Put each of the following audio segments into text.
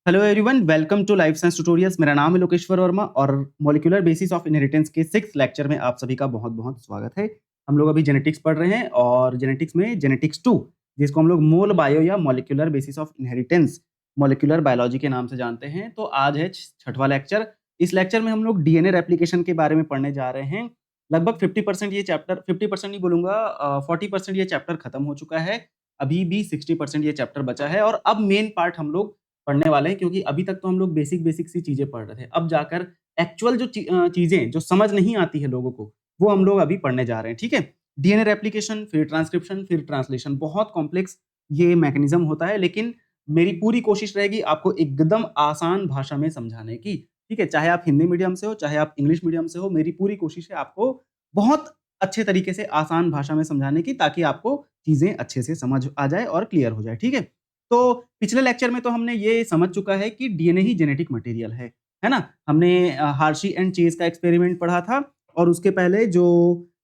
Hello everyone, welcome to life science tutorials. मेरा नाम है लोकेश्वर वर्मा और मॉलिक्यूलर बेसिस ऑफ इनहेरिटेंस के 6th लेक्चर में आप सभी का बहुत-बहुत स्वागत है। हम लोग अभी जेनेटिक्स पढ़ रहे हैं और जेनेटिक्स में जेनेटिक्स 2 जिसको हम लोग मोल बायो या molecular basis of inheritance molecular biology के नाम से जानते हैं। तो आज है 6वां लेक्चर। इस लेक्चर में हम लोग डीएनए रेप्लिकेशन के बारे में पढ़ने जा रहे हैं। लगभग 50% ये चैप्टर 50% नहीं बोलूँगा 40% ये चैप्टर खत्म हो चुका है। अभी भी 60% ये चैप्टर बचा है और अब मेन पार्ट हम लोग पढ़ने वाले हैं, क्योंकि अभी तक तो हम लोग बेसिक सी चीजें पढ़ रहे थे। अब जाकर एक्चुअल जो चीजें जो समझ नहीं आती है लोगों को, वो हम लोग अभी पढ़ने जा रहे हैं। ठीक है, डीएनए रेप्लिकेशन, फिर ट्रांसक्रिप्शन, फिर ट्रांसलेशन, बहुत कॉम्प्लेक्स ये मैकेनिज्म होता है, लेकिन मेरी पूरी कोशिश रहेगी आपको एकदम आसान भाषा में समझाने की। ठीक है, चाहे आप हिंदी मीडियम से हो, चाहे आप इंग्लिश मीडियम से हो, मेरी पूरी कोशिश है आपको बहुत अच्छे तरीके से आसान भाषा में समझाने की, ताकि आपको चीजें अच्छे से समझ आ जाए और क्लियर हो जाए। ठीक है, तो पिछले लेक्चर में तो हमने ये समझ चुका है कि डीएनए ही जेनेटिक मटेरियल है ना? हमने हार्शी एंड चेज का एक्सपेरिमेंट पढ़ा था और उसके पहले जो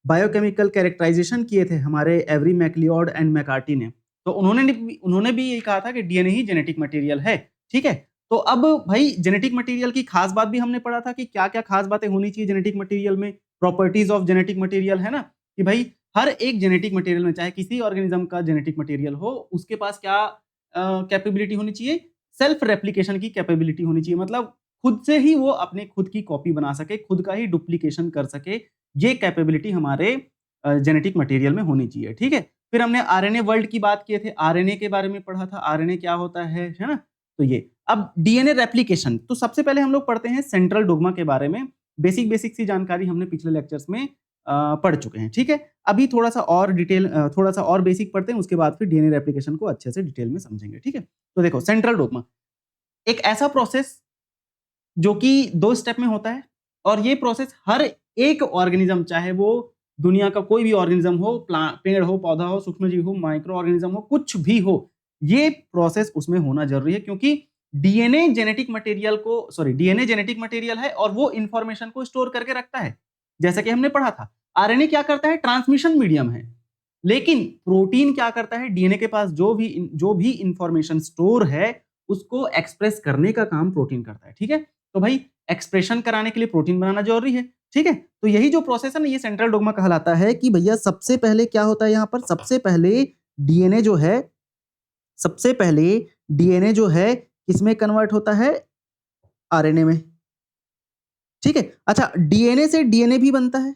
बायोकेमिकल कैरेक्टराइजेशन किए थे हमारे एवरी मैक्लियोड एंड मैकार्टी ने, तो उन्होंने भी यही कहा था कि डीएनए ही जेनेटिक मटेरियल है। ठीक है, तो अब भाई जेनेटिक मटेरियल की खास बात भी हमने पढ़ा था कि क्या-क्या खास बातें होनी चाहिए जेनेटिक मटेरियल में, प्रॉपर्टीज ऑफ जेनेटिक मटेरियल, है ना? कि भाई हर एक जेनेटिक मटेरियल में, चाहे किसी ऑर्गेनिज्म का जेनेटिक मटेरियल हो, उसके पास क्या कैपेबिलिटी होनी चाहिए, सेल्फ रेप्लिकेशन की कैपेबिलिटी होनी चाहिए। मतलब खुद से ही वो अपने खुद की कॉपी बना सके, खुद का ही डुप्लीकेशन कर सके, ये कैपेबिलिटी हमारे जेनेटिक मटेरियल में होनी चाहिए। ठीक है, फिर हमने आरएनए वर्ल्ड की बात किए थे, आरएनए के बारे में पढ़ा था, आरएनए क्या होता है ना? तो ये अब डीएनए रेप्लिकेशन, तो सबसे पहले हम लोग पढ़ते हैं सेंट्रल डोग्मा के बारे में। बेसिक सी जानकारी हमने पिछले लेक्चर्स में पढ़ चुके हैं। ठीक है, अभी थोड़ा-सा और डिटेल थोड़ा-सा और बेसिक पढ़ते हैं, उसके बाद फिर डीएनए रेप्लिकेशन को अच्छे से डिटेल में समझेंगे। ठीक है, तो देखो सेंट्रल डोग्मा एक ऐसा प्रोसेस जो कि 2 स्टेप में होता है और ये प्रोसेस हर एक ऑर्गेनिज्म, चाहे वो दुनिया का कोई भी ऑर्गेनिज्म हो, पेड़ हो, पौधा हो, सूक्ष्मजीव हो, माइक्रो ऑर्गेनिज्म हो, कुछ भी हो, ये प्रोसेस उसमें होना जरूरी है, क्योंकि डीएनए जेनेटिक मटेरियल है और वो इंफॉर्मेशन को स्टोर करके रखता है। जैसा कि हमने पढ़ा था, आरएनए क्या करता है, ट्रांसमिशन मीडियम है, लेकिन प्रोटीन क्या करता है, डीएनए के पास जो भी इंफॉर्मेशन स्टोर है उसको एक्सप्रेस करने का काम प्रोटीन करता है। ठीक है, तो भाई एक्सप्रेशन कराने के लिए प्रोटीन बनाना जरूरी है। ठीक है, तो यही जो प्रोसेस है ना, ये सेंट्रल डोग्मा कहलाता है कि भैया सबसे पहले क्या होता है, यहाँ पर सबसे पहले डीएनए जो है, सबसे पहले डीएनए जो है किसमें कन्वर्ट होता है, आरएनए में। ठीक है, अच्छा डीएनए से डीएनए भी बनता है।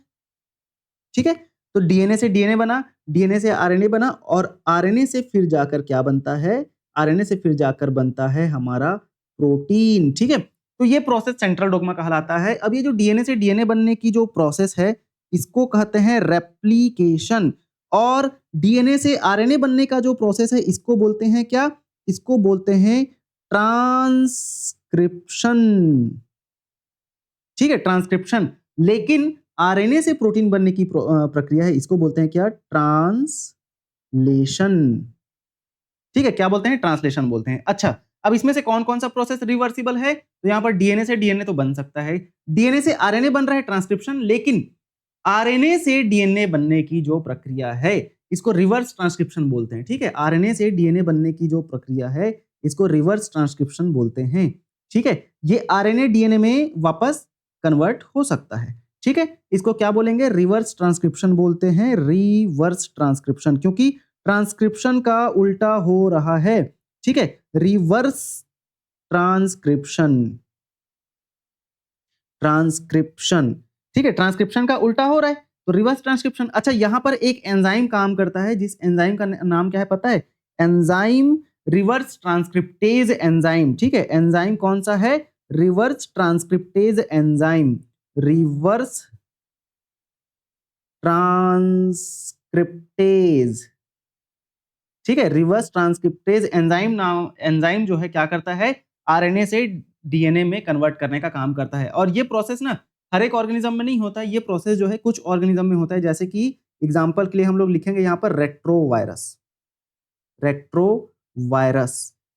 ठीक है, तो डीएनए से डीएनए बना, डीएनए से आरएनए बना और आरएनए से फिर जाकर क्या बनता है, आरएनए से फिर जाकर बनता है हमारा प्रोटीन। ठीक है, तो ये प्रोसेस सेंट्रल डोग्मा कहलाता है। अब ये जो डीएनए से डीएनए बनने की जो प्रोसेस है, इसको कहते हैं रेप्लिकेशन। और डीएनए से आरएनए बनने का जो प्रोसेस है, इसको बोलते हैं क्या, इसको बोलते हैं ट्रांसक्रिप्शन। ठीक है, ट्रांसक्रिप्शन। लेकिन आरएनए से प्रोटीन बनने की प्रक्रिया है, इसको बोलते हैं क्या, ट्रांसलेशन। ठीक है, क्या बोलते हैं, ट्रांसलेशन बोलते हैं। अच्छा, अब इसमें से कौन कौन सा प्रोसेस रिवर्सिबल है, तो यहां पर डीएनए से डीएनए तो बन सकता है, डीएनए से आरएनए बन रहा है, ट्रांसक्रिप्शन। लेकिन आरएनए से डीएनए बनने की जो प्रक्रिया है, इसको रिवर्स ट्रांसक्रिप्शन बोलते हैं। ठीक है, आरएनए से डीएनए बनने की जो प्रक्रिया है, इसको रिवर्स ट्रांसक्रिप्शन बोलते हैं। ठीक है, ये आरएनए डीएनए में वापस कन्वर्ट हो सकता है। ठीक है, इसको क्या बोलेंगे, रिवर्स ट्रांसक्रिप्शन बोलते हैं, रिवर्स ट्रांसक्रिप्शन, क्योंकि ट्रांसक्रिप्शन का उल्टा हो रहा है। ठीक है, रिवर्स ट्रांसक्रिप्शन, ट्रांसक्रिप्शन। ठीक है, ट्रांसक्रिप्शन का उल्टा हो रहा है तो रिवर्स ट्रांसक्रिप्शन। अच्छा, यहां पर एक एंजाइम काम करता है, जिस एंजाइम का नाम क्या है पता है, एंजाइम रिवर्स ट्रांसक्रिप्टेज एंजाइम। ठीक है, एंजाइम कौन सा है, reverse transcriptase enzyme, reverse transcriptase. ठीक है, रिवर्स ट्रांसक्रिप्टेज एंजाइम जो है क्या करता है, आरएनए से डीएनए में कन्वर्ट करने का काम करता है। और ये प्रोसेस ना हर एक ऑर्गेनिज्म में नहीं होता है, ये प्रोसेस जो है कुछ ऑर्गेनिज्म में होता है। जैसे कि एग्जांपल के लिए हम लोग लिखेंगे यहाँ पर रेट्रोवायरस,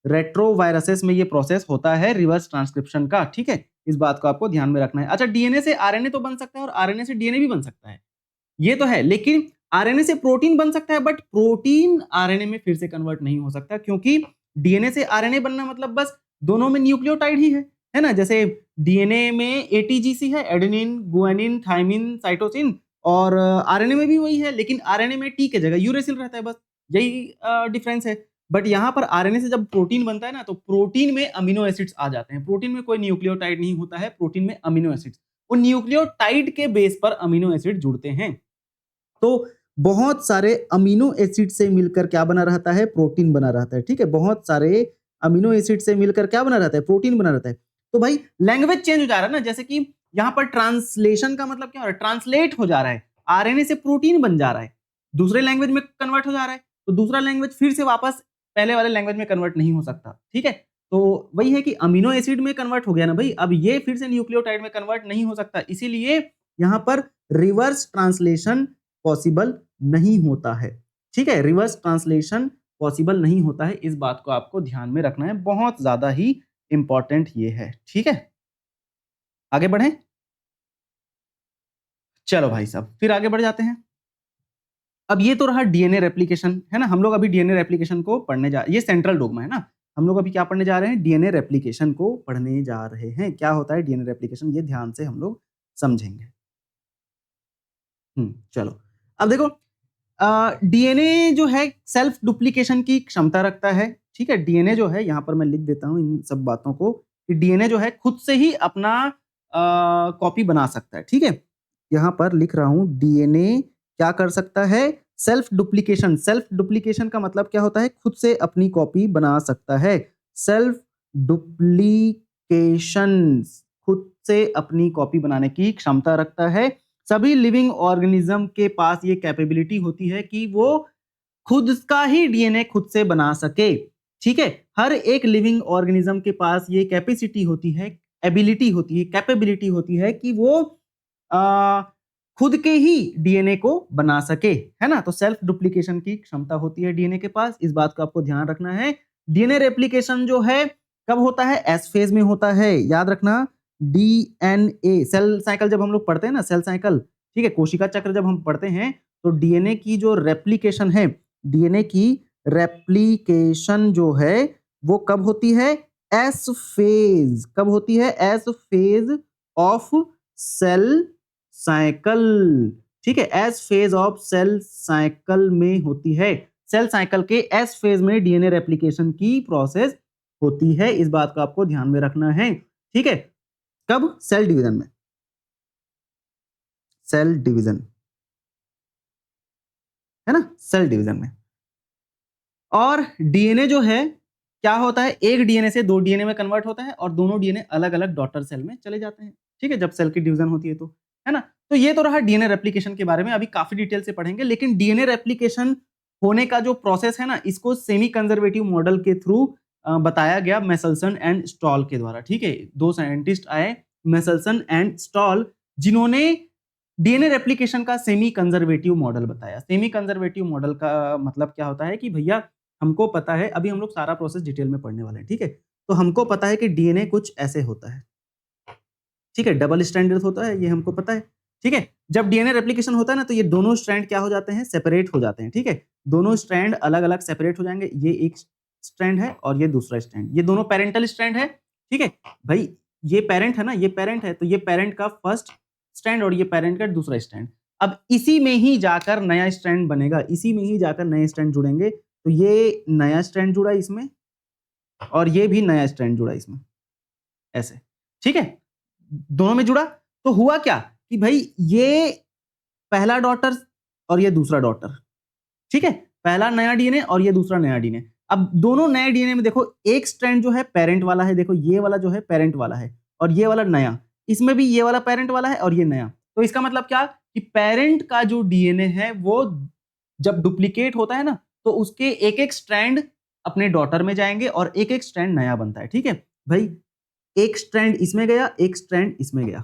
रेट्रोवायरसेस में ये प्रोसेस होता है रिवर्स ट्रांसक्रिप्शन का। ठीक है, इस बात को आपको ध्यान में रखना है। अच्छा, डीएनए से आरएनए तो बन सकता है और आरएनए से डीएनए भी बन सकता है, ये तो है, लेकिन आरएनए से प्रोटीन बन सकता है, बट प्रोटीन आरएनए में फिर से कन्वर्ट नहीं हो सकता, क्योंकि डीएनए से आरएनए बनना मतलब बस दोनों में न्यूक्लियोटाइड ही है ना। जैसे डीएनए में एटीजीसी है, एडेनिन, गुआनिन, थाइमिन, साइटोसिन, और आरएनए में भी वही है, लेकिन आरएनए में टी के जगह यूरेसिल रहता है, बस यही डिफरेंस है। बट यहाँ पर आरएनए से जब प्रोटीन बनता है ना, तो प्रोटीन में अमीनो एसिड्स आ जाते हैं। प्रोटीन में कोई न्यूक्लियोटाइड नहीं होता है, प्रोटीन में अमीनो एसिड्स, वो न्यूक्लियोटाइड के बेस पर अमीनो एसिड जुड़ते हैं। तो बहुत सारे अमीनो एसिड से मिलकर क्या बना रहता है, प्रोटीन बना रहता है, ठीक है। बहुत सारे अमीनो एसिड से मिलकर क्या बना रहता है, प्रोटीन बना रहता है। तो भाई लैंग्वेज चेंज हो जा रहा है ना, जैसे कि यहाँ पर ट्रांसलेशन का मतलब क्या हो रहा है, ट्रांसलेट हो जा रहा है, आरएनए से प्रोटीन बन जा रहा है, दूसरे लैंग्वेज में कन्वर्ट हो जा रहा है, तो दूसरा लैंग्वेज फिर से वापस पहले वाले लैंग्वेज में कन्वर्ट नहीं हो सकता, ठीक है। तो वही है कि अमीनो एसिड में कन्वर्ट हो गया ना भाई, अब ये फिर से न्यूक्लियोटाइड में कन्वर्ट नहीं हो सकता, इसीलिए यहाँ पर रिवर्स ट्रांसलेशन पॉसिबल नहीं होता है, ठीक है। रिवर्स ट्रांसलेशन पॉसिबल नहीं होता है, इस बात को आपको ध्यान में रखना है, बहुत ज्यादा ही इंपॉर्टेंट ये है, ठीक है। आगे बढ़े, चलो भाई साहब फिर आगे बढ़ जाते हैं। अब ये तो रहा डीएनए रेप्लिकेशन, है ना। हम लोग अभी डीएनए रेप्लिकेशन को पढ़ने जा, ये सेंट्रल डोग्मा है ना। हम लोग अभी क्या पढ़ने जा रहे हैं, डीएनए रेप्लिकेशन को पढ़ने जा रहे हैं। क्या होता है डीएनए रेप्लिकेशन, ये ध्यान से हम लोग समझेंगे। चलो अब देखो, डीएनए जो है सेल्फ डुप्लीकेशन की क्षमता रखता है, ठीक है। डीएनए जो है, यहाँ पर मैं लिख देता हूँ इन सब बातों को, कि डीएनए जो है खुद से ही अपना कॉपी बना सकता है, ठीक है। यहाँ पर लिख रहा हूँ डीएनए क्या कर सकता है, सेल्फ डुप्लीकेशन। सेल्फ डुप्लीकेशन का मतलब क्या होता है, खुद से अपनी कॉपी बना सकता है। सेल्फ डुप्लीकेशन खुद से अपनी कॉपी बनाने की क्षमता रखता है। सभी लिविंग ऑर्गेनिज्म के पास ये कैपेबिलिटी होती है कि वो खुद का ही डीएनए खुद से बना सके, ठीक है। हर एक लिविंग ऑर्गेनिज्म के पास ये कैपेसिटी होती है, एबिलिटी होती है, कैपेबिलिटी होती है कि वो आ, खुद के ही डीएनए को बना सके, है ना। तो सेल्फ डुप्लीकेशन की क्षमता होती है डीएनए के पास, इस बात का आपको ध्यान रखना है। डीएनए रेप्लिकेशन जो है कब होता है, एस फेज में होता है, याद रखना। डीएनए सेल साइकिल जब हम लोग पढ़ते हैं ना, सेल साइकिल, ठीक है, कोशिका चक्र जब हम पढ़ते हैं, तो डीएनए की जो रेप्लिकेशन है, डीएनए की रेप्लिकेशन जो है वो कब होती है, एस फेज। कब होती है, S phase of cell cycle, ठीक है। S phase of cell cycle में होती है। सेल साइकिल के एस फेज में डीएनए रेप्लिकेशन की प्रोसेस होती है, इस बात को आपको ध्यान में रखना है, ठीक है। कब, सेल डिवीजन में, सेल डिवीजन, है ना, सेल डिवीजन में। और डीएनए जो है क्या होता है, एक डीएनए से दो डीएनए में कन्वर्ट होता है, और दोनों डीएनए अलग अलग डॉटर सेल में चले जाते हैं, ठीक है, जब सेल की डिवीजन होती है तो, है ना। तो ये तो रहा डीएनए रेप्लिकेशन के बारे में, अभी काफी डिटेल से पढ़ेंगे। लेकिन डीएनए रेप्लिकेशन होने का जो प्रोसेस है ना, इसको सेमी कंजर्वेटिव मॉडल के थ्रू बताया गया, मेसलसन एंड स्टॉल के द्वारा, ठीक है। दो साइंटिस्ट आए, मेसलसन एंड स्टॉल, जिन्होंने डीएनए रेप्लिकेशन का सेमी कंजर्वेटिव मॉडल बताया। सेमी कंजर्वेटिव मॉडल का मतलब क्या होता है कि भैया हमको पता है, अभी हम लोग सारा प्रोसेस डिटेल में पढ़ने वाले हैं, ठीक है। तो हमको पता है कि डीएनए कुछ ऐसे होता है, ठीक है, डबल स्ट्रैंडेड होता है, ये हमको पता है, ठीक है। जब डीएनए रेप्लिकेशन होता है ना, तो ये दोनों स्ट्रैंड क्या हो जाते हैं, सेपरेट हो जाते हैं, ठीक है। दोनों स्ट्रैंड अलग अलग सेपरेट हो जाएंगे, ये एक स्ट्रैंड है और ये दूसरा स्ट्रैंड, ये दोनों पेरेंटल स्ट्रैंड है, ठीक है भाई। ये पेरेंट है ना, ये पेरेंट है, तो ये पेरेंट का फर्स्ट स्ट्रैंड और ये पेरेंट का दूसरा स्ट्रैंड। अब इसी में ही जाकर नया स्ट्रैंड बनेगा, इसी में ही जाकर नए स्ट्रैंड जुड़ेंगे। तो ये नया स्ट्रैंड जुड़ा इसमें और ये भी नया स्ट्रैंड जुड़ा इसमें, ऐसे, ठीक है, दोनों में जुड़ा। तो हुआ क्या कि भाई ये पहला डॉटर और ये दूसरा डॉटर, ठीक है, पहला नया डीएनए और ये दूसरा नया डीएनए। अब दोनों नए डीएनए में देखो, एक स्ट्रैंड जो है पेरेंट वाला है, देखो ये वाला जो है पेरेंट वाला है, और ये वाला नया, इसमें भी ये वाला पेरेंट वाला है और ये नया। तो इसका मतलब क्या कि पेरेंट का जो डीएनए है वो जब डुप्लीकेट होता है ना, तो उसके एक एक स्ट्रैंड अपने डॉटर में जाएंगे और एक एक स्ट्रैंड नया बनता है, ठीक है भाई। एक स्ट्रैंड इसमें गया, एक स्ट्रैंड इसमें गया,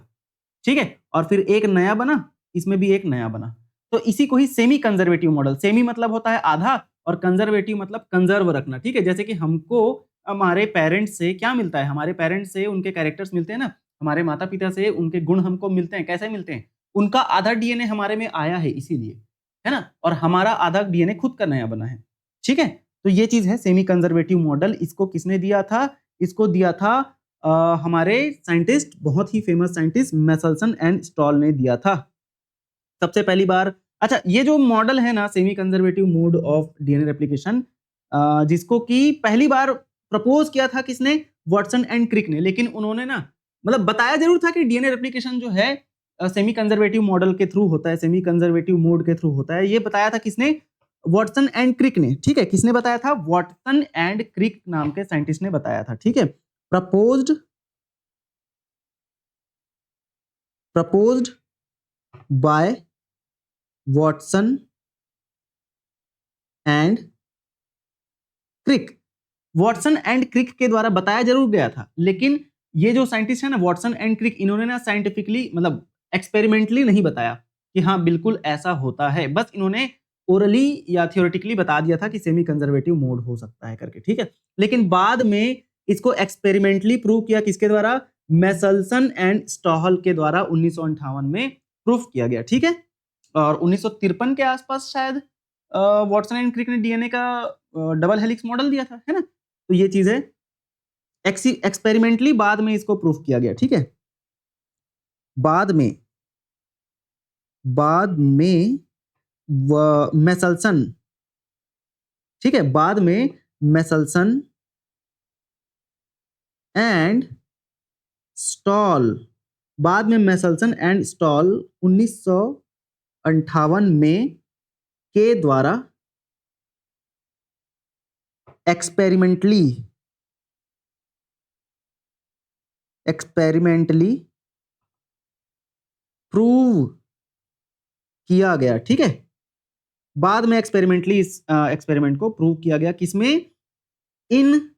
ठीक है, और फिर एक नया बना, इसमें भी एक नया बना। तो इसी को ही सेमी कंजर्वेटिव मॉडल, सेमी मतलब होता है आधा, और कंजर्वेटिव मतलब कंजर्व रखना, ठीक है। जैसे कि हमको हमारे पेरेंट्स से क्या मिलता है, हमारे पेरेंट्स से उनके कैरेक्टर्स मिलते हैं ना, हमारे माता पिता से उनके गुण हमको मिलते हैं, कैसे मिलते हैं, उनका आधा डीएनए हमारे में आया है इसीलिए, है ना, और हमारा आधा डीएनए खुद का नया बना है, ठीक है। तो ये चीज है सेमी कंजर्वेटिव मॉडल। इसको किसने दिया था, इसको दिया था हमारे साइंटिस्ट, बहुत ही फेमस साइंटिस्ट मेसल्सन एंड स्टॉल ने दिया था सबसे पहली बार। अच्छा, ये जो मॉडल है ना, semi conservative mode of DNA replication, जिसको कि पहली बार प्रपोज किया था किसने, वाटसन एंड क्रिक ने। लेकिन उन्होंने ना मतलब बताया जरूर था कि डीएनए रेप्लिकेशन जो है सेमी कंजर्वेटिव मॉडल के थ्रू होता है, सेमी कंजर्वेटिव मोड के थ्रू होता है। ये बताया था किसने, वाटसन एंड क्रिक ने। ठीक है, किसने बताया था, वाटसन एंड क्रिक नाम के साइंटिस्ट ने बताया था। ठीक है, proposed by Watson and Crick. Watson and Crick के द्वारा बताया जरूर गया था, लेकिन ये जो साइंटिस्ट है ना, वाटसन एंड क्रिक, इन्होंने ना साइंटिफिकली मतलब एक्सपेरिमेंटली नहीं बताया कि हाँ बिल्कुल ऐसा होता है। बस इन्होंने ओरली या थियोरेटिकली बता दिया था कि सेमी कंजर्वेटिव मोड हो सकता है करके। ठीक है, लेकिन बाद में इसको एक्सपेरिमेंटली प्रूव किया किसके द्वारा, मेसल्सन एंड स्टॉहल के द्वारा 1958 में प्रूफ किया गया। ठीक है, और 1953 के आसपास शायद वाटसन एंड क्रिक ने डीएनए का डबल हेलिक्स मॉडल दिया था, है ना। तो ये चीज है, एक्सपेरिमेंटली बाद में इसको प्रूफ किया गया। ठीक है, बाद में मेसल्सन, ठीक है, बाद में मेसल्सन एंड स्टॉल, बाद में मेसल्सन एंड स्टॉल 1958 में के द्वारा एक्सपेरिमेंटली प्रूव किया गया। ठीक है, बाद में एक्सपेरिमेंटली इस एक्सपेरिमेंट को प्रूव किया गया, किसमें, इन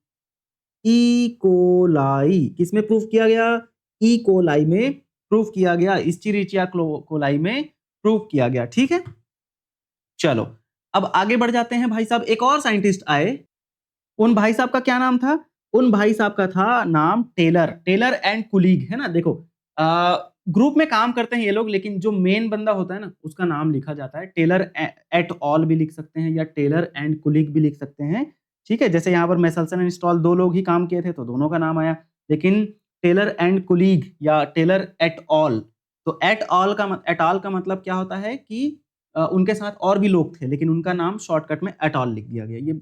इकोलाई। किसमें प्रूफ किया गया, इकोलाई में प्रूफ किया गया, इस्चेरिचिया कोलाई में प्रूफ किया गया। ठीक है, चलो अब आगे बढ़ जाते हैं भाई साहब। एक और साइंटिस्ट आए, उन भाई साहब का क्या नाम था, उन भाई साहब का था नाम टेलर एंड कुलीग, है ना। देखो ग्रुप में काम करते हैं ये लोग, लेकिन जो मेन बंदा होता है ना उसका नाम लिखा जाता है टेलर एट ऑल भी लिख सकते हैं, या टेलर एंड कुलीग भी लिख सकते हैं। ठीक है, जैसे यहाँ पर मेसल्सन एंड स्टॉल दो लोग ही काम किए थे तो दोनों का नाम आया, लेकिन टेलर एंड कुलीग या टेलर एट ऑल, तो एट ऑल का मतलब क्या होता है कि उनके साथ और भी लोग थे, लेकिन उनका नाम शॉर्टकट में एट ऑल लिख दिया गया। ये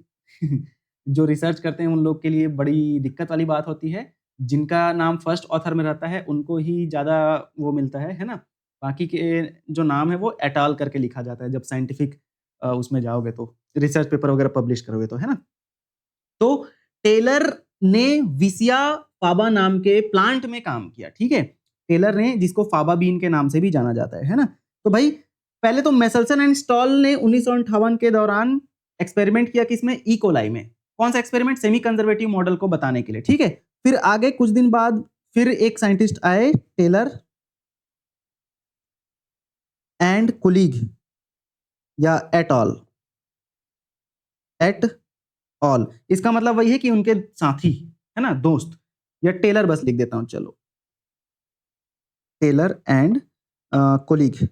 जो रिसर्च करते हैं उन लोग के लिए बड़ी दिक्कत वाली बात होती है। जिनका नाम फर्स्ट ऑथर में रहता है उनको ही ज़्यादा वो मिलता है ना। बाकी के जो नाम है वो एट ऑल करके लिखा जाता है जब साइंटिफिक उसमें जाओगे तो, रिसर्च पेपर वगैरह पब्लिश करोगे तो, है ना। तो टेलर ने विसिया फाबा नाम के प्लांट में काम किया। ठीक है, टेलर ने, जिसको फाबा बीन के नाम से भी जाना जाता है ना। तो भाई पहले तो मेसल्सन एंड स्टॉल ने 1958 के दौरान एक्सपेरिमेंट किया किसमें, इकोलाई में। कौन सा एक्सपेरिमेंट, सेमी कंजर्वेटिव मॉडल को बताने के लिए। ठीक है, फिर आगे कुछ दिन बाद फिर एक साइंटिस्ट आए, टेलर एंड कुलीग या एट ऑल, इसका मतलब वही है कि उनके साथी, है ना, दोस्त, या टेलर बस लिख देता हूं, चलो टेलर एंड कुलीग।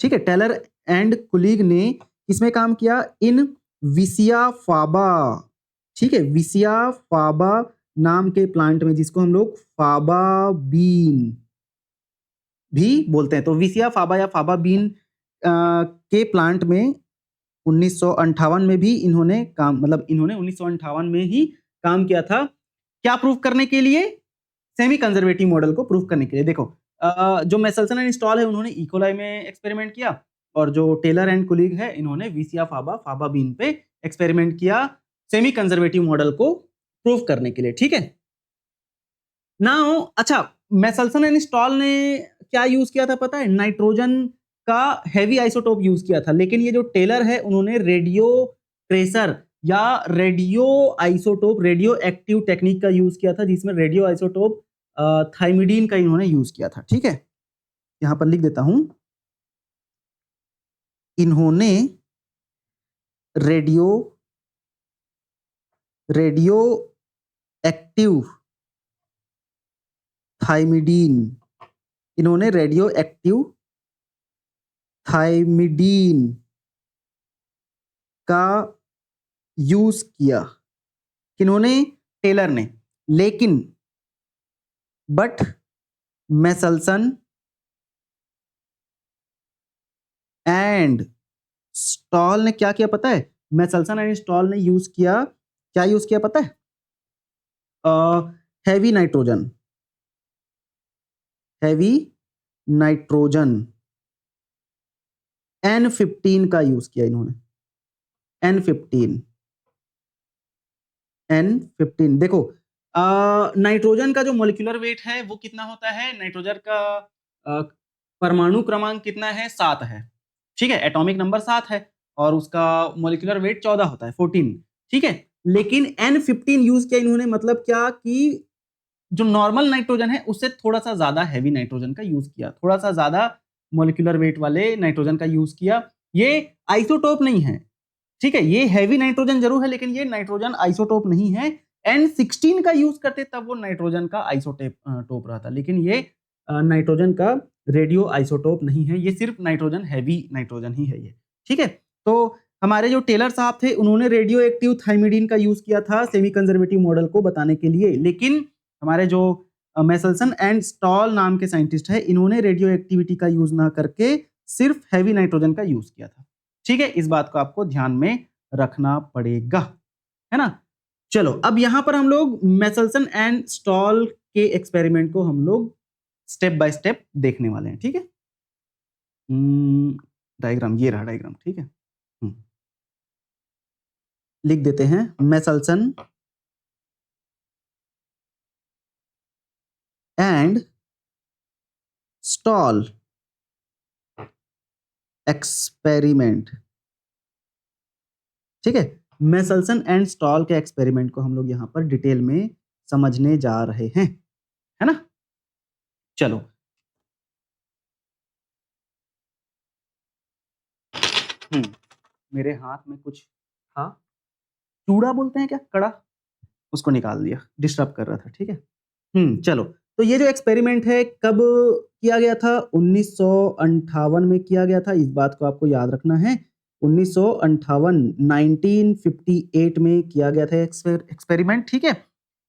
ठीक है, टेलर एंड कुलीग ने किसमें काम किया, इन विसिया फाबा। ठीक है, विसिया फाबा नाम के प्लांट में, जिसको हम लोग फाबा बीन भी बोलते हैं। तो विसिया फाबा या फाबा बीन के प्लांट में 1958 में भी इन्होंने काम, मतलब इन्होंने 1958 में ही काम किया था। क्या प्रूफ करने के लिए, सेमी कंजर्वेटिव मॉडल को प्रूफ करने के लिए। देखो जो मेसल्सन एंड स्टॉल है उन्होंने इकोलाई में एक्सपेरिमेंट किया, और जो टेलर एंड कुलीग है इन्होंने विसिया फाबा बीन पे एक्सपेरिमेंट किया सेमी कंजर्वेटिव मॉडल को प्रूफ करने के लिए। ठीक है, नाउ अच्छा, मेसल्सन एंड स्टॉल ने क्या यूज किया था पता है, नाइट्रोजन का हेवी आइसोटोप यूज किया था। लेकिन ये जो टेलर है उन्होंने रेडियो ट्रेसर या radio isotope, radio active technique का यूज किया था, जिसमें रेडियो आइसोटोप थाइमिडीन का इन्होंने यूज किया था। ठीक है, यहां पर लिख देता हूं, इन्होंने रेडियो एक्टिव थाइमिडीन, इन्होंने रेडियो एक्टिव थाइमिडीन का यूज किया। किन्होंने? टेलर ने। लेकिन बट मेसल्सन एंड स्टॉल ने क्या किया पता है? मेसल्सन एंड स्टॉल ने यूज किया, क्या यूज किया पता है? Heavy nitrogen, heavy nitrogen N15 का यूज किया इन्होंने। N15 देखो, नाइट्रोजन का जो मॉलिक्यूलर वेट है वो कितना होता है? नाइट्रोजन का परमाणु क्रमांक कितना है? 7 है, ठीक है, एटॉमिक नंबर 7 है, और उसका मॉलिक्यूलर वेट 14 होता है, 14, ठीक है। लेकिन N15 यूज किया इन्होंने, मतलब क्या कि जो नॉर्मल नाइट्रोजन है उससे थोड़ा सा ज्यादा हैवी नाइट्रोजन का यूज किया, थोड़ा सा ज्यादा मॉलिक्यूलर वेट वाले नाइट्रोजन का यूज किया। ये आइसोटोप नहीं है, ठीक है, ये हैवी नाइट्रोजन जरूर है लेकिन ये नाइट्रोजन आइसोटोप नहीं है। N16 का यूज करते तब वो नाइट्रोजन का आइसोटोप टोप रहा था, लेकिन ये नाइट्रोजन का रेडियो आइसोटोप नहीं है, ये सिर्फ नाइट्रोजन, हैवी नाइट्रोजन ही है ये, ठीक है। तो हमारे जो टेलर साहब थे उन्होंने रेडियो एक्टिव थाइमिडीन का यूज किया था सेमी कंजर्वेटिव मॉडल को बताने के लिए, लेकिन हमारे जो मेसल्सन एंड स्टॉल नाम के साइंटिस्ट है इन्होंने रेडियो एक्टिविटी का यूज ना करके सिर्फ हैवी नाइट्रोजन का यूज किया था, ठीक है। इस बात को आपको ध्यान में रखना पड़ेगा, है ना। चलो अब यहां पर हम लोग मेसल्सन एंड स्टॉल के एक्सपेरिमेंट को हम लोग स्टेप बाय स्टेप देखने वाले हैं, ठीक है। डायग्राम ये रहा डायग्राम, ठीक है। लिख देते हैं मेसल्सन एंड स्टॉल एक्सपेरिमेंट, ठीक है। मेसल्सन एंड स्टॉल के एक्सपेरिमेंट को हम लोग यहां पर डिटेल में समझने जा रहे हैं, है ना। चलो मेरे हाथ में कुछ था, चूड़ा बोलते हैं क्या, कड़ा, उसको निकाल दिया, डिस्टर्ब कर रहा था, ठीक है। चलो, तो ये जो एक्सपेरिमेंट है कब किया गया था? 1958 में किया गया था, इस बात को आपको याद रखना है। 1958 1958 में किया गया था एक्सपेरिमेंट, ठीक है।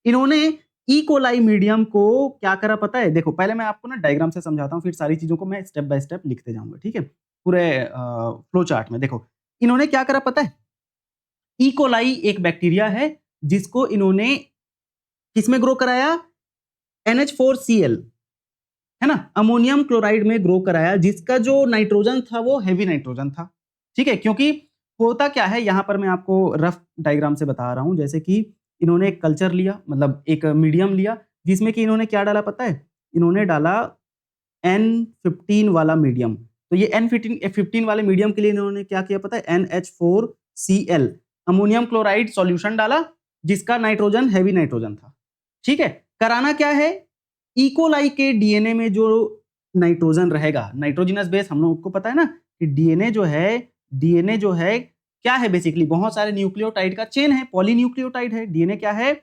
इन्होंने इकोलाई मीडियम को क्या करा पता है? देखो पहले मैं आपको ना डायग्राम से समझाता हूँ, फिर सारी चीजों को मैं स्टेप बाय स्टेप लिखते जाऊंगा, ठीक है, पूरे फ्लो चार्ट में। देखो इन्होंने क्या करा पता है? इकोलाई एक बैक्टीरिया है जिसको इन्होंने किसमें ग्रो कराया? NH4Cl, है ना, अमोनियम क्लोराइड में ग्रो कराया, जिसका जो नाइट्रोजन था वो हैवी नाइट्रोजन था, ठीक है। क्योंकि होता क्या है, यहां पर मैं आपको रफ डायग्राम से बता रहा हूं, जैसे कि इन्होंने एक कल्चर लिया, मतलब एक मीडियम लिया, जिसमें कि इन्होंने क्या डाला पता है? इन्होंने डाला N15 वाला मीडियम। तो ये N15 वाले मीडियम के लिए इन्होंने क्या किया पता है? NH4Cl अमोनियम क्लोराइड सॉल्यूशन डाला, जिसका नाइट्रोजन हैवी नाइट्रोजन था, ठीक है। कराना क्या है? इकोलाई के डीएनए में जो नाइट्रोजन रहेगा, नाइट्रोजिनस बेस हम लोग को पता है ना कि डीएनए जो है क्या है? बेसिकली बहुत सारे न्यूक्लियोटाइड का चेन है, पॉलीन्यूक्लियोटाइड है। डीएनए क्या है?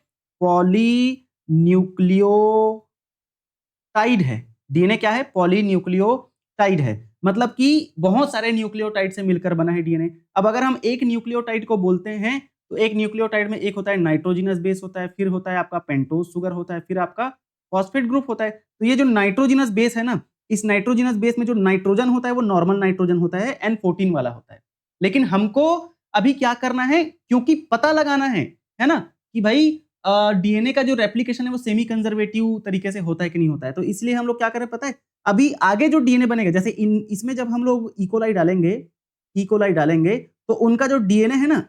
पॉलीन्यूक्लियोटाइड है। डीएनए क्या है? पॉलीन्यूक्लियोटाइड है, मतलब कि बहुत सारे न्यूक्लियोटाइड से मिलकर बना है डीएनए। अब अगर हम एक न्यूक्लियोटाइड को बोलते हैं तो एक न्यूक्लियोटाइड में एक होता है नाइट्रोजिनस बेस होता है, फिर होता है आपका पेंटोज शुगर होता है, फिर आपका फॉस्फेट ग्रुप होता है। तो ये जो नाइट्रोजिनस बेस है ना, इस नाइट्रोजिनस बेस में जो नाइट्रोजन होता है वो नॉर्मल नाइट्रोजन होता है, N14 वाला होता है। लेकिन हमको अभी क्या करना है, क्योंकि पता लगाना है ना, कि भाई डीएनए का जो रेप्लिकेशन है वो सेमी कंजर्वेटिव तरीके से होता है कि नहीं होता है। तो इसलिए हम लोग क्या करें पता है? अभी आगे जो डीएनए बनेगा, जैसे इसमें जब हम लोग इकोलाई डालेंगे तो उनका जो डीएनए है ना,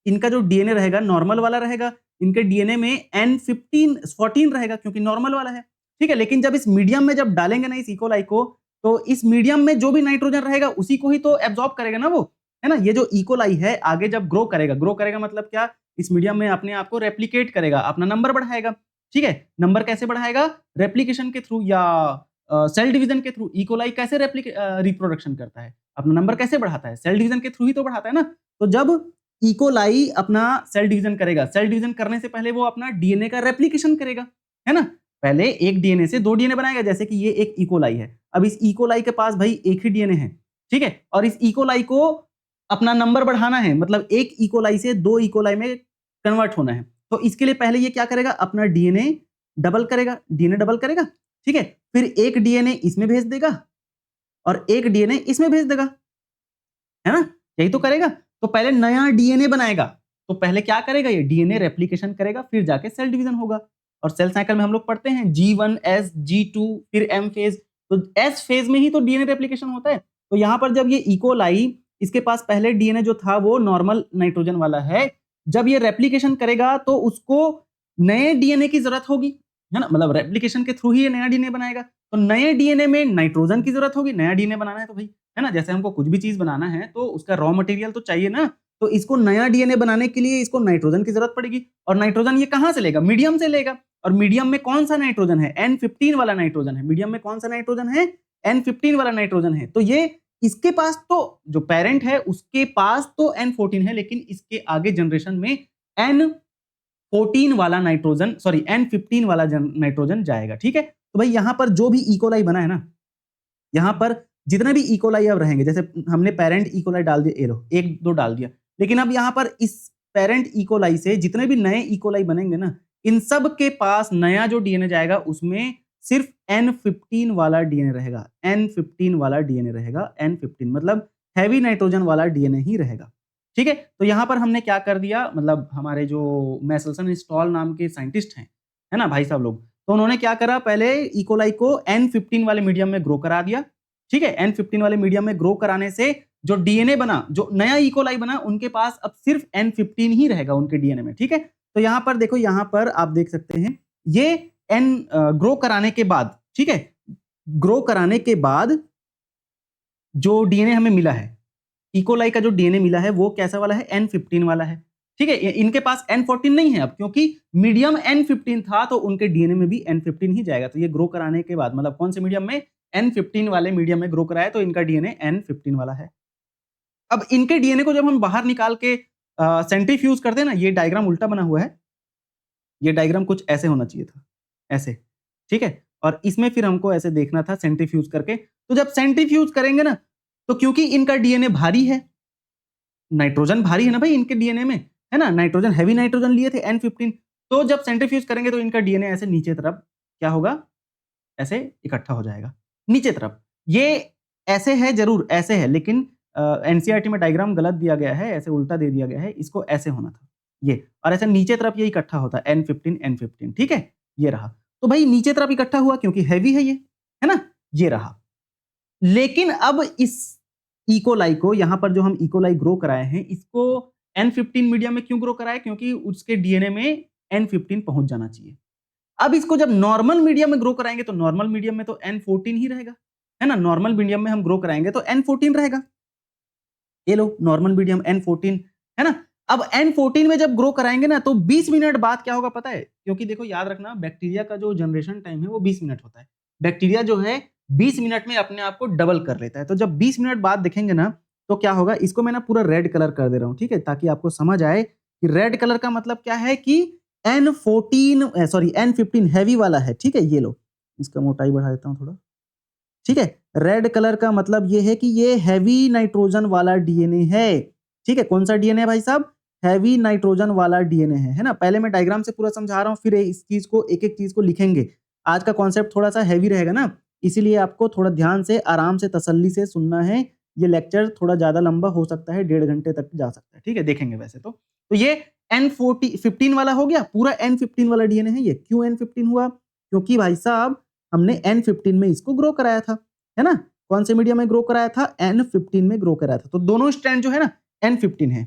इनका जो डीएनए रहेगा नॉर्मल वाला रहेगा, इनके डीएनए में N14 रहेगा क्योंकि नॉर्मल वाला है, ठीक है। लेकिन जब इस मीडियम में जब डालेंगे ना इस इकोलाई को, तो इस मीडियम में जो भी नाइट्रोजन रहेगा उसी को ही तो एब्जॉर्ब करेगा ना वो, है ना। ये जो इकोलाई है आगे जब ग्रो करेगा मतलब क्या? इस मीडियम में अपने आप को रेप्लिकेट करेगा, अपना नंबर बढ़ाएगा, ठीक है। नंबर कैसे बढ़ाएगा? रेप्लिकेशन के थ्रू या सेल डिवीजन के थ्रू। इकोलाई कैसे रिप्रोडक्शन करता है, अपना नंबर कैसे बढ़ाता है? सेल डिवीजन के थ्रू ही तो बढ़ाता है ना। तो जब इकोलाई अपना सेल डिवीजन करेगा, सेल डिवीजन करने से पहले वो अपना डीएनए का रेप्लिकेशन करेगा, है ना। पहले एक डीएनए से 2 डीएनए बनाएगा, जैसे कि ये एक इकोलाई है। अब इस इकोलाई के पास भाई एक ही डीएनए है, ठीक है, और इस इकोलाई को अपना नंबर बढ़ाना है, मतलब एक इकोलाई से 2 इकोलाई में कन्वर्ट होना है। तो इसके लिए पहले ये क्या करेगा, अपना डीएनए डबल करेगा, डीएनए डबल करेगा, ठीक है, फिर एक डीएनए इसमें भेज देगा और एक डीएनए इसमें भेज देगा, है ना, यही तो करेगा। तो पहले नया डीएनए बनाएगा, तो पहले क्या करेगा, ये डीएनए रेप्लिकेशन करेगा, फिर जाके सेल डिवीजन होगा। और सेल साइकिल में हम लोग पढ़ते हैं G1 S G2 फिर M फेज, तो S फेज में ही तो डीएनए रेप्लिकेशन होता है। तो यहां पर जब ये इकोलाई, इसके पास पहले डीएनए जो था वो नॉर्मल नाइट्रोजन वाला है, जब ये रेप्लिकेशन करेगा तो उसको नए डीएनए की जरूरत होगी, है ना, मतलब रेप्लिकेशन के थ्रू ही ये नया डीएनए बनाएगा। तो नए डीएनए में नाइट्रोजन की जरूरत होगी, नया डीएनए बनाना है तो भाई, है ना, जैसे हमको कुछ भी चीज बनाना है तो उसका रॉ मटेरियल तो चाहिए ना, तो इसको नया डीएनए बनाने के लिए इसको नाइट्रोजन की जरूरत पड़ेगी। और नाइट्रोजन ये कहां से लेगा, मीडियम से लेगा। और मीडियम में कौन सा नाइट्रोजन है, N15 वाला नाइट्रोजन है। मीडियम में कौन सा नाइट्रोजन है, N15 वाला नाइट्रोजन है। तो ये इसके पास तो जो पेरेंट है उसके पास तो N14 है, लेकिन इसके आगे जनरेशन में N14 वाला नाइट्रोजन, सॉरी N15 वाला नाइट्रोजन जाएगा, ठीक है। तो भाई यहां पर जो भी इकोलाई बना है ना, यहां पर जितने भी इकोलाई अब रहेंगे, जैसे हमने पेरेंट इकोलाई डाल दिया, एरो एक दो डाल दिया, लेकिन अब यहां पर इस पेरेंट इकोलाई से जितने भी नए इकोलाई बनेंगे ना, इन सब के पास नया जो डीएनए जाएगा उसमें सिर्फ N15 वाला डीएनए रहेगा, N15 वाला डीएनए रहेगा, N15 मतलब हैवी नाइट्रोजन वाला डीएनए ही रहेगा, ठीक है। तो यहां पर हमने क्या कर दिया, मतलब हमारे जो मेसेल्सन स्टॉल नाम के साइंटिस्ट हैं, है ना भाई साहब लोग, तो उन्होंने क्या करा, पहले इकोलाई को N15 वाले मीडियम में ग्रो करा दिया, ठीक है। N15 वाले मीडियम में ग्रो कराने से जो डीएनए बना, जो नया इकोलाई बना, उनके पास अब सिर्फ N15 ही रहेगा उनके डीएनए में, ठीक है। तो यहां पर देखो, यहां पर आप देख सकते हैं ये एन ग्रो कराने के बाद, ठीक है, ग्रो कराने के बाद जो डीएनए हमें मिला है, इकोलाई का जो डीएनए मिला है वो कैसा वाला है, N15 वाला है, ठीक है। इनके पास N14 नहीं है अब, क्योंकि मीडियम N15 था तो उनके डीएनए में भी N15 ही जाएगा। तो ये ग्रो कराने के बाद, मतलब कौन से मीडियम में, N15 वाले मीडियम में ग्रो कराया, तो इनका डीएनए N15 वाला है। अब इनके डीएनए को जब हम बाहर निकाल के सेंट्रीफ्यूज करते हैं ना, ये डायग्राम उल्टा बना हुआ है, ये डायग्राम कुछ ऐसे होना चाहिए था, ऐसे, ठीक है। और इसमें फिर हमको ऐसे देखना था सेंट्रीफ्यूज करके। तो जब सेंट्रीफ्यूज करेंगे ना, तो क्योंकि इनका डीएनए भारी है, नाइट्रोजन भारी है ना भाई इनके डीएनए में, है ना, नाइट्रोजन हैवी नाइट्रोजन लिए थे N15, तो जब सेंट्रीफ्यूज करेंगे तो इनका डीएनए ऐसे नीचे तरफ क्या होगा, ऐसे इकट्ठा हो जाएगा नीचे तरफ। ये ऐसे है, जरूर ऐसे है, लेकिन एनसीईआरटी में डायग्राम गलत दिया गया है, ऐसे उल्टा दे दिया गया है, इसको ऐसे होना था ये, और ऐसे नीचे तरफ ये इकट्ठा होता है N15, ठीक है, ये रहा। तो भाई नीचे तरफ इकट्ठा हुआ क्योंकि हैवी है ये, है ना, ये रहा। लेकिन अब इस इकोलाई को, यहां पर जो हम इकोलाई ग्रो कराए हैं, इसको N15 मीडियम में क्यों ग्रो कराए, क्योंकि उसके डीएनए में N15 पहुंच जाना चाहिए। अब इसको जब नॉर्मल मीडियम में ग्रो कराएंगे तो नॉर्मल मीडियम में तो N14 ही रहेगा, है ना, नॉर्मल मीडियम में हम ग्रो कराएंगे तो N14 रहेगा। ये लो नॉर्मल मीडियम N14, है ना। अब N14 में जब ग्रो कराएंगे ना, तो 20 मिनट बाद क्या होगा पता है, क्योंकि देखो याद रखना, बैक्टीरिया का जो जनरेशन टाइम है वो 20 मिनट होता है। बैक्टीरिया जो है 20 मिनट में अपने आप को डबल कर लेता है। तो जब 20 मिनट बाद देखेंगे ना, तो क्या होगा, इसको मैं ना पूरा रेड कलर कर दे रहा हूं, ठीक है, ताकि आपको समझ आए कि रेड कलर का मतलब क्या है, कि N15 हैवी वाला है, ठीक है। ये लो, इसका मोटाई बढ़ा देता हूं थोड़ा, ठीक है। रेड कलर का मतलब ये है कि ये हैवी नाइट्रोजन वाला डीएनए है, ठीक है। कौन सा डीएनए है भाई साहब, हैवी नाइट्रोजन वाला डीएनए है ना। पहले मैं डायग्राम से पूरा समझा रहा हूं, फिर इस चीज को, एक एक चीज को लिखेंगे। आज का कॉन्सेप्ट थोड़ा सा हैवी रहेगा ना, इसीलिए आपको थोड़ा ध्यान से, आराम से, तसल्ली से सुनना है। ये लेक्चर थोड़ा ज्यादा लंबा हो सकता है, 1.5 घंटे तक जा सकता है, ठीक है, देखेंगे वैसे तो ये N15 वाला हो गया, पूरा N15 वाला डीएनए है ये। क्यों N15 हुआ, क्योंकि भाई साहब हमने N15 में इसको ग्रो कराया था, है ना। कौन से मीडियम में ग्रो कराया था, N15 में ग्रो कराया था। तो दोनों स्ट्रैंड जो है ना N15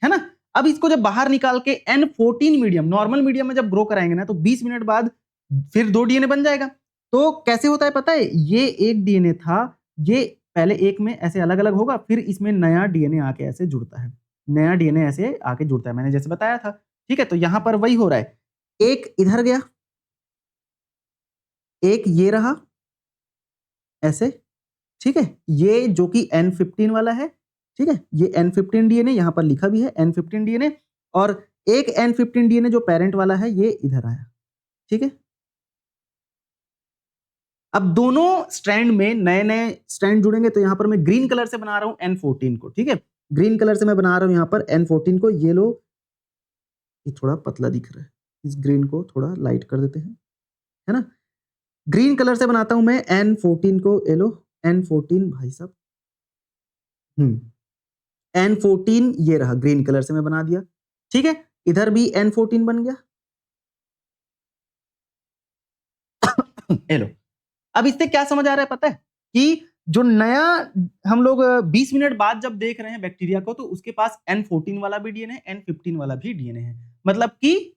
है ना। अब इसको जब बाहर निकाल के N14 मीडियम, नॉर्मल मीडियम में जब ग्रो कराएंगे ना, तो 20 मिनट बाद फिर 2 डीएनए बन जाएगा। तो कैसे होता है पता है, ये एक डीएनए था, ये पहले एक में ऐसे अलग अलग होगा, फिर इसमें नया डीएनए आके ऐसे जुड़ता है, नया डीएनए ऐसे आके जुड़ता है, मैंने जैसे बताया था, ठीक है। तो यहां पर वही हो रहा है, एक इधर गया, एक ये रहा ऐसे, ठीक है। ये जो कि N15 वाला है, ठीक है, ये N15 डीएनए, यहां पर लिखा भी है N15 डीएनए, और एक N15 डीएनए जो पेरेंट वाला है ये इधर आया, ठीक है। अब दोनों स्ट्रैंड में नए नए स्ट्रैंड जुड़ेंगे, तो यहां पर मैं ग्रीन कलर से बना रहा हूं N14 को, ठीक है, ग्रीन कलर से मैं बना रहा हूं यहां पर N14 को, ये लो ये थोड़ा पतला दिख रहा है, इस ग्रीन को थोड़ा लाइट कर देते हैं, है ना। ग्रीन कलर से बनाता हूं मैं N14 को, ये लो N14 भाई साहब, N14 ये रहा, ग्रीन कलर से मैं बना दिया, ठीक है। इधर भी N14 बन गया, ये लो। अब इससे क्या समझ आ रहा है पता है कि जो नया हम लोग 20 मिनट बाद जब देख रहे हैं बैक्टीरिया को, तो उसके पास N14 वाला भी डीएनए है, N15 वाला भी डीएनए है, मतलब कि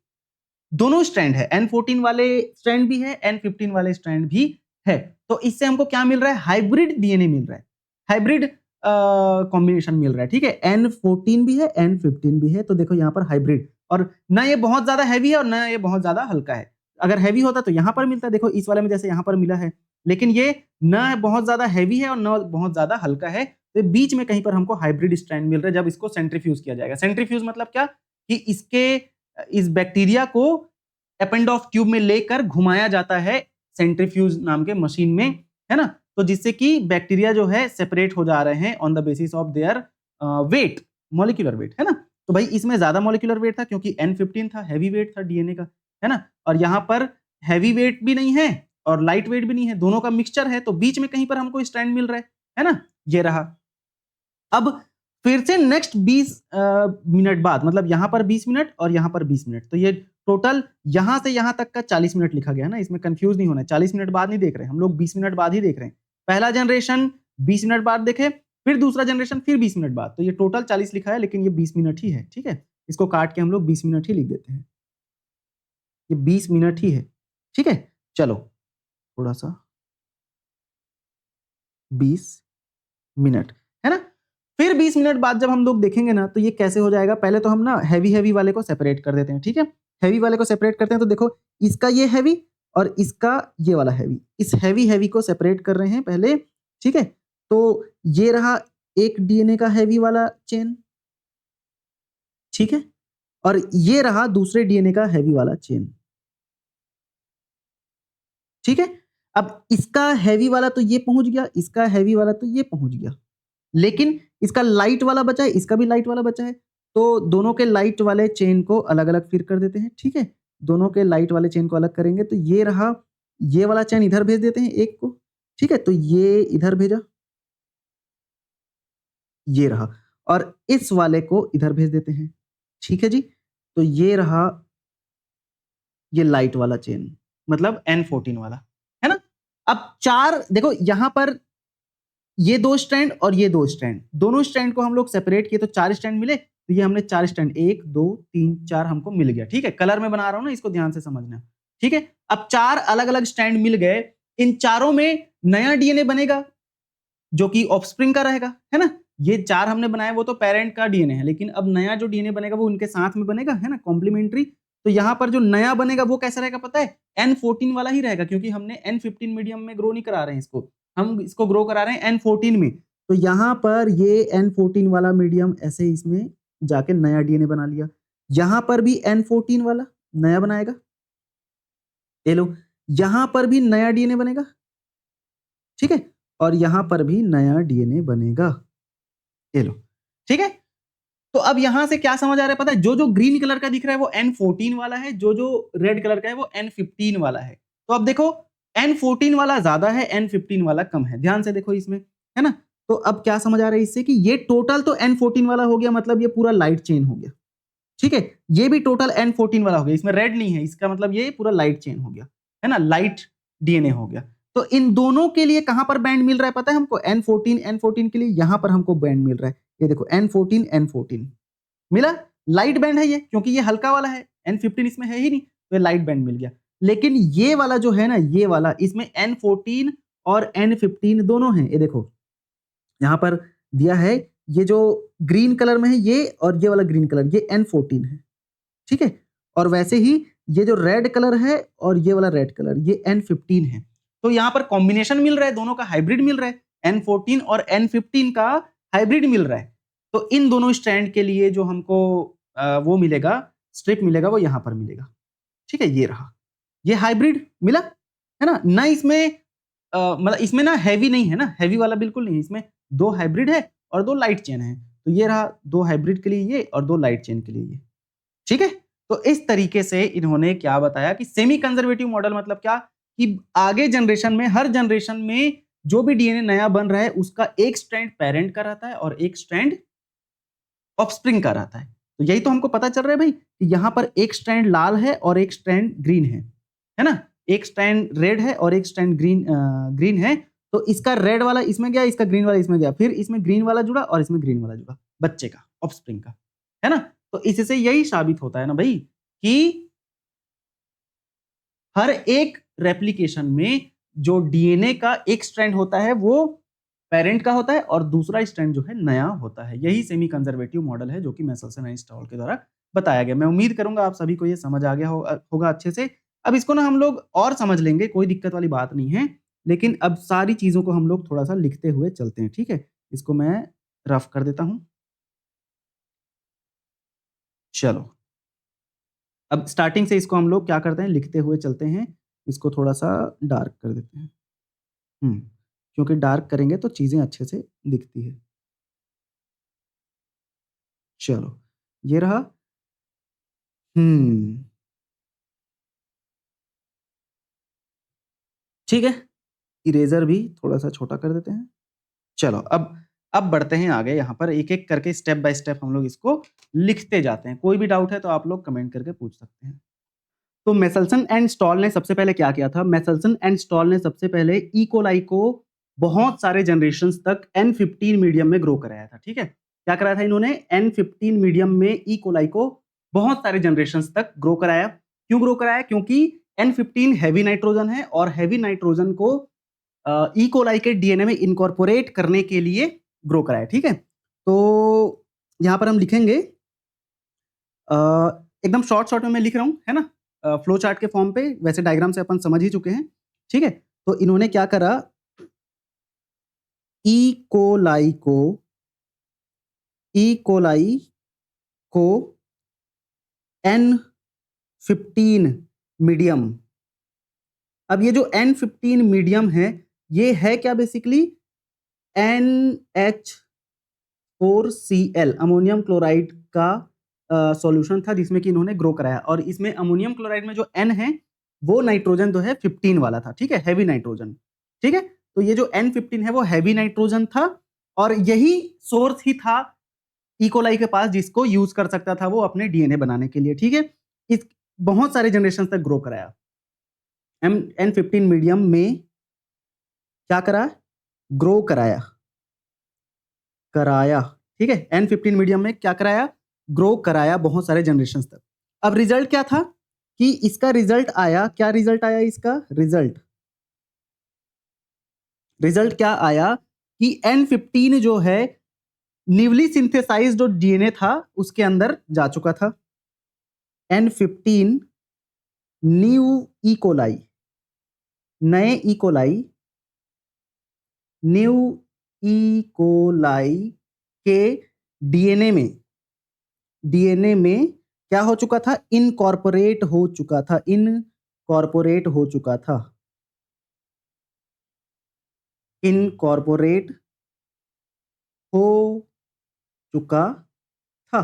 दोनों स्ट्रैंड है, N14 वाले स्ट्रैंड भी है, N15 वाले स्ट्रैंड भी है। तो इससे हमको क्या मिल रहा है, हाइब्रिड डीएनए मिल रहा है, हाइब्रिड कॉम्बिनेशन मिल रहा है, ठीक है। N14 भी है, N15 भी है, तो देखो यहाँ पर हाइब्रिड, और ना ये बहुत ज्यादा हैवी है और ना ये बहुत ज्यादा हल्का है। अगर हैवी होता तो यहाँ पर मिलता, देखो इस वाले में जैसे यहाँ पर मिला है, लेकिन ये ना बहुत ज्यादा हैवी है और ना बहुत ज्यादा हल्का है, तो बीच में कहीं पर हमको हाइब्रिड स्ट्रैंड मिल रहा है जब इसको सेंट्रीफ्यूज किया जाएगा। सेंट्रीफ्यूज मतलब क्या, कि इसके इस बैक्टीरिया को एपेंडोफ ट्यूब में लेकर घुमाया जाता है सेंट्रीफ्यूज नाम के मशीन में, है ना। तो जिससे कि बैक्टीरिया जो है सेपरेट हो जा रहे हैं on the basis of their weight, molecular weight, है ना। तो भाई इसमें ज्यादा मॉलिक्यूलर वेट था क्योंकि N15 था, हैवी वेट था डीएनए का, है ना। और यहाँ पर हैवी वेट भी नहीं है और लाइट वेट भी नहीं है, दोनों का मिक्सचर है, तो बीच में कहीं पर हमको स्ट्रैंड मिल रहा है ना, ये रहा। अब फिर से नेक्स्ट 20 मिनट बाद, मतलब यहां पर 20 मिनट और यहां पर 20 मिनट, तो ये टोटल यहां से यहां तक का 40 मिनट लिखा गया है ना, इसमें कंफ्यूज नहीं होना है। 40 मिनट बाद नहीं देख रहे हैं हम लोग, 20 मिनट बाद ही देख रहे हैं। पहला जनरेशन 20 मिनट बाद देखे, फिर दूसरा जनरेशन फिर 20 मिनट बाद, तो ये टोटल 40 लिखा है, लेकिन ये 20 मिनट ही है, ठीक है। इसको काट के हम लोग 20 मिनट ही लिख देते हैं, ये 20 मिनट ही है, ठीक है। चलो थोड़ा सा 20 मिनट, है ना। फिर 20 मिनट बाद जब हम लोग देखेंगे ना, तो ये कैसे हो जाएगा, पहले तो हम ना हैवी हैवी वाले को सेपरेट कर देते हैं, ठीक है। हैवी वाले को सेपरेट करते हैं, तो देखो इसका ये हैवी और इसका ये वाला हैवी, इस हैवी हैवी को सेपरेट कर रहे हैं पहले, ठीक है। तो ये रहा एक डीएनए का हैवी वाला चेन, ठीक है, और ये रहा दूसरे डीएनए का हैवी वाला चेन, ठीक है। अब इसका हैवी वाला तो ये पहुंच गया, इसका हैवी वाला तो ये पहुंच गया, लेकिन इसका लाइट वाला बचा है, इसका भी लाइट वाला बचा है, तो दोनों के लाइट वाले चेन को अलग अलग फिर कर देते हैं, ठीक है। दोनों के लाइट वाले चेन को अलग करेंगे, तो ये रहा, ये वाला चेन इधर भेज देते हैं एक को, ठीक है, तो ये इधर भेजा, ये रहा, और इस वाले को इधर भेज देते हैं, ठीक है जी। तो ये रहा ये लाइट वाला चेन, मतलब N14 वाला, है ना। अब चार देखो यहां पर ये दो स्ट्रैंड और ये दो स्ट्रैंड, दोनों स्ट्रैंड को हम लोग सेपरेट किए तो 4 स्ट्रैंड मिले, तो ये हमने 4 स्ट्रैंड 1 2 3 4 हमको मिल गया, ठीक है। कलर में बना रहा हूं ना, इसको ध्यान से समझना, ठीक है। अब 4 अलग अलग स्ट्रैंड मिल गए, इन चारों में नया डीएनए बनेगा जो कि ऑफस्प्रिंग का रहेगा, है ना। ये 4 हमने बनाए वो तो पेरेंट का डीएनए है, लेकिन अब नया जो डीएनए बनेगा वो उनके साथ में बनेगा, है ना, कॉम्प्लीमेंट्री। तो यहाँ पर जो नया बनेगा वो कैसा रहेगा पता है, N14 वाला ही रहेगा, क्योंकि हमने N15 मीडियम में ग्रो नहीं करा रहे हैं इसको, हम इसको ग्रो करा रहे हैं N14 में। तो यहाँ पर ये N14 वाला मीडियम ऐसे इसमें जाके नया डीएनए बना लिया, यहाँ पर भी N14 वाला नया बनाएगा, ये लो, यहाँ पर भी नया डीएनए बनेगा, ठीक है, और यहाँ पर भी नया डीएनए बनेगा, ये लो, ठीक है। तो अब यहां से क्या समझ आ रहा है पता है, जो जो ग्रीन कलर का दिख रहा है वो N14 वाला है, जो जो रेड कलर का है वो N15 वाला है। तो अब देखो N14 वाला ज्यादा है, N15 वाला कम है, ध्यान से देखो इसमें, है ना। तो अब क्या समझ आ रहा है इससे कि ये टोटल तो N14 वाला हो गया, मतलब ये पूरा लाइट चेन हो गया, ठीक है। ये भी टोटल N14 वाला हो गया, इसमें रेड नहीं है, इसका मतलब ये पूरा लाइट चेन हो गया, है ना, लाइट डीएनए हो गया। तो इन दोनों के लिए कहां पर बैंड मिल रहा है पता है हमको, N14 के लिए यहां पर हमको बैंड मिल रहा है, ये देखो N14 मिला, लाइट बैंड है ये, क्योंकि ये हल्का वाला है, N15 इसमें है ही नहीं, तो ये लाइट बैंड मिल गया। लेकिन ये वाला जो है ना, ये वाला, इसमें N14 और N15 दोनों हैं, ये देखो यहां पर दिया है, ये जो ग्रीन कलर में है ये, और ये वाला ग्रीन कलर ये N14 है, ठीक है। और वैसे ही ये जो रेड कलर है और ये वाला रेड कलर ये N15 है। तो यहाँ पर कॉम्बिनेशन मिल रहा है, दोनों का हाइब्रिड मिल रहा है, N14 और N15 का हाइब्रिड मिल रहा है। तो इन दोनों स्ट्रैंड के लिए जो हमको वो मिलेगा, स्ट्रिप मिलेगा, वो यहाँ पर मिलेगा, ठीक है। ये रहा, ये हाइब्रिड मिला, है ना। ना इसमें मतलब इसमें ना हैवी नहीं है ना, हैवी वाला बिल्कुल नहीं, इसमें 2 हाइब्रिड है और 2 लाइट चेन है। तो ये रहा 2 हाइब्रिड के लिए ये और 2 लाइट चेन के लिए ये, ठीक है। तो इस तरीके से इन्होंने क्या बताया कि सेमी कंजर्वेटिव मॉडल मतलब क्या, कि आगे जनरेशन में, हर जनरेशन में जो भी डीएनए नया बन रहा है उसका एक स्ट्रैंड पेरेंट का रहता है और एक स्ट्रैंड ऑफस्प्रिंग का रहता है। तो यही तो हमको पता चल रहा है भाई कि यहाँ पर एक स्ट्रैंड लाल है और एक स्ट्रैंड ग्रीन है ना, एक स्ट्रैंड रेड है और एक स्ट्रैंड ग्रीन है। तो इसका रेड वाला इसमें गया, इसका ग्रीन वाला इसमें गया, फिर इसमें ग्रीन वाला जुड़ा और इसमें ग्रीन वाला जुड़ा, बच्चे का, ऑफस्प्रिंग का, है ना। तो इससे यही साबित होता है ना भाई कि हर एक रेप्लिकेशन में जो डीएनए का एक स्ट्रैंड होता है वो पेरेंट का होता है और दूसरा स्ट्रैंड जो है नया होता है। यही सेमी कंजर्वेटिव मॉडल है जो कि मेसेल्सन एंड स्टॉल के द्वारा बताया गया। मैं उम्मीद करूंगा आप सभी को ये समझ आ गया होगा अच्छे से। अब इसको ना हम लोग और समझ लेंगे, कोई दिक्कत वाली बात नहीं है, लेकिन अब सारी चीजों को हम लोग थोड़ा सा लिखते हुए चलते हैं, ठीक है। इसको मैं रफ कर देता हूं। चलो, अब स्टार्टिंग से इसको हम लोग क्या करते हैं, लिखते हुए चलते हैं। इसको थोड़ा सा डार्क कर देते हैं, क्योंकि डार्क करेंगे तो चीजें अच्छे से दिखती है। चलो, ये रहा। ठीक है, इरेजर भी थोड़ा सा छोटा कर देते हैं। चलो, अब बढ़ते हैं आगे। यहाँ पर एक एक करके स्टेप बाय स्टेप हम लोग इसको लिखते जाते हैं। कोई भी डाउट है तो आप लोग कमेंट करके पूछ सकते हैं। तो मेसेल्सन एंड स्टॉल ने सबसे पहले क्या किया था, मेसेल्सन एंड स्टॉल ने सबसे पहले ई कोलाई को बहुत सारे जनरेशंस तक N15 मीडियम में ग्रो कराया था, ठीक है। क्या कराया था इन्होंने, N15 मीडियम में ई कोलाई को बहुत सारे जनरेशंस तक ग्रो कराया। क्यों ग्रो कराया, क्योंकि N15 हैवी नाइट्रोजन है और हैवी नाइट्रोजन को ई कोलाई के डीएनए में इनकॉर्पोरेट करने के लिए ग्रो कराया, ठीक है। तो यहां पर हम लिखेंगे, एकदम शॉर्ट में मैं लिख रहा हूं, है ना, फ्लो चार्ट के फॉर्म पे। वैसे डायग्राम से अपन समझ ही चुके हैं, ठीक है। तो इन्होंने क्या करा, ई कोलाई को N15 मीडियम। अब ये जो N15 मीडियम है, ये है क्या बेसिकली, NH4Cl अमोनियम क्लोराइड का सॉल्यूशन था जिसमें कि इन्होंने ग्रो कराया। और इसमें अमोनियम क्लोराइड में जो N है वो नाइट्रोजन जो है 15 वाला था, ठीक है, हैवी नाइट्रोजन, ठीक है। तो ये जो N15 है वो हैवी नाइट्रोजन था और यही सोर्स ही था ई कोलाई के पास जिसको यूज कर सकता था वो अपने डीएनए बनाने के लिए, ठीक है। इस बहुत सारे जनरेशन तक ग्रो कराया। N15 मीडियम में क्या करा, ग्रो कराया, ठीक है। N15 मीडियम में क्या कराया, ग्रो कराया बहुत सारे जनरेशन तक। अब रिजल्ट क्या था कि इसका रिजल्ट आया, क्या रिजल्ट आया इसका, रिजल्ट क्या आया कि N15 जो है न्यूली सिंथेसाइज्ड जो डीएनए था उसके अंदर जा चुका था। N15 न्यू ई कोलाई, नए E coli, new E coli के डीएनए में क्या हो चुका था, इनकॉर्पोरेट हो चुका था, इनकॉर्पोरेट हो चुका था,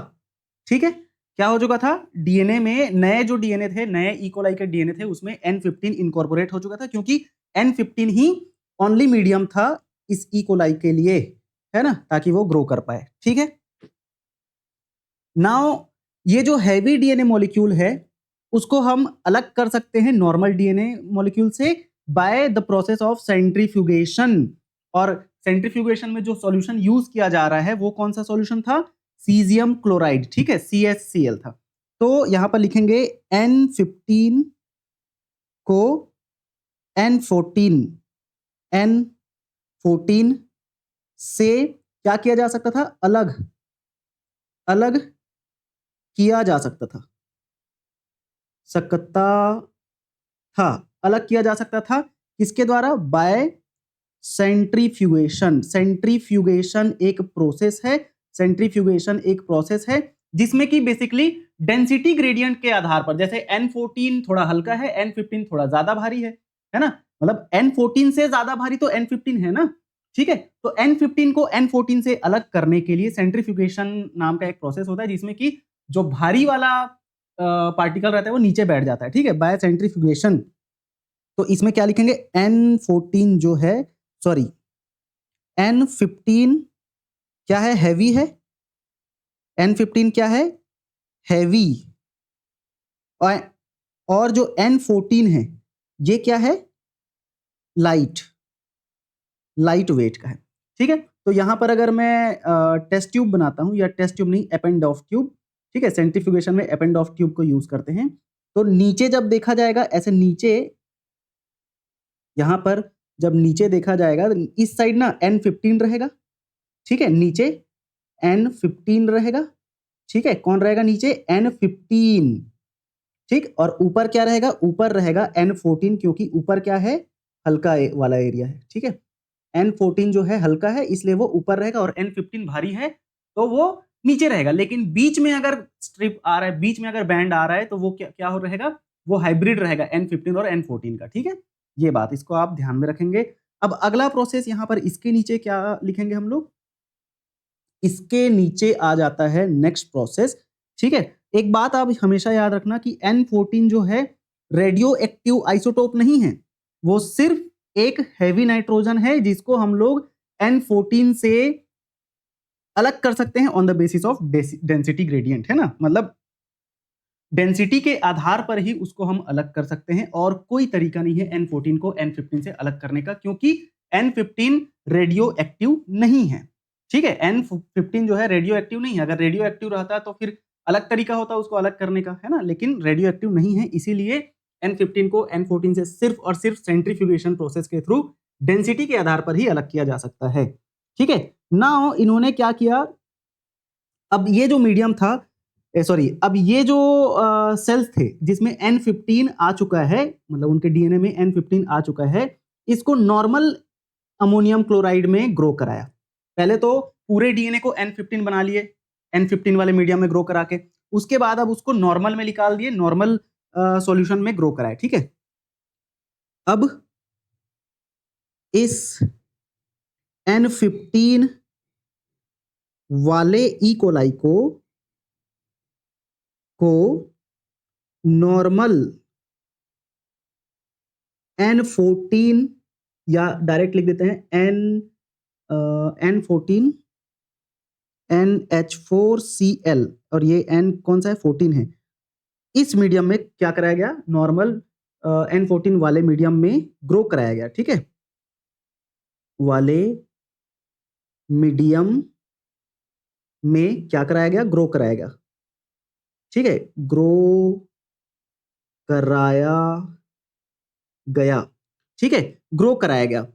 ठीक है। क्या हो चुका था, डीएनए में नए जो डीएनए थे, नए ई कोलाई के डीएनए थे, उसमें N15 इनकॉर्पोरेट हो चुका था क्योंकि N15 ही ओनली मीडियम था इस ई कोलाई के लिए, है ना, ताकि वो ग्रो कर पाए, ठीक है। नाउ ये जो हैवी डीएनए मॉलिक्यूल है उसको हम अलग कर सकते हैं नॉर्मल डीएनए मॉलिक्यूल से by the process of centrifugation. और सेंट्रीफ्यूगेशन में जो सॉल्यूशन यूज किया जा रहा है वो कौन सा सॉल्यूशन था, सीजियम क्लोराइड, ठीक है, CaCl था। तो यहां पर लिखेंगे N15 को N14 से क्या किया जा सकता था, अलग किया जा सकता था, अलग किया जा सकता था किसके द्वारा, बाय सेंट्रीफ्यूगेशन। सेंट्रीफ्यूगेशन एक प्रोसेस है जिसमें कि बेसिकली डेंसिटी ग्रेडियंट के आधार पर, जैसे N14 थोड़ा हल्का है, N15 थोड़ा ज्यादा भारी है ना, मतलब N14 से ज्यादा भारी तो N15 है ना, ठीक है। तो N15 को N14 से अलग करने के लिए सेंट्रीफ्यूगेशन नाम का एक प्रोसेस होता है जिसमें कि जो भारी वाला पार्टिकल रहता है वो नीचे बैठ जाता है, ठीक है, बाय सेंट्रीफ्यूगेशन। तो इसमें क्या लिखेंगे, N14 जो है, सॉरी N15 क्या है, हैवी है। N15 क्या है, हैवी। और जो N14 है ये क्या है, लाइट, लाइट वेट का है, ठीक है। तो यहां पर अगर मैं टेस्ट ट्यूब बनाता हूं, या टेस्ट ट्यूब नहीं, एपेंडॉफ ट्यूब, ठीक है, सेंट्रीफ्यूगेशन में एपेंडॉफ ट्यूब को यूज करते हैं। तो नीचे जब देखा जाएगा ऐसे, नीचे यहां पर जब नीचे देखा जाएगा तो इस साइड ना N15 रहेगा, ठीक है, नीचे N15 रहेगा, ठीक है, कौन रहेगा नीचे, N15, ठीक। और ऊपर क्या रहेगा, ऊपर रहेगा N14, क्योंकि ऊपर क्या है, हल्का वाला एरिया है, ठीक है। N14 जो है हल्का है इसलिए वो ऊपर रहेगा, और N15 भारी है तो वो नीचे रहेगा। लेकिन बीच में अगर स्ट्रिप आ रहा है, बीच में अगर बैंड आ रहा है, तो वो क्या क्या हो रहेगा, वो हाइब्रिड रहेगा N15 और N14 का, ठीक है। ये बात, इसको आप ध्यान में रखेंगे। अब अगला प्रोसेस यहां पर इसके नीचे क्या लिखेंगे हम लोग, इसके नीचे आ जाता है नेक्स्ट प्रोसेस, ठीक है। एक बात आप हमेशा याद रखना कि N14 जो है रेडियो एक्टिव आइसोटोप नहीं है, वो सिर्फ एक हैवी नाइट्रोजन है जिसको हम लोग N14 से अलग कर सकते हैं on the basis of density gradient, है ना, मतलब डेंसिटी के आधार पर ही उसको हम अलग कर सकते हैं, और कोई तरीका नहीं है N14 को N15 से अलग करने का, क्योंकि N15 रेडियो एक्टिव नहीं है, ठीक है। N15 जो है रेडियो एक्टिव नहीं है, अगर रेडियो एक्टिव रहता तो फिर अलग तरीका होता उसको अलग करने का, है ना, लेकिन रेडियो एक्टिव नहीं है, इसीलिए N15 को N14 से सिर्फ और सिर्फ सेंट्रीफ्यूगेशन प्रोसेस के थ्रू डेंसिटी के आधार पर ही अलग किया जा सकता है, ठीक है। नाउ इन्होंने क्या किया, अब ये जो मीडियम था, सॉरी, अब ये जो सेल्स थे जिसमें N15 आ चुका है, मतलब उनके डीएनए में N15 आ चुका है, इसको नॉर्मल अमोनियम क्लोराइड में ग्रो कराया। पहले तो पूरे डीएनए को N15 बना लिए, N15 वाले मीडियम में ग्रो करा के, उसके बाद अब उसको नॉर्मल में निकाल दिए, नॉर्मल सॉल्यूशन में ग्रो कराया, ठीक है। अब इस N15 वाले ई कोलाई को नॉर्मल N14, या डायरेक्ट लिख देते हैं N14 NH4Cl, और ये N कौन सा है, 14 है। इस मीडियम में क्या कराया गया, नॉर्मल N14 वाले मीडियम में ग्रो कराया गया, ठीक है, वाले मीडियम में क्या कराया गया, ग्रो कराया गया, ठीक है, ग्रो कराया गया, ठीक है, ग्रो कराया गया।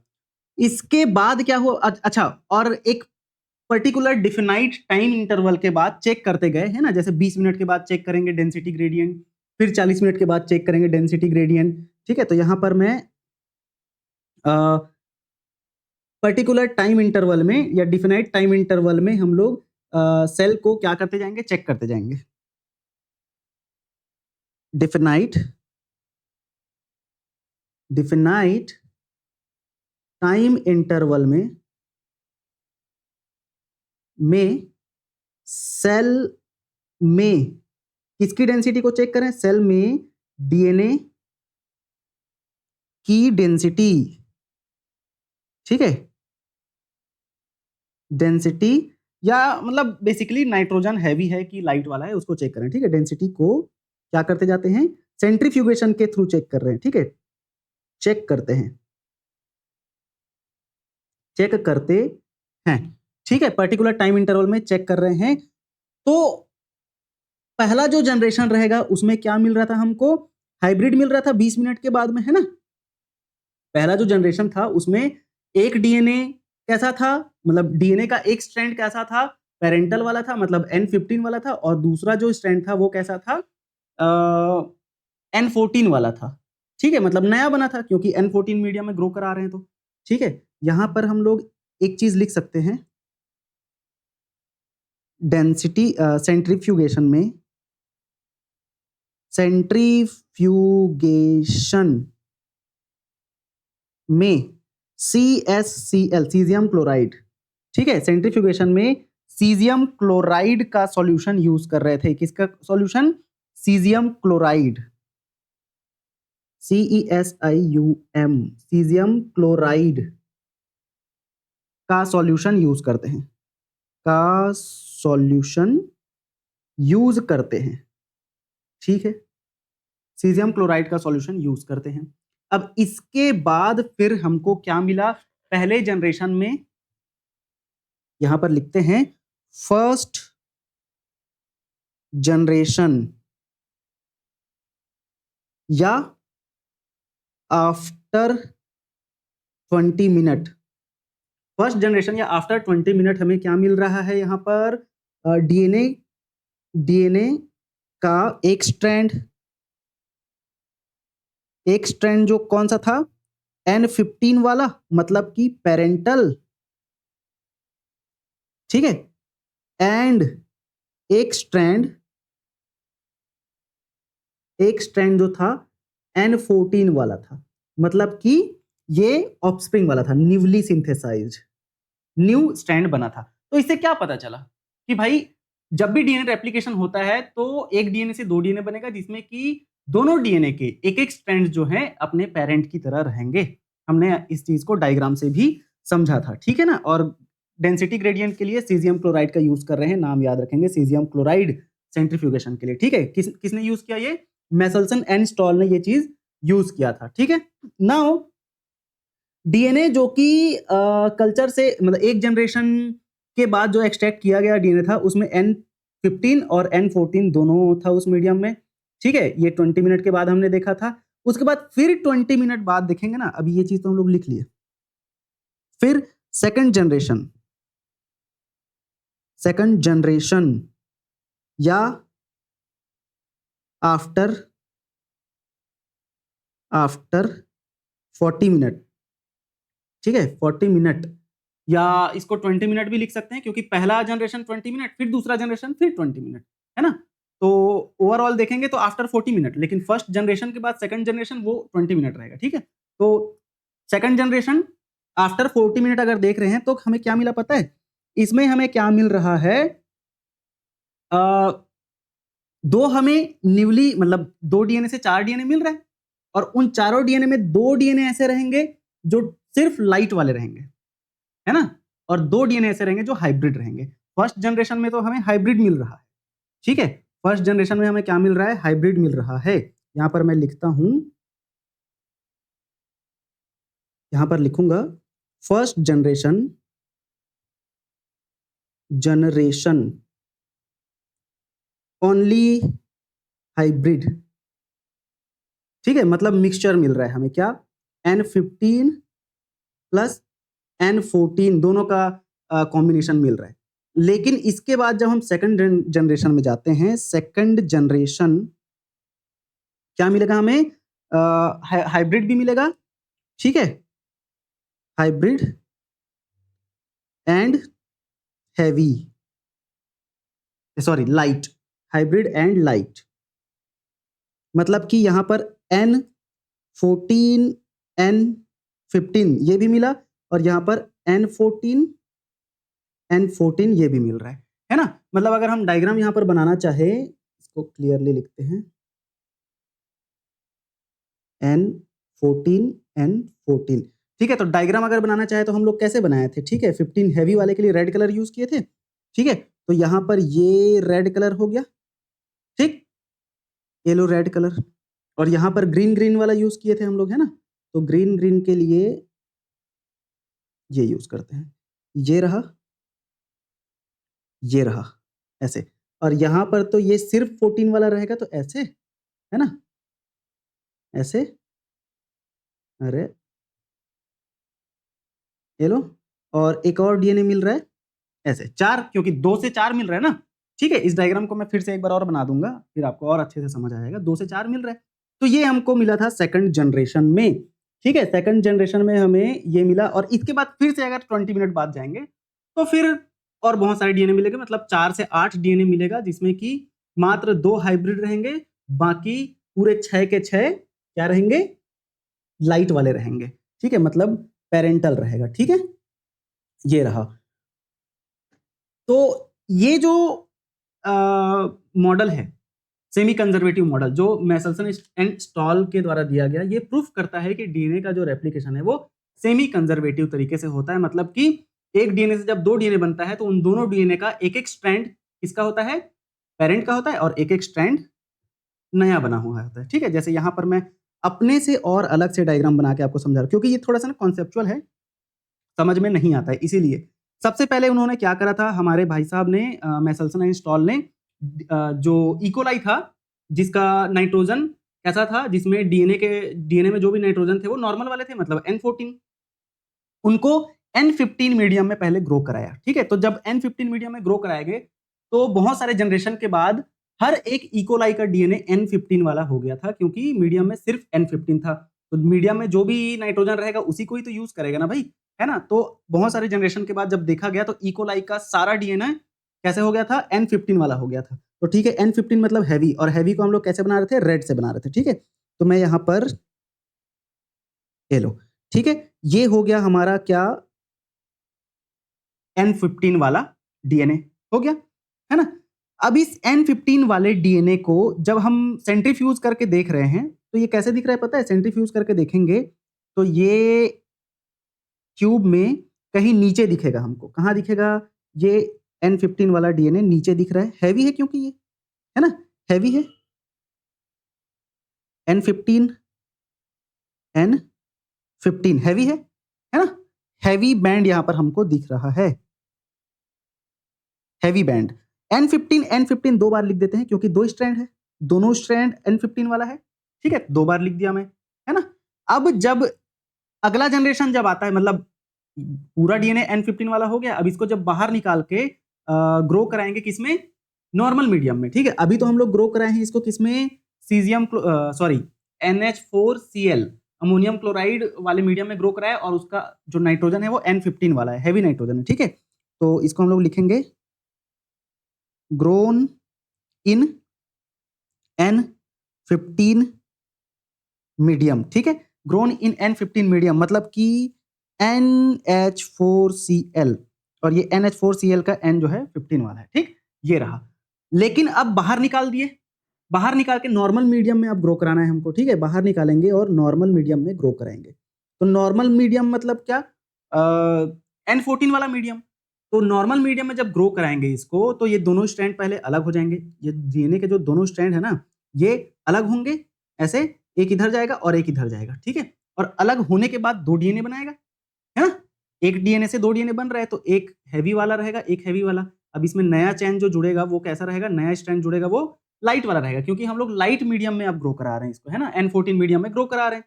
इसके बाद क्या हुआ, अच्छा, और एक पर्टिकुलर डिफिनाइट टाइम इंटरवल के बाद चेक करते गए, है ना, जैसे 20 मिनट के बाद चेक करेंगे डेंसिटी ग्रेडियंट, फिर 40 मिनट के बाद चेक करेंगे डेंसिटी ग्रेडियंट, ठीक है। तो यहां पर मैं पर्टिकुलर टाइम इंटरवल में या डिफिनाइट टाइम इंटरवल में हम लोग सेल को क्या करते जाएंगे, चेक करते जाएंगे। डिफिनाइट टाइम इंटरवल में सेल में किसकी डेंसिटी को चेक करें, सेल में डीएनए की डेंसिटी, ठीक है, डेंसिटी, या मतलब बेसिकली नाइट्रोजन हैवी है कि लाइट वाला है उसको चेक करें, ठीक है। डेंसिटी को क्या करते जाते हैं, सेंट्रीफ्यूगेशन के थ्रू चेक कर रहे हैं, ठीक है, चेक करते हैं, चेक करते हैं, ठीक है, पर्टिकुलर टाइम इंटरवल में चेक कर रहे हैं। तो पहला जो जनरेशन रहेगा उसमें क्या मिल रहा था हमको, हाइब्रिड मिल रहा था 20 मिनट के बाद में, है ना। पहला जो जनरेशन था उसमें एक डीएनए कैसा था, मतलब डीएनए का एक स्ट्रैंड कैसा था, पेरेंटल वाला था, मतलब N15 वाला था, और दूसरा जो स्ट्रैंड था वो कैसा था, N14 वाला था, ठीक है, मतलब नया बना था क्योंकि N14 मीडियम में ग्रो करा रहे हैं, तो ठीक है। यहां पर हम लोग एक चीज लिख सकते हैं, डेंसिटी सेंट्रीफ्यूगेशन में CSCl, सीजियम क्लोराइड, ठीक है, सेंट्रीफ्यूगेशन में सीजियम क्लोराइड का सॉल्यूशन यूज कर रहे थे, किसका solution, caesium chloride, CESIUM, caesium chloride का सॉल्यूशन यूज करते हैं, का सॉल्यूशन यूज करते हैं, ठीक है, सीजियम क्लोराइड का सॉल्यूशन यूज करते हैं। अब इसके बाद फिर हमको क्या मिला, पहले जनरेशन में यहां पर लिखते हैं फर्स्ट जनरेशन या आफ्टर 20 मिनट, फर्स्ट जनरेशन या आफ्टर 20 मिनट हमें क्या मिल रहा है यहां पर, डीएनए का एक स्ट्रैंड जो कौन सा था, N15 वाला, मतलब कि पेरेंटल, ठीक है, एंड एक स्ट्रैंड जो था N14 वाला था, मतलब कि ये ऑफस्प्रिंग वाला था, न्यूली सिंथेसाइज्ड, न्यू स्ट्रैंड बना था। तो इससे क्या पता चला कि भाई जब भी डीएनए रेप्लिकेशन होता है तो एक डीएनए से दो डीएनए बनेगा, जिसमें कि दोनों डीएनए के एक एक स्ट्रैंड जो है अपने पेरेंट की तरह रहेंगे। हमने इस चीज को डायग्राम से भी समझा था, ठीक है ना। और डेंसिटी ग्रेडियंट के लिए सीजियम क्लोराइड का यूज कर रहे हैं, नाम याद रखेंगे, सीजियम क्लोराइड सेंट्रीफ्यूगेशन के लिए, ठीक है। किसने यूज किया, ये मेसल्सन एंड स्टॉल ने ये चीज यूज किया था, ठीक है। नाउ डीएनए जो कि कल्चर से मतलब एक जनरेशन के बाद जो एक्सट्रैक्ट किया गया डीएनए था उसमें N15 और N14 दोनों था उस मीडियम में, ठीक है। ये 20 मिनट के बाद हमने देखा था। उसके बाद फिर 20 मिनट बाद देखेंगे ना, अभी ये चीज तो हम लोग लिख लिए। फिर सेकंड जनरेशन या आफ्टर 40 मिनट, ठीक है, 40 मिनट, या इसको 20 मिनट भी लिख सकते हैं, क्योंकि पहला जनरेशन 20 मिनट, फिर दूसरा जनरेशन फिर 20 मिनट, है ना। तो ओवरऑल देखेंगे तो आफ्टर 40 मिनट, लेकिन फर्स्ट जनरेशन के बाद सेकंड जनरेशन वो 20 मिनट रहेगा, ठीक है। तो सेकंड जनरेशन आफ्टर 40 मिनट अगर देख रहे हैं तो हमें क्या मिला पता है, इसमें हमें क्या मिल रहा है, दो हमें न्यूली मतलब 2 डीएनए से 4 डीएनए मिल रहा है, और उन चारों डीएनए में 2 डीएनए ऐसे रहेंगे जो सिर्फ लाइट वाले रहेंगे, है ना, और 2 डीएनए ऐसे रहेंगे जो हाइब्रिड रहेंगे। फर्स्ट जनरेशन में तो हमें हाइब्रिड मिल रहा है, ठीक है, फर्स्ट जनरेशन में हमें क्या मिल रहा है, हाइब्रिड मिल रहा है। यहां पर मैं लिखता हूं, यहां पर लिखूंगा फर्स्ट जनरेशन ओनली हाइब्रिड, ठीक है, मतलब मिक्सचर मिल रहा है हमें, क्या, N15 प्लस N14 दोनों का कॉम्बिनेशन मिल रहा है। लेकिन इसके बाद जब हम सेकंड जनरेशन में जाते हैं, सेकंड जनरेशन क्या मिलेगा हमें, हाइब्रिड भी मिलेगा, ठीक है, hybrid and heavy, sorry light, hybrid and light, मतलब कि यहां पर N14 N15 ये भी मिला, और यहां पर N14 ये भी मिल रहा है ना। मतलब अगर हम डायग्राम यहां पर बनाना चाहे, इसको क्लियरली लिखते हैं, N14 N14, ठीक है। तो डायग्राम अगर बनाना चाहे तो हम लोग कैसे बनाए थे, ठीक है, 15 हैवी वाले के लिए रेड कलर यूज किए थे, ठीक है। तो यहां पर ये रेड कलर हो गया, ठीक, येलो रेड कलर, और यहां पर ग्रीन ग्रीन वाला यूज किए थे हम लोग, है ना। तो ग्रीन ग्रीन के लिए ये यूज करते हैं, ये रहा, ये रहा, ऐसे। और यहां पर तो ये सिर्फ 14 वाला रहेगा, तो ऐसे, है ना, ऐसे, अरे ये लो, और एक और डीएनए मिल रहा है ऐसे, 4, क्योंकि 2 से 4 मिल रहा है ना, ठीक है। इस डायग्राम को मैं फिर से एक बार और बना दूंगा, फिर आपको और अच्छे से समझ आएगा। 2 से 4 मिल रहा है, तो ये हमको मिला था सेकंड जनरेशन में, ठीक है। सेकंड जनरेशन में हमें ये मिला, और इसके बाद फिर से अगर 20 मिनट बाद जाएंगे तो फिर और बहुत सारे डीएनए मिलेंगे, मतलब 4 से 8 डीएनए मिलेगा, जिसमें कि मात्र 2 हाइब्रिड रहेंगे, बाकी पूरे 6 के 6 क्या रहेंगे, लाइट वाले रहेंगे, ठीक है, मतलब पेरेंटल रहेगा, ठीक है, ये रहा। तो ये जो मॉडल है सेमी कंजर्वेटिव मॉडल जो मेसल्सन एंड स्टॉल के द्वारा दिया गया, ये प्रूफ करता है कि डीएनए का जो रेप्लिकेशन है वो सेमी कंजर्वेटिव तरीके से होता है। मतलब कि एक डीएनए से जब दो डीएनए बनता है तो उन दोनों डीएनए का एक एक स्ट्रैंड किसका होता है, पेरेंट का होता है, और एक एक स्ट्रैंड नया बना हुआ होता है। ठीक है, जैसे यहाँ पर मैं अपने से और अलग से डायग्राम बना के आपको समझा रहा हूँ, क्योंकि ये थोड़ा सा ना कॉन्सेप्चुअल है, समझ में नहीं आता है। इसीलिए सबसे पहले उन्होंने क्या करा था, हमारे भाई साहब ने मेसल्सन एंड स्टॉल ने जो इकोलाई था जिसका नाइट्रोजन कैसा था, जिसमें डीएनए में जो भी नाइट्रोजन थे वो नॉर्मल वाले थे, मतलब N14, उनको N15 मीडियम में पहले ग्रो कराया। ठीक है, तो जब N15 मीडियम में ग्रो कराए गए तो बहुत सारे जनरेशन के बाद हर एक इकोलाई का डीएनए N15 वाला हो गया था, क्योंकि मीडियम में सिर्फ N15 था। तो मीडियम में जो भी नाइट्रोजन रहेगा उसी को ही तो यूज करेगा ना भाई, है ना। तो बहुत सारे जनरेशन के बाद जब देखा गया तो इकोलाई का सारा डीएनए कैसे हो गया था, N15 वाला हो गया था। तो ठीक है, N15 मतलब हैवी, और हैवी को हम लोग कैसे बना रहे थे, रेड से बना रहे थे। ठीक है, तो मैं यहाँ पर ये लो, ठीक है, ये हो गया हमारा क्या, N15 वाला डीएनए हो गया, है ना। अब इस N15 वाले डीएनए को जब हम सेंट्रीफ्यूज करके देख रहे हैं तो ये कैसे दिख रहा है पता है, सेंट्रीफ्यूज करके देखेंगे तो ये क्यूब में कहीं नीचे दिखेगा हमको। कहाँ दिखेगा, ये N15 वाला डीएनए नीचे दिख रहा है, हैवी है क्योंकि ये, है ना, हैवी है, N15 हैवी है ना। हैवी बैंड यहां पर हमको दिख रहा है, हैवी बैंड। N15 दो बार लिख देते हैं क्योंकि दो स्ट्रैंड है, दोनों स्ट्रैंड N15 वाला है। ठीक है, दो बार लिख दिया मैं, है ना। अब जब अगला जनरेशन जब आता है, मतलब पूरा डीएनए N15 वाला हो गया, अब इसको जब बाहर निकाल के ग्रो कराएंगे किसमें, नॉर्मल मीडियम में। ठीक है, अभी तो हम लोग ग्रो कराए हैं इसको किसमें, caesium sorry NH4Cl ammonium chloride वाले मीडियम में ग्रो कराया, और उसका जो नाइट्रोजन है वो N15 वाला है, हैवी नाइट्रोजन है। ठीक है, तो इसको हम लोग लिखेंगे ग्रोन इन N15 मीडियम। ठीक है, ग्रोन इन N15 मीडियम मतलब कि NH4Cl, और ये NH4Cl का N जो है 15 वाला है। ठीक, ये रहा। लेकिन अब बाहर निकाल दिए, बाहर निकाल के नॉर्मल मीडियम में अब ग्रो कराना है हमको। ठीक है, बाहर निकालेंगे और नॉर्मल मीडियम में ग्रो कराएंगे। तो नॉर्मल मीडियम मतलब क्या, N14 वाला मीडियम। तो नॉर्मल मीडियम में जब ग्रो कराएंगे इसको तो ये दोनों स्ट्रैंड पहले अलग हो जाएंगे। ये डीएनए के जो दोनों स्ट्रैंड है ना, ये अलग होंगे, ऐसे एक इधर जाएगा और एक इधर जाएगा। ठीक है, और अलग होने के बाद दो डीएनए बनाएगा, है ना। एक डीएनए से दो डीएनए बन रहा है तो एक हैवी वाला रहेगा, एक हैवी वाला। अब इसमें नया चेन जो जुड़ेगा वो कैसा रहेगा, नया स्ट्रैंड जुड़ेगा वो लाइट वाला रहेगा, क्योंकि हम लोग लाइट मीडियम में अब ग्रो करा रहे हैं इसको, है ना, N14 मीडियम में ग्रो करा रहे हैं।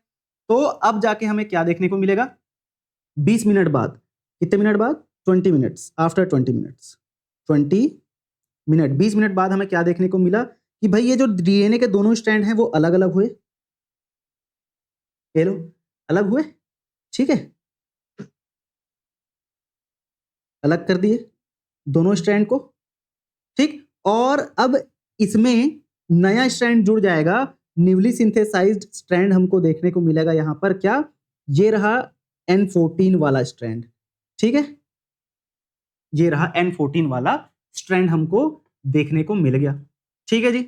तो अब जाके हमें क्या देखने को मिलेगा, 20 मिनट बाद, कितने मिनट बाद, 20 minutes, after 20 minutes, 20 minute, 20 minute बाद हमें क्या देखने को मिला कि भाई ये जो डीएनए के दोनों स्ट्रैंड हैं वो अलग अलग हुए, ये लो, अलग हुए। ठीक है, अलग कर दिए दोनों स्ट्रैंड को। ठीक, और अब इसमें नया स्ट्रैंड जुड़ जाएगा, न्यूली सिंथेसाइज्ड स्ट्रैंड हमको देखने को मिलेगा यहां पर, क्या, ये रहा N14 वाला स्ट्रैंड। ठीक है, ये रहा N14 वाला स्ट्रैंड हमको देखने को मिल गया। ठीक है जी,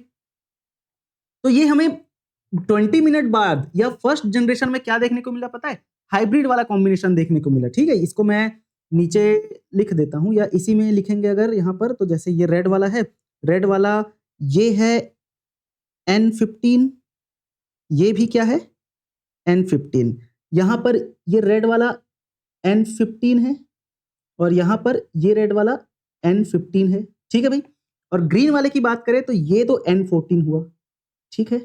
तो ये हमें 20 मिनट बाद या फर्स्ट जनरेशन में क्या देखने को मिला पता है, हाइब्रिड वाला कॉम्बिनेशन देखने को मिला। ठीक है, इसको मैं नीचे लिख देता हूं, या इसी में लिखेंगे अगर यहां पर, तो जैसे ये रेड वाला है, रेड वाला ये है N15, ये भी क्या है, N15। यहां पर ये रेड वाला N15 है, और यहां पर ये रेड वाला N15 है। ठीक है भाई, और ग्रीन वाले की बात करें तो ये तो N14 हुआ। ठीक है,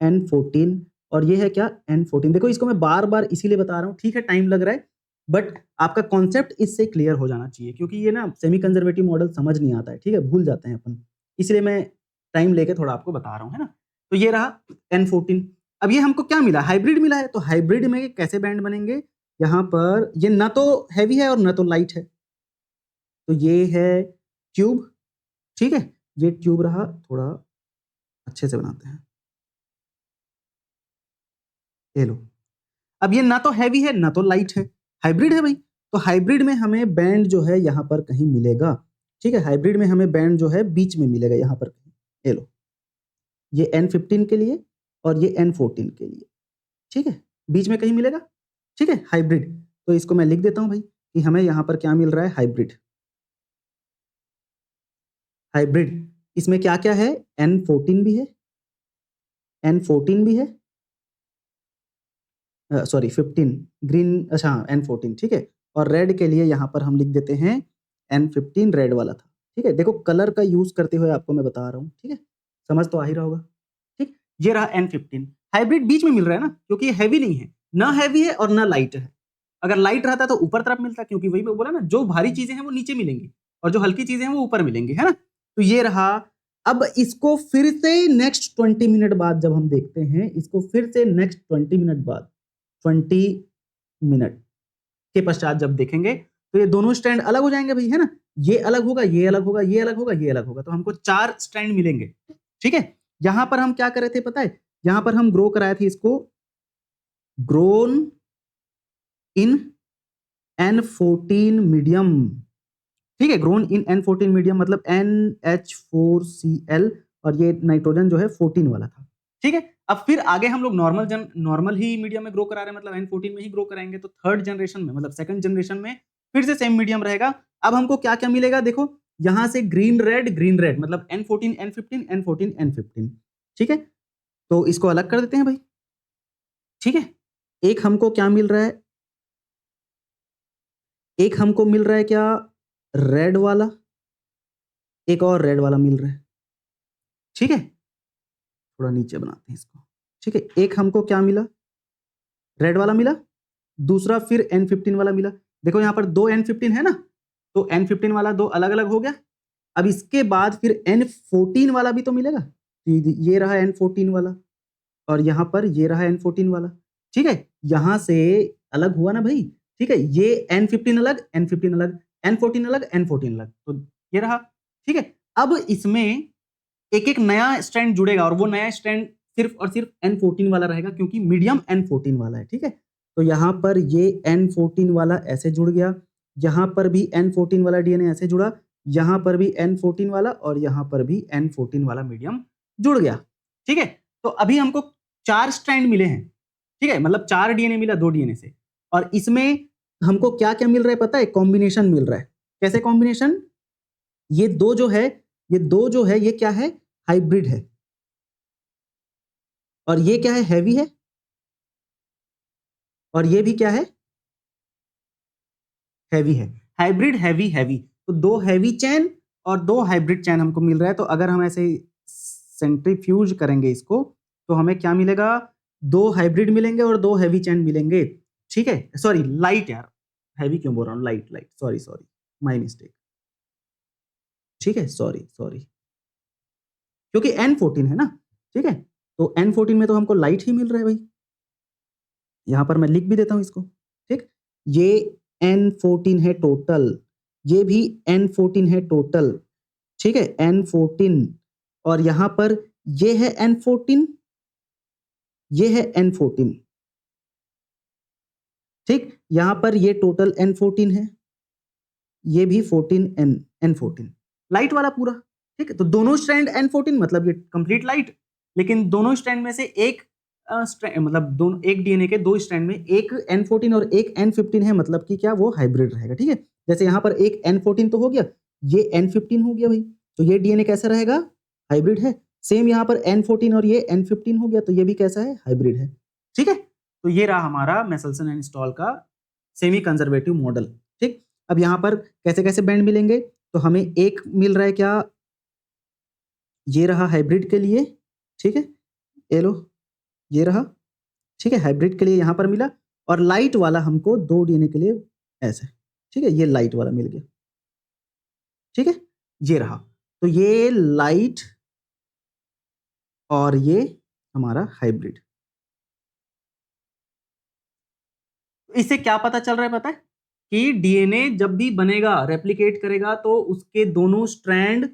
N14, और ये है क्या, N14। देखो इसको मैं बार बार इसीलिए बता रहा हूँ, ठीक है, टाइम लग रहा है, बट आपका कॉन्सेप्ट इससे क्लियर हो जाना चाहिए, क्योंकि ये ना सेमी कंजर्वेटिव मॉडल समझ नहीं आता है। ठीक है, भूल जाते हैं अपन, इसलिए मैं टाइम लेके थोड़ा आपको बता रहा हूँ, है ना। तो ये रहा N14। अब ये हमको क्या मिला, हाइब्रिड मिला है। तो हाइब्रिड में कैसे बैंड बनेंगे, यहाँ पर ये ना तो हैवी है और ना तो लाइट है, तो ये है ट्यूब। ठीक है, ये ट्यूब रहा, थोड़ा अच्छे से बनाते हैं, ये लो। अब ये ना तो हैवी है ना तो लाइट है, हाइब्रिड है भाई। तो हाइब्रिड में हमें बैंड जो है यहाँ पर कहीं मिलेगा। ठीक है, हाइब्रिड में हमें बैंड जो है बीच में मिलेगा यहाँ पर कहीं, ये लो, ये N15 के लिए और ये N14 के लिए, ठीक है, बीच में कहीं मिलेगा, ठीक है, हाइब्रिड। तो इसको मैं लिख देता हूं भाई कि हमें यहां पर क्या मिल रहा है, हाइब्रिड। हाइब्रिड इसमें क्या क्या है, N14 भी है, N14 भी है, सॉरी 15 ग्रीन, अच्छा हाँ N14, ठीक है। और रेड के लिए यहाँ पर हम लिख देते हैं N15 रेड वाला था, ठीक है। देखो कलर का यूज करते हुए आपको मैं बता रहा हूँ, ठीक है, समझ तो आ ही रहा होगा, ठीक। ये रहा N15। हाइब्रिड बीच में मिल रहा है ना, क्योंकि ये हैवी नहीं है, ना हैवी है और ना लाइट है। अगर लाइट रहता तो ऊपर तरफ मिलता, क्योंकि वही मैं बोला ना, जो भारी चीजें हैं वो नीचे मिलेंगी और जो हल्की चीजें हैं वो ऊपर मिलेंगी, है ना। तो ये रहा। अब इसको फिर से नेक्स्ट 20 मिनट बाद जब हम देखते हैं, इसको फिर से नेक्स्ट 20 मिनट बाद, 20 मिनट के पश्चात जब देखेंगे तो ये दोनों स्ट्रैंड अलग हो जाएंगे भाई, है ना। ये अलग होगा, ये अलग होगा, ये अलग होगा, ये अलग होगा, तो हमको 4 स्ट्रैंड मिलेंगे, ठीक है। यहां पर हम क्या कर रहे थे पता है, यहां पर हम ग्रो कराए थे इसको, ग्रोन इन N14 मीडियम, ठीक है। ग्रोन इन N14 मीडियम मतलब NH4Cl, और ये नाइट्रोजन जो है 14 वाला था, ठीक है। अब फिर आगे हम लोग नॉर्मल ही मीडियम में ग्रो करा रहे हैं, मतलब N14 में ही ग्रो कराएंगे, तो थर्ड जनरेशन में, मतलब सेकंड जनरेशन में फिर से सेम मीडियम रहेगा। अब हमको क्या क्या मिलेगा, देखो यहां से ग्रीन रेड मतलब N14 N15 N14 N15, ठीक है। तो इसको अलग कर देते हैं भाई, ठीक है। एक हमको क्या मिल रहा है, एक हमको मिल रहा है क्या, रेड वाला, एक और रेड वाला मिल रहा है, ठीक है। थोड़ा नीचे बनाते हैं इसको, ठीक है। एक हमको क्या मिला, रेड वाला मिला, दूसरा फिर N15 वाला मिला। देखो यहां पर 2 N15 है ना, तो N15 वाला 2 अलग अलग हो गया। अब इसके बाद फिर N14 वाला भी तो मिलेगा, तो ये रहा N14 वाला, और यहां पर ये रहा N14 वाला, ठीक है। यहां से अलग हुआ ना भाई, ठीक है। ये N15 अलग, N15 अलग, N14 अलग, N14 अलग, तो ये रहा, ठीक है। अब इसमें एक एक नया स्ट्रैंड जुड़ेगा, और वो नया स्ट्रैंड सिर्फ और सिर्फ N14 वाला रहेगा, क्योंकि मीडियम N14 वाला है, ठीक है। तो यहां पर ये N14 वाला ऐसे जुड़ गया, यहां पर भी N14 वाला डीएनए ऐसे जुड़ा, यहां पर भी N14 वाला, और यहां पर भी N14 वाला मीडियम जुड़ गया, ठीक है। तो अभी हमको 4 स्ट्रैंड मिले हैं, ठीक है, मतलब 4 डीएनए मिला 2 डीएनए से। और इसमें हमको क्या क्या मिल रहा है पता है, कॉम्बिनेशन मिल रहा है। कैसे कॉम्बिनेशन, ये दो जो है, ये दो जो है, ये क्या है, हाइब्रिड है, और ये क्या है, हैवी है, और ये भी क्या है, हैवी है। हाइब्रिड हैवी हैवी, तो 2 हैवी चैन और 2 हाइब्रिड चैन हमको मिल रहा है। तो अगर हम ऐसे सेंट्रीफ्यूज करेंगे इसको, तो हमें क्या मिलेगा, 2 हाइब्रिड मिलेंगे और 2 हैवी चैन मिलेंगे, ठीक है। सॉरी लाइट यार, हैवी क्यों बोल रहा हूँ, light light, sorry sorry, my mistake, ठीक है, सॉरी सॉरी, क्योंकि N14 है ना, ठीक है। तो N14 में तो हमको लाइट ही मिल रहा है भाई, यहां पर मैं लिख भी देता हूं इसको, ठीक। ये N14 है टोटल, ये भी N14 है टोटल, ठीक है, N14, और यहां पर ये है N14, ये है N14, ठीक। यहां पर ये टोटल N14 है, ये भी 14 N14 लाइट वाला पूरा, ठीक है। तो दोनों स्ट्रैंड N14 मतलब ये कंप्लीट लाइट, लेकिन दोनों स्ट्रैंड में से एक मतलब दोनों, एक डीएनए के 2 स्ट्रैंड में एक N14 और एक N15 है, मतलब कि क्या, वो हाइब्रिड रहेगा, ठीक है। जैसे यहां पर एक N14 तो हो गया, ये N15 हो गया भाई, तो ये डीएनए कैसा रहेगा, हाइब्रिड है। सेम यहां पर N14 और ये N15 हो गया, तो ये भी कैसा है, हाइब्रिड है, ठीक है। तो ये रहा हमारा मेसल्सन एंड स्टॉल का सेमी कंजर्वेटिव मॉडल, ठीक। अब यहां पर कैसे कैसे बैंड मिलेंगे, तो हमें एक मिल रहा है क्या, ये रहा हाइब्रिड के लिए, ठीक है, ये लो, ये रहा, ठीक है, हाइब्रिड के लिए यहां पर मिला। और लाइट वाला हमको 2 डीएनए के लिए ऐसे, ठीक है, ये लाइट वाला मिल गया, ठीक है, ये रहा। तो ये लाइट और ये हमारा हाइब्रिड। इससे क्या पता चल रहा है पता है, कि डीएनए जब भी बनेगा, रेप्लिकेट करेगा, तो उसके दोनों स्ट्रैंड,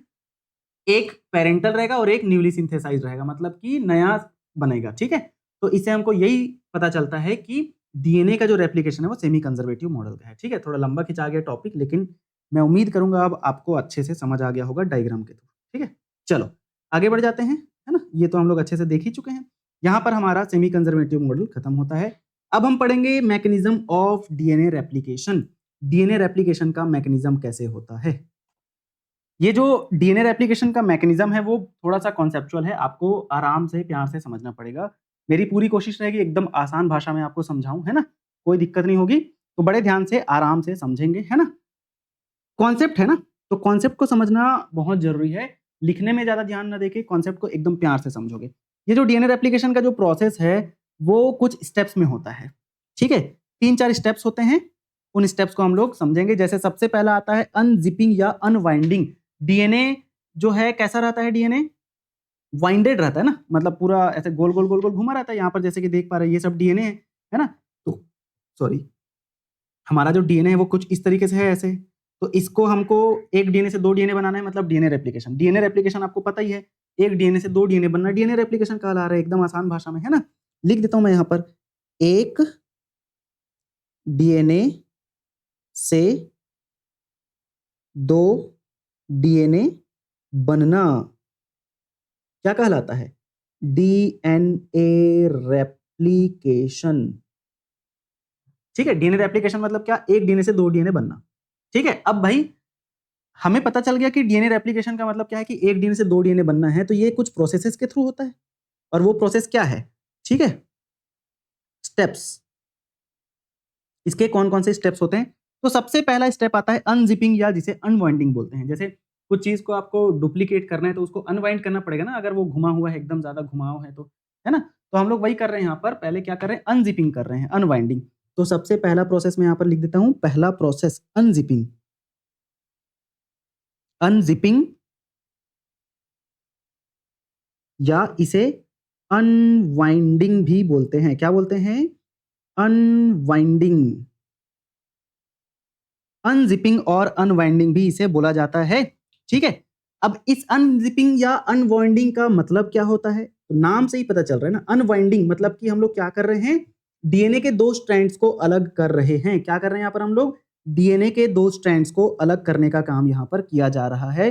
एक पेरेंटल रहेगा और एक न्यूली सिंथेसाइज रहेगा, मतलब कि नया बनेगा, ठीक है। तो इससे हमको यही पता चलता है कि डीएनए का जो रेप्लिकेशन है वो सेमी कंजर्वेटिव मॉडल का है, ठीक है। थोड़ा लंबा खिंचा गया टॉपिक, लेकिन मैं उम्मीद करूंगा अब आपको अच्छे से समझ आ गया होगा डायग्राम के थ्रू, ठीक है। चलो आगे बढ़ जाते हैं, है ना? ये तो हम लोग अच्छे से देख ही चुके हैं। यहाँ पर हमारा सेमी कंजर्वेटिव मॉडल खत्म होता है। अब हम पढ़ेंगे mechanism of DNA replication. DNA replication का मैकेनिज्म कैसे होता है? ये जो डीएनए रेप्लिकेशन का मैकेनिज्म है वो थोड़ा-सा कॉन्सेप्चुअल है, आपको आराम से, प्यार से समझना पड़ेगा। मेरी पूरी कोशिश रहेगी एकदम आसान भाषा में आपको समझाऊँ, है ना? कोई दिक्कत नहीं होगी, तो बड़े ध्यान से, आराम से समझेंगे, है ना? कॉन्सेप्ट है ना, तो कॉन्सेप्ट को समझना बहुत ज़रूरी है। लिखने में ज़्यादा ध्यान ना देके कॉन्सेप्ट को एकदम प्यार से समझोगे। ये जो डीएनए रेप्लिकेशन का जो प्रोसेस है, वो कुछ स्टेप्स में होता है, ठीक है? 3-4 स्टेप्स होते हैं, उन स्टेप्स को हम लोग समझेंगे। जैसे सबसे पहला आता है अनज़िपिंग या अनवाइंडिंग। डीएनए जो है कैसा रहता है डीएनए? वाइंडेड रहता है ना, मतलब पूरा ऐसे गोल-गोल, गोल-गोल घुमा रहता है। यहाँ पर जैसे कि देख पा रहे हैं ये सब डीएनए है ना? तो सॉरी, हमारा जो डीएनए है वो कुछ इस तरीके से है ऐसे। तो इसको हमको एक डीएनए से 2 डीएनए बनाना है, मतलब डीएनए रेप्लिकेशन। डीएनए रेप्लिकेशन आपको पता ही है, एक डीएनए से 2 डीएनए बनना डीएनए रेप्लिकेशन कहला रहा है, एकदम आसान भाषा में, है ना? लिख देता हूँ मैं यहाँ पर, एक डीएनए से 2 डीएनए बनना क्या कहलाता है? DNA replication. ठीक है? डीएनए रेप्लिकेशन मतलब क्या? एक डीएनए से 2 डीएनए बनना। ठीक है? अब भाई हमें पता चल गया कि डीएनए रेप्लिकेशन का मतलब क्या है कि एक डीएनए से 2 डीएनए बनना है, तो ये कुछ प्रोसेसेस के थ्रू होता है। और वो प्रोसेस क्या है? ठीक है? स्टेप्स। इसके कौन-कौन से स्टेप्स होते हैं? तो सबसे पहला स्टेप आता है अनज़िपिंग या जिसे अनवाइंडिंग बोलते हैं। जैसे कुछ चीज़ को आपको डुप्लीकेट करना है तो उसको अनवाइंड करना पड़ेगा ना, अगर वो घुमा हुआ है, एकदम ज़्यादा घुमाव है तो, है ना? तो हम लोग वही कर रहे हैं यहाँ पर, पहले क्या कर रहे हैं? अनज़िपिंग कर रहे हैं, अनवाइंडिंग। तो सबसे पहला प्रोसेस मैं यहाँ पर लिख देता हूँ, पहला प्रोसेस अनज़िपिंग। अनज़िपिंग या इसे अनवाइंडिंग भी बोलते हैं। क्या बोलते हैं? अनवाइंडिंग। अनजिपिंग और अनवाइंडिंग भी इसे बोला जाता है। ठीक है? अब इस अनजिपिंग या अनवाइंडिंग का मतलब क्या होता है? तो नाम से ही पता चल रहा है ना, अनवाइंडिंग मतलब कि हम लोग क्या कर रहे हैं? डीएनए के 2 स्ट्रैंड्स को अलग कर रहे हैं। क्या कर रहे हैं यहाँ पर हम लोग? डीएनए के 2 स्ट्रैंड्स को अलग करने का काम यहाँ पर किया जा रहा है।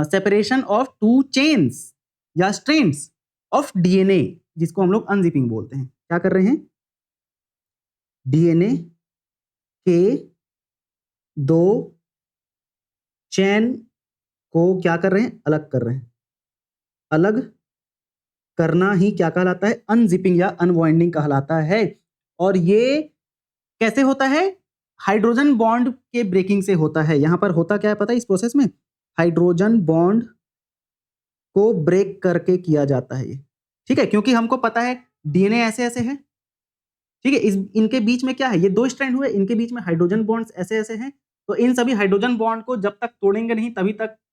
सेपरेशन ऑफ 2 चेन्स या स्ट्रैंड्स ऑफ डीएनए, जिसको हम लोग अनजिपिंग बोलते हैं। क्या कर रहे हैं? डीएनए के 2 चेन को क्या कर रहे हैं? अलग कर रहे हैं। अलग करना ही क्या कहलाता है? अनजिपिंग या अनवाइंडिंग कहलाता है। और ये कैसे होता है? हाइड्रोजन बॉन्ड के ब्रेकिंग से होता है। यहां पर होता क्या है पता है इस प्रोसेस में? हाइड्रोजन बॉन्ड को ब्रेक करके किया जाता है ये। ठीक है? क्योंकि हमको पता है डीएनए ऐसे-ऐसे है। ठीक है? इनके बीच में क्या है? ये 2 स्ट्रैंड हुए, इनके बीच में हाइड्रोजन बॉन्ड्स ऐसे-ऐसे हैं। तो इन सभी हाइड्रोजन बॉन्ड को जब तक तोड़ेंगे नहीं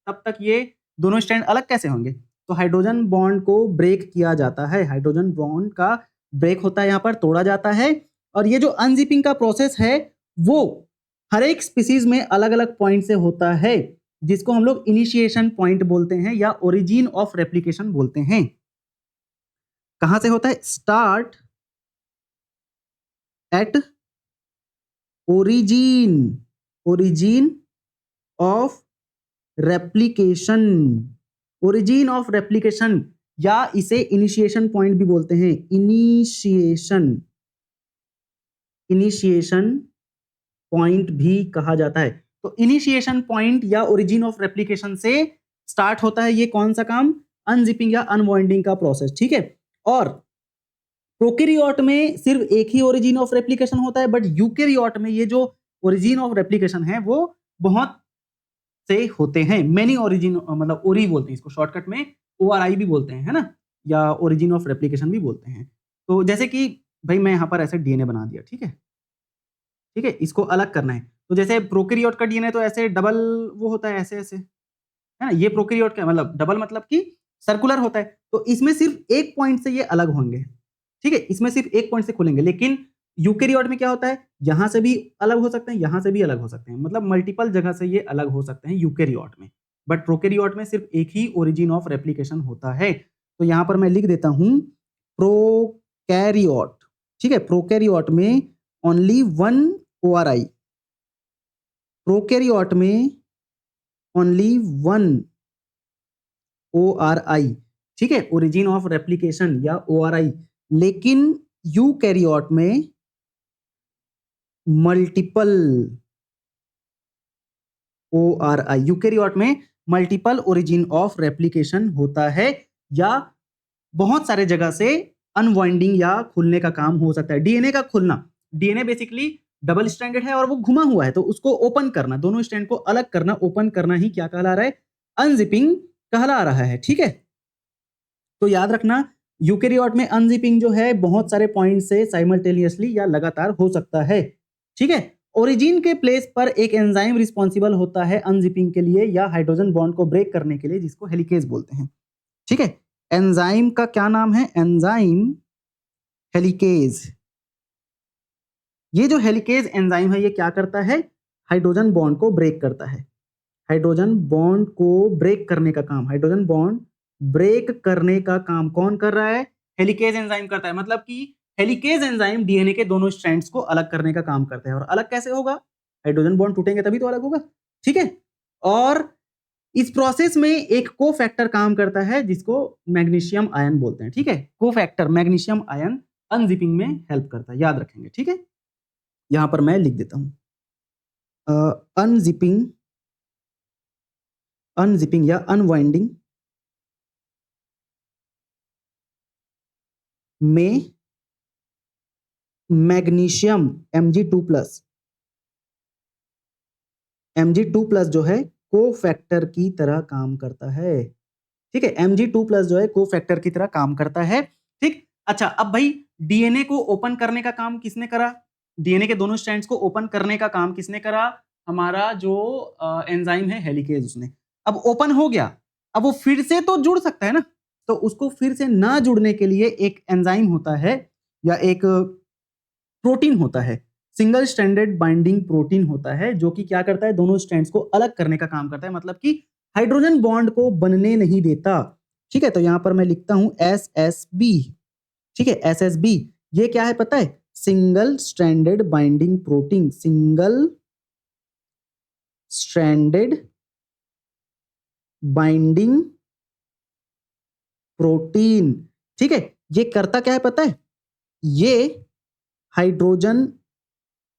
तब तक ये दोनों स्ट्रैंड अलग कैसे होंगे? तो हाइड्रोजन बॉन्ड को ब्रेक किया जाता है। हाइड्रोजन बॉन्ड का ब्रेक होता है, यहाँ पर तोड़ा जाता है। और ये जो अनजिपिंग का प्रोसेस है, वो हर एक स्पीशीज में अलग-अलग पॉइंट से होता है, जिसको हम लोग इनिशिएशन पॉइंट बोलते हैं या ओरिजिन ऑफ रेप्लिकेशन बोलते हैं। कहाँ से होता है? Start at origin, origin of replication, origin of replication या इसे इनिशिएशन पॉइंट भी बोलते हैं। इनिशिएशन, इनिशिएशन पॉइंट भी कहा जाता है। तो इनिशिएशन पॉइंट या ओरिजिन ऑफ रेप्लिकेशन से स्टार्ट होता है ये कौन सा काम? अनजिपिंग या अनवाइंडिंग का प्रोसेस। ठीक है? और प्रोकैरियोट में सिर्फ एक ही ओरिजिन ऑफ रेप्लिकेशन होता है, बट यूकैरियोट में ये जो ओरिजिन ऑफ रेप्लिकेशन है वो बहुत से होते हैं। मेनी ओरिजिन, मतलब ओरी बोलते हैं इसको, शॉर्टकट में ओआरआई भी बोलते हैं, है ना? या ओरिजिन ऑफ रेप्लिकेशन भी बोलते हैं। तो जैसे कि भाई मैं यहाँ पर ऐसे डीएनए बना दिया, ठीक है? ठीक है? इसको अलग करना है। तो जैसे प्रोकैरियोट का डीएनए तो ऐसे डबल वो होता है ऐसे-ऐसे, है ना? ये प्रोकैरियोट का मतलब डबल मतलब कि सर्कुलर होता है। तो इसमें सिर्फ एक पॉइंट से ये अलग होंगे। ठीक है? इसमें सिर्फ एक पॉइंट से खुलेंगे, लेकिन यूकैरियोट में क्या होता है? यहाँ से भी अलग हो सकते हैं, यहाँ से भी अलग हो सकते हैं, मतलब मल्टीपल जगह से ये अलग हो सकते हैं यूकैरियोट में। बट प्रोकैरियोट में सिर्फ एक ही ओरिजिन ऑफ रेप्लिकेशन होता है। तो यहाँ पर मैं लिख देता हूँ प्रोकैरियोट। ठीक है? प्रोकैरियोट में ओनली 1 ओआरआई, प्रोकैरियोट में ओनली 1 ओआरआई। ठीक है, ओरिजिन ऑफ रेप्लिकेशन या ORI। लेकिन यूकैरियोट में मल्टीपल ORI, यूकैरियोट में मल्टीपल ओरिजिन ऑफ रेप्लिकेशन होता है, या बहुत सारे जगह से अनवाइंडिंग या खुलने का काम हो सकता है। डीएनए का खुलना, डीएनए बेसिकली डबल स्ट्रैंडेड है और वो घुमा हुआ है, तो उसको ओपन करना, दोनों स्ट्रैंड को अलग करना, ओपन करना ही क्या कहला रहा है? अनजिपिंग कहला रहा है। ठीक है, तो याद रखना यूकैरियोट में अनजिपिंग जो है बहुत सारे पॉइंट से साइमल्टेनियसली या लगातार हो सकता है। ठीक है, ओरिजिन के प्लेस पर एक एंजाइम रिस्पॉन्सिबल होता है अनजिपिंग के लिए या हाइड्रोजन बॉन्ड को ब्रेक करने के लिए, जिसको हेलिकेज बोलते हैं। ठीक है, एंजाइम का क्या नाम है? Enzyme helicase. ये जो हेलिकेज एंजाइम है ये क्या करता है? हाइड्रोजन बॉन्ड को ब्रेक करता है। हाइड्रोजन बॉन्ड को ब्रेक करने का काम, हाइड्रोजन बॉन्ड ब्रेक करने का काम कौन कर रहा है? हेलिकेज एंजाइम करता है। मतलब कि हेलिकेज एंजाइम डीएनए के दोनों स्ट्रैंड्स को अलग करने का काम करता है। और अलग कैसे होगा? हाइड्रोजन बॉन्ड टूटेंगे तभी तो अलग होगा। ठीक है, और इस प्रोसेस में एक कोफैक्टर काम करता है जिसको मैग्नीशियम आयन बोलते हैं। ठीक है, कोफैक्टर मैग्नीशियम आयन अनजिपिंग में हेल्प करता है, याद रखेंगे। ठीक है, यहां पर मैं लिख देता हूं अनजिपिंग, अनजिपिंग या अनवाइंडिंग में मैग्नीशियम Mg2+, Mg2+ जो है कोफैक्टर की तरह काम करता है। ठीक है, Mg2+ जो है कोफैक्टर की तरह काम करता है। ठीक, अच्छा अब भाई डीएनए को ओपन करने का काम किसने करा? डीएनए के दोनों स्ट्रैंड्स को ओपन करने का काम किसने करा? हमारा जो एंजाइम है हेलिकेज, उसने। अब ओपन हो गया, अब वो फिर से तो जुड़ सकता है ना, तो उसको फिर से ना जुड़ने के लिए एक एंजाइम होता है या एक प्रोटीन होता है, सिंगल स्ट्रैंडेड बाइंडिंग प्रोटीन होता है, जो कि क्या करता है? दोनों स्ट्रैंड्स को अलग करने का काम करता है, मतलब कि हाइड्रोजन बॉन्ड को बनने नहीं देता। ठीक है, तो यहां पर मैं लिखता हूं SSB। ठीक है, SSB ये क्या है पता है? Single stranded binding protein, single stranded binding protein. ठीक है, ये करता क्या है पता है? ये हाइड्रोजन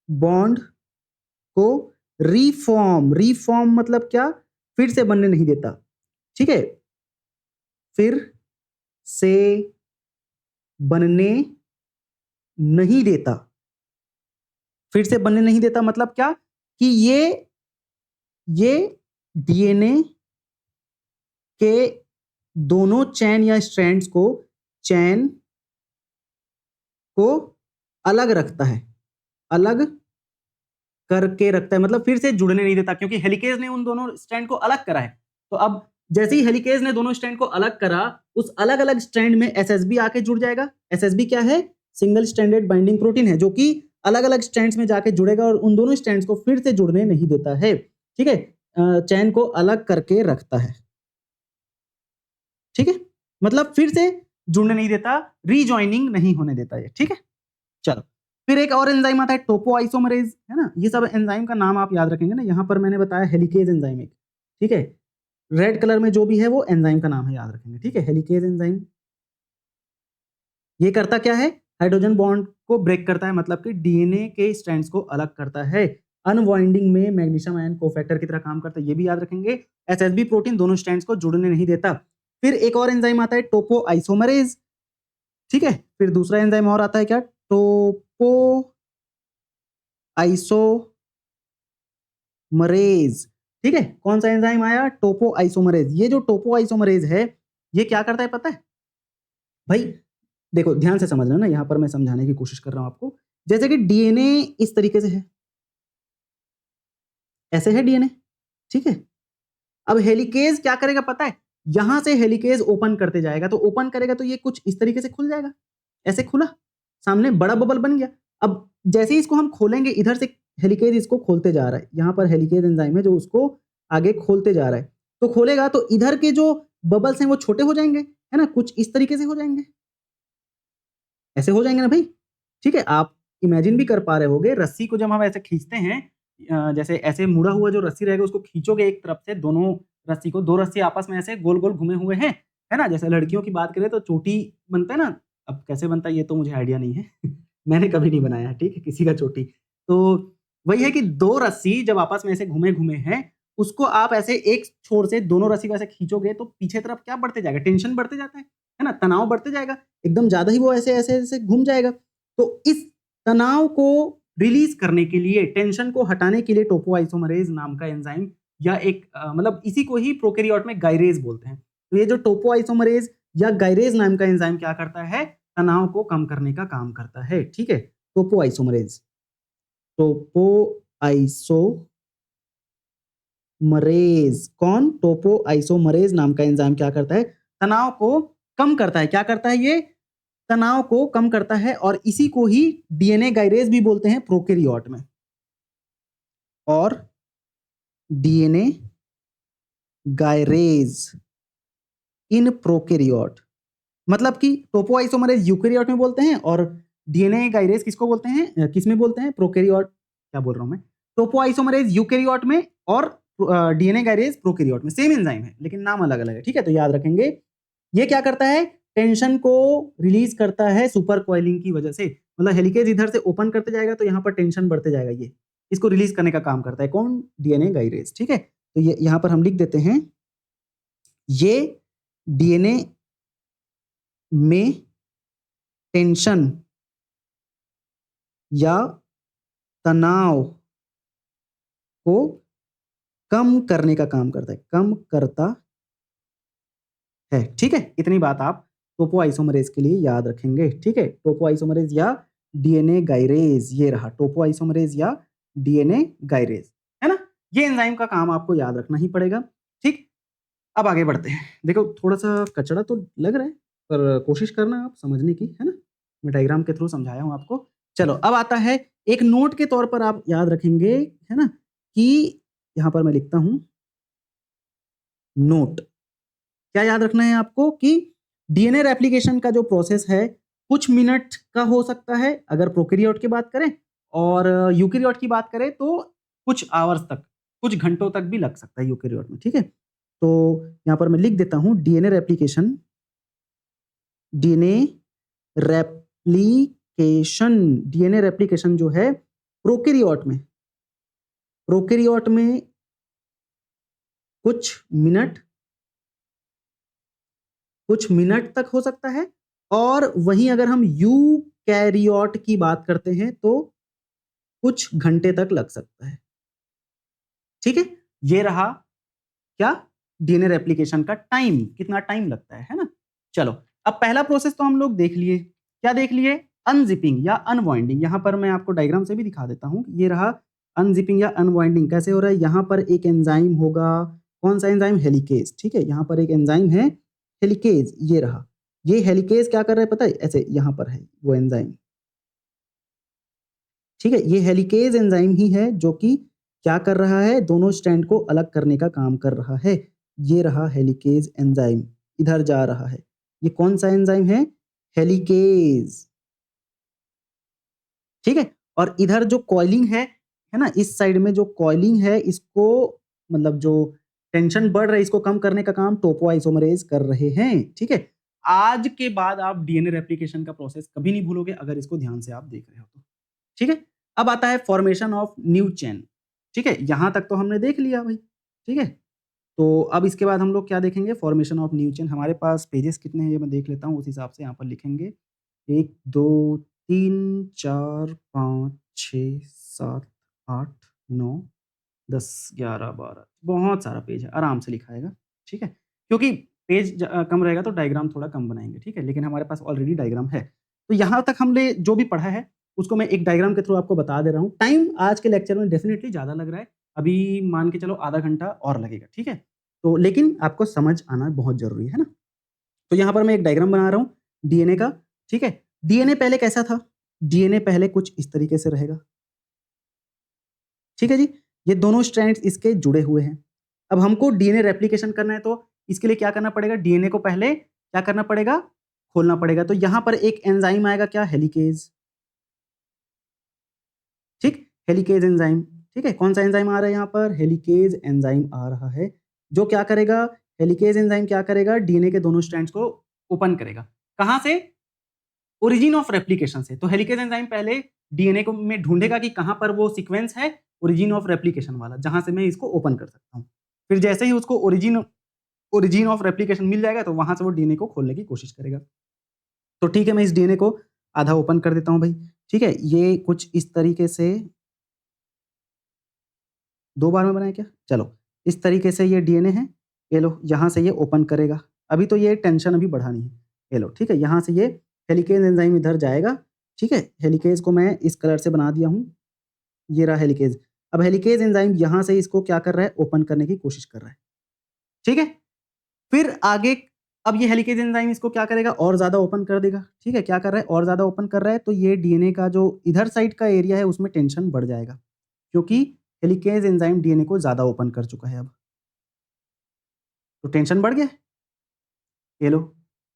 बॉन्ड को रीफॉर्म, रीफॉर्म मतलब क्या? फिर से बनने नहीं देता। ठीक है, फिर से बनने नहीं देता, फिर से बनने नहीं देता मतलब क्या? कि ये डीएनए के दोनों चैन या स्ट्रैंड्स को, चैन को अलग रखता है, अलग करके रखता है, मतलब फिर से जुड़ने नहीं देता, क्योंकि हेलिकेज ने उन दोनों स्ट्रैंड को अलग करा है। तो अब जैसे ही हेलिकेज ने दोनों स्ट्रैंड को अलग करा, उस अलग अलग स्ट्रैंड में एसएसबी आके जुड़ जाएगा। एसएसबी क्या है? सिंगल स्ट्रैंडेड बाइंडिंग प्रोटीन है, जो कि अलग अलग स्ट्रैंड्स में जाके जुड़ेगा और उन दोनों स्ट्रैंड्स को फिर से जुड़ने नहीं देता है। ठीक है, चैन को अलग करके रखता है। ठीक है, मतलब फिर से जुड़ने नहीं देता, रीजॉइनिंग नहीं होने देता ये। ठीक है, चलो फिर एक और एंजाइम आता है टोपोआइसोमरेज, है ना। ये सब एंजाइम का नाम आप याद रखेंगे ना। यहां पर मैंने बताया हेलिकेज एंजाइम एक। ठीक है, रेड कलर में जो भी है वो एंजाइम का नाम है, याद रखेंगे। ठीक है, हेलिकेज एंजाइम ये करता क्या है? हाइड्रोजन बॉन्ड को ब्रेक करता है, मतलब कि डीएनए के स्ट्रैंड्स को अलग करता है। अनवाइंडिंग में मैग्नीशियम आयन कोफैक्टर की तरह काम करता है, ये भी याद रखेंगे। एसएसबी प्रोटीन दोनों स्ट्रैंड्स को जुड़ने नहीं देता। फिर एक और एंजाइम आता है टोपोआइसोमरेज। ठीक है, फिर दूसरा एंजाइम और आता है क्या? टोपोआइसोमरेज। ठीक है, कौन सा एंजाइम आया? टोपोआइसोमरेज। ये जो टोपोआइसोमरेज है ये क्या करता है पता है भाई? देखो ध्यान से समझना ना, यहां पर मैं समझाने की कोशिश कर रहा हूं आपको। जैसे कि डीएनए इस तरीके से है, ऐसे है डीएनए। ठीक है, अब हेलिकेज क्या करेगा पता है? यहां से हेलिकेज ओपन करते जाएगा, तो ओपन करेगा तो ये कुछ इस तरीके से खुल जाएगा, ऐसे खुला, सामने बड़ा बबल बन गया। अब जैसे ही इसको हम खोलेंगे, इधर से हेलिकेज इसको खोलते जा रहा है, यहां पर हेलिकेज एंजाइम है जो उसको आगे खोलते जा रहा है। तो खोलेगा तो इधर के जो बबल्स हैं वो छोटे हो जाएंगे, है ना, कुछ इस तरीके से हो जाएंगे, ऐसे हो जाएंगे ना भाई। ठीक है, आप इमेजिन भी कर पा रहे होगे, रस्सी को जब हम ऐसे खींचते हैं, जैसे ऐसे मुड़ा हुआ जो रस्सी रहेगा उसको खींचोगे एक तरफ से, दोनों रस्सी को, दो रस्सी आपस में ऐसे गोल गोल घुमे हुए हैं, है ना? जैसे लड़कियों की बात करें तो चोटी बनता है ना, अब कैसे बनता है ये तो मुझे आइडिया नहीं है मैंने कभी नहीं बनाया, ठीक है, किसी का चोटी। तो वही है कि 2 रस्सी जब आपस में ऐसे घुमे-घुमे हैं, उसको आप ऐसे एक छोर से दोनों रस्सी को ऐसे खींचोगे तो पीछे तरफ क्या बढ़ते जाएगा? टेंशन बढ़ते जाता है ना? तनाव बढ़ते जाएगा, एकदम ज़्यादा ही वो ऐसे-ऐसे घूम जाएगा। तो इस तनाव को रिलीज़ करने के लिए, टेंशन को हटाने के लिए टोपोआइसोमरेज़ नाम का एंजाइम या एक मतलब इसी को ही प्रोकैरियोट में गायरेज़ बोलते हैं। तो ये जो टोपोआइसोमरेज़ या गायरेज़ नाम का एंजाइम क्या करता है? तनाव को कम करने का काम करता है, ठीक है? टोपोआइसोमरेज़। टोपोआइसोमरेज़ कौन? टोपोआइसोमरेज़ नाम का एंजाइम क्या करता है? तनाव को कम करता है। क्या करता है ये? तनाव को कम करता है और इसी को ही डीएनए गायरेज़ भी बोलते हैं प्रोकैरियोट में। और डीएनए गायरेज़ इन प्रोकैरियोट, मतलब कि टोपोआइसोमरेज़ यूकेरियोट में बोलते हैं और डीएनए गायरेज़ किसको बोलते हैं? किसमें बोलते हैं? प्रोकैरियोट, क्या बोल रहा हूँ मैं? टोपोआइसोमरेज़ यूकेरियोट में और डीएनए गायरेज़ प्रोकैरियोट में। सेम एंजाइम है, लेकिन नाम अलग-अलग है, ठीक है? तो याद रखेंगे। ये क्या करता है? टेंशन को रिलीज़ करता है सुपर कॉइलिंग की वजह से। मतलब हेलिकेज़ इधर से ओपन करते जाएगा तो यहाँ पर टेंशन बढ़ते जाएगा ये। इसको रिलीज़ करने का काम करता है कौन? डीएनए गायरेज़, ठीक है? तो ये यहाँ पर हम लिख देते हैं, ये डीएनए में टेंशन या तनाव को कम करने का काम करता है, कम करता है, ठीक है? इतनी बात आप टोपोआइसोमरेज़ के लिए याद रखेंगे, ठीक है? टोपोआइसोमरेज़ या डीएनए गायरेज़, ये रहा टोपोआइसोमरेज़ या डीएनए गायरेज़, है ना? ये एंजाइम का काम आपको याद रखना ही पड़ेगा, ठीक? अब आगे बढ़ते हैं। देखो थोड़ा-सा कचड़ा तो लग रहा है, पर कोशिश करना आप समझने की, है ना? मैं डायग्राम के थ्रू समझाया हूँ आपको। चलो अब आता है, एक नोट के तौर पर आप याद रखेंगे, है ना? कि यहाँ पर मैं लिखता हूँ नोट। क्या याद रखना है आपको कि डीएनए रेप्लिकेशन का जो प्रोसेस है, कुछ मिनट का हो सकता है अगर प्रोकैरियोट की बात करें, और यूकेरियोट की बात करें तो कुछ आवर्स तक, कुछ घंटों तक भी लग सकता है यूकेरियोट में, ठीक है? तो यहाँ पर मैं लिख देता हूँ डीएनए रेप्लिकेशन डीएनए रेप्लिकेशन जो है प्रोकैरियोट में कुछ मिनट तक हो सकता है, और वहीं अगर हम यूकैरियोट की बात करते हैं तो कुछ घंटे तक लग सकता है, ठीक है? ये रहा क्या? डीएनए रेप्लिकेशन का टाइम, कितना टाइम लगता है ना? चलो, अब पहला प्रोसेस तो हम लोग देख लिए। क्या देख लिए? अनज़िपिंग या अनवाइंडिंग। यहाँ पर मैं आपको डायग्राम से भी दिखा देता हूँ। ये रहा अनज़िपिंग या अनवाइंडिंग। कैसे हो रहा है? यहाँ पर एक एंजाइम होगा, कौन-सा एंजाइम? हेलिकेज़, ठीक है? यहाँ पर एक एंजाइम है हेलिकेज़, ये रहा। ये हेलिकेज़ क्या कर रहा है पता है? ऐसे यहाँ पर है वो एंजाइम, ठीक है? ये हेलिकेज़ एंजाइम ही है जो कि क्या कर रहा है? दोनों स्ट्रैंड को अलग करने का काम कर रहा है। ये रहा हेलिकेज़ एंजाइम, इधर जा रहा है। ये कौन-सा एंजाइम है? हेलिकेज़, ठीक है? और इधर जो कॉइलिंग है ना? इस साइड में जो कॉइलिंग है, इसको मतलब जो टेंशन बढ़ रहा है, इसको कम करने का काम टोपोआइसोमरेज़ कर रहे हैं, ठीक है? आज के बाद आप डीएनए रेप्लिकेशन का प्रोसेस कभी नहीं भूलोगे अगर इसको ध्यान से आप देख रहे हो तो। ठीक है? अब आता है फॉर्मेशन ऑफ न्यू चेन, ठीक है? यहाँ तक तो हमने देख लिया भाई, ठीक है? तो अब इसके बाद हम लोग क्या देखेंगे? Formation of new chain. हमारे पास पेजेज़ कितने हैं ये मैं देख लेता हूँ, उस हिसाब से यहाँ पर लिखेंगे। 1, 2, 3, 4, 5, 6, 7, 8, 9, 10, 11, 12 बहुत सारा पेज है, आराम से लिखाएगा, ठीक है? क्योंकि पेज कम रहेगा तो डायग्राम थोड़ा कम बनाएँगे, ठीक है? लेकिन हमारे पास ऑलरेडी डायग्राम है। तो यहाँ तक हमने जो भी पढ़ा है, उसको मैं एक डायग्राम के थ्रू आपको बता दे रहा हूँ। टाइम आज के लेक्चर में डेफ़िनिटली ज़्यादा लग रहा है। अभी मान के चलो आधा घंटा और लगेगा, ठीक है? तो लेकिन आपको समझ आना बहुत ज़रूरी है ना? तो यहाँ पर मैं एक डायग्राम बना रहा हूँ डीएनए का, ठीक है? डीएनए पहले कैसा था? डीएनए पहले कुछ इस तरीके से रहेगा, ठीक है जी? ये दोनों स्ट्रैंड्स इसके जुड़े हुए हैं। अब हमको डीएनए रेप्लिकेशन करना है तो इसके लिए क्या करना पड़ेगा? डीएनए को पहले क्या करना पड़ेगा? खोलना पड़ेगा। तो यहाँ पर एक एंजाइम आएगा क्या? हेलिकेज़, ठीक? हेलिकेज़ एंजाइम, ठीक है? कौन-सा एंजाइम आ रहा है यहाँ पर? हेलिकेज़ एंजाइम आ रहा है, जो क्या करेगा? हेलिकेज एंजाइम क्या करेगा, डीएनए के दोनों स्ट्रैंड्स को ओपन करेगा। कहां से? ओरिजिन ऑफ रेप्लिकेशन से। तो हेलिकेज एंजाइम पहले डीएनए को में ढूंढेगा कि कहां पर वो सीक्वेंस है ओरिजिन ऑफ रेप्लिकेशन वाला, जहां से मैं इसको ओपन कर सकता हूं। फिर जैसे ही उसको ओरिजिन ऑफ रेप्लिकेशन मिल जाएगा तो वहां से वो डीएनए को खोलने की कोशिश करेगा। तो ठीक है, मैं इस डीएनए को आधा ओपन कर देता हूं भाई। ठीक है, ये कुछ इस तरीके से 2 बार में बनाया क्या? चलो, इस तरीके से ये डीएनए है। ये लो, यहाँ से ये ओपन करेगा। अभी तो ये टेंशन अभी बढ़ानी है। ये लो, ठीक है, यहाँ से ये हेलिकेज एंजाइम इधर जाएगा। ठीक है, हेलिकेज को मैं इस कलर से बना दिया हूँ। ये रहा हेलिकेज। अब हेलिकेज एंजाइम यहाँ से इसको क्या कर रहा है, ओपन करने की कोशिश कर रहा है। ठीक है, फिर आगे अब ये हेलिकेज एंजाइम इसको क्या करेगा, और ज़्यादा ओपन कर देगा। ठीक है, क्या कर रहा है, और ज़्यादा ओपन कर रहा है, तो ये डीएनए का जो इधर साइड का एरिया है उसमें टेंशन बढ़ जाएगा, क्योंकि हेलिकेज एंजाइम डीएनए को ज़्यादा ओपन कर चुका है अब। तो टेंशन बढ़ गया है। ये लो,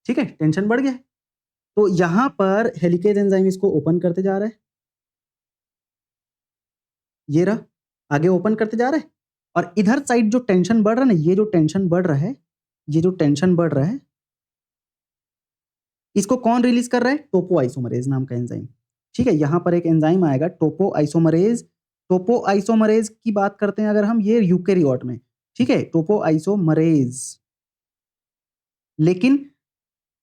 ठीक है, टेंशन बढ़ गया है। तो यहाँ पर हेलिकेज एंजाइम इसको ओपन करते जा रहा है। ये रहा, आगे ओपन करते जा रहा है। और इधर साइड जो टेंशन बढ़ रहा है ना, ये जो टेंशन बढ़ रहा है, ये जो टेंशन बढ़ रहा है, इसको कौन रिलीज कर रहा है? टोपोआइसोमरेज नाम का एंजाइम। ठीक है, यहां पर एक एंजाइम आएगा टोपोआइसोमरेज। टोपोआइसोमरेज की बात करते हैं अगर हम, ये यूकेरियोट में। ठीक है, टोपोआइसोमरेज। लेकिन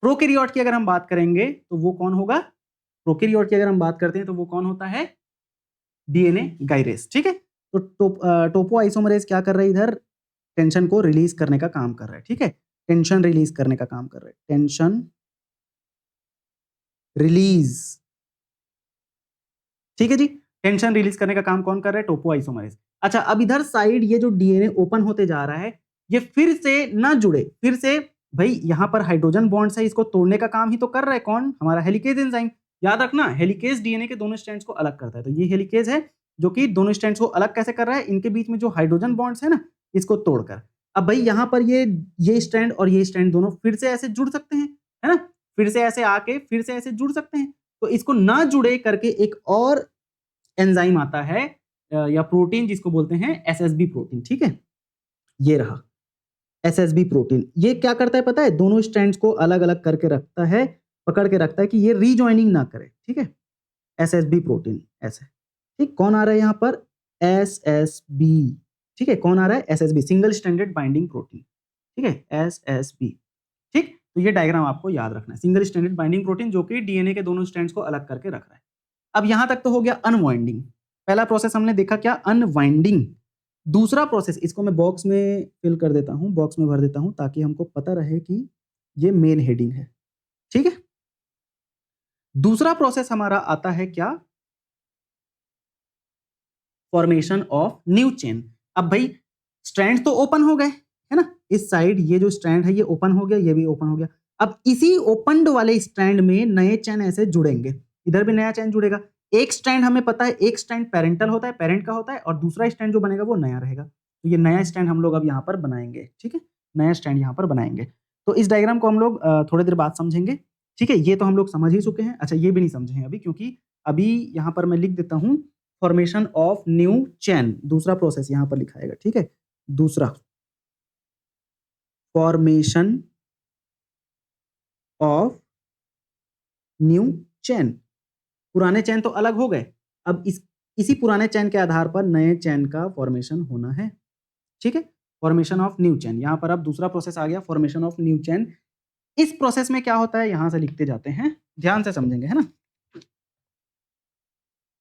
प्रोकैरियोट की अगर हम बात करेंगे तो वो कौन होगा? प्रोकैरियोट की अगर हम बात करते हैं तो वो कौन होता है? डीएनए गाइरेस। ठीक है, तो टोपोआइसोमरेज क्या कर रहा है, इधर टेंशन को रिलीज करने का काम कर रहा है। ठीक है, टेंशन रिलीज करने का काम कर रहा है। Tension release. ठीक है जी, टेंशन रिलीज करने का काम कौन कर रहा है? टोपोआइसोमरेज। अच्छा, अब इधर साइड ये जो डीएनए ओपन होते जा रहा है, ये फिर से ना जुड़े, फिर से भाई यहां पर हाइड्रोजन बॉन्ड्स है, इसको तोड़ने का काम ही तो कर रहा है कौन? हमारा हेलिकेज एंजाइम। याद रखना, हेलिकेज डीएनए के दोनों स्ट्रैंड्स को अलग करता है। तो ये हेलिकेज है जो कि दोनों स्ट्रैंड्स को अलग कैसे कर रहा है? इनके बीच में जो हाइड्रोजन बॉन्ड्स है ना, इसको तोड़कर। अब भाई यहां पर ये स्ट्रैंड और ये स्ट्रैंड दोनों फिर से ऐसे जुड़ सकते हैं, है ना? फिर से ऐसे आके फिर से ऐसे जुड़ सकते हैं। तो इसको ना जुड़े करके एक और एंजाइम आता है या प्रोटीन, जिसको बोलते हैं एसएसबी प्रोटीन। ठीक है, ये रहा एसएसबी प्रोटीन। ये क्या करता है पता है? दोनों स्ट्रैंड्स को अलग अलग करके रखता है, पकड़ के रखता है कि ये रीजॉइनिंग ना करे। ठीक है, एसएसबी प्रोटीन ऐसे। ठीक, कौन आ रहा है यहाँ पर? एसएसबी। ठीक है, कौन आ रहा है? SSB, single stranded binding protein. ठीक है, एसएसबी। ठीक, तो ये डायग्राम आपको याद रखना है, सिंगल स्ट्रैंडेड बाइंडिंग प्रोटीन जो कि डीएनए के दोनों स्ट्रैंड्स को अलग करके रख रहा है। अब यहां तक तो हो गया अनवाइंडिंग। पहला प्रोसेस हमने देखा क्या? अनवाइंडिंग। दूसरा प्रोसेस, इसको मैं बॉक्स में फिल कर देता हूं, बॉक्स में भर देता हूं, ताकि हमको पता रहे कि ये मेन हेडिंग है। ठीक है, दूसरा प्रोसेस हमारा आता है क्या? Formation of new chain. अब भाई स्ट्रैंड तो ओपन हो गए, है ना? इस साइड ये जो स्ट्रैंड है ये ओपन हो गया, ये भी ओपन हो गया। अब इसी ओपनड वाले स्ट्रैंड में नए चेन ऐसे जुड़ेंगे, इधर भी नया चेन जुड़ेगा। एक स्ट्रैंड हमें पता है, एक स्ट्रैंड पेरेंटल होता है, पेरेंट का होता है, और दूसरा स्ट्रैंड जो बनेगा वो नया रहेगा। तो ये नया स्ट्रैंड हम लोग अब यहाँ पर बनाएंगे। ठीक है, नया स्ट्रैंड यहाँ पर बनाएंगे। तो इस डायग्राम को हम लोग थोड़ी देर बाद समझेंगे। ठीक है, ये तो हम लोग समझ ही चुके हैं। अच्छा, ये भी नहीं समझे हैं अभी, क्योंकि अभी यहाँ पर मैं लिख देता हूँ फॉर्मेशन ऑफ न्यू चेन, दूसरा प्रोसेस यहां पर लिखाएगा। ठीक है, दूसरा फॉर्मेशन ऑफ न्यू चेन। पुराने चेन तो अलग हो गए, अब इसी पुराने चेन के आधार पर नए चेन का फॉर्मेशन होना है। ठीक है, फॉर्मेशन ऑफ न्यू चेन, यहां पर अब दूसरा प्रोसेस आ गया, फॉर्मेशन ऑफ न्यू चेन। इस प्रोसेस में क्या होता है, यहां से लिखते जाते हैं, ध्यान से समझेंगे, है ना?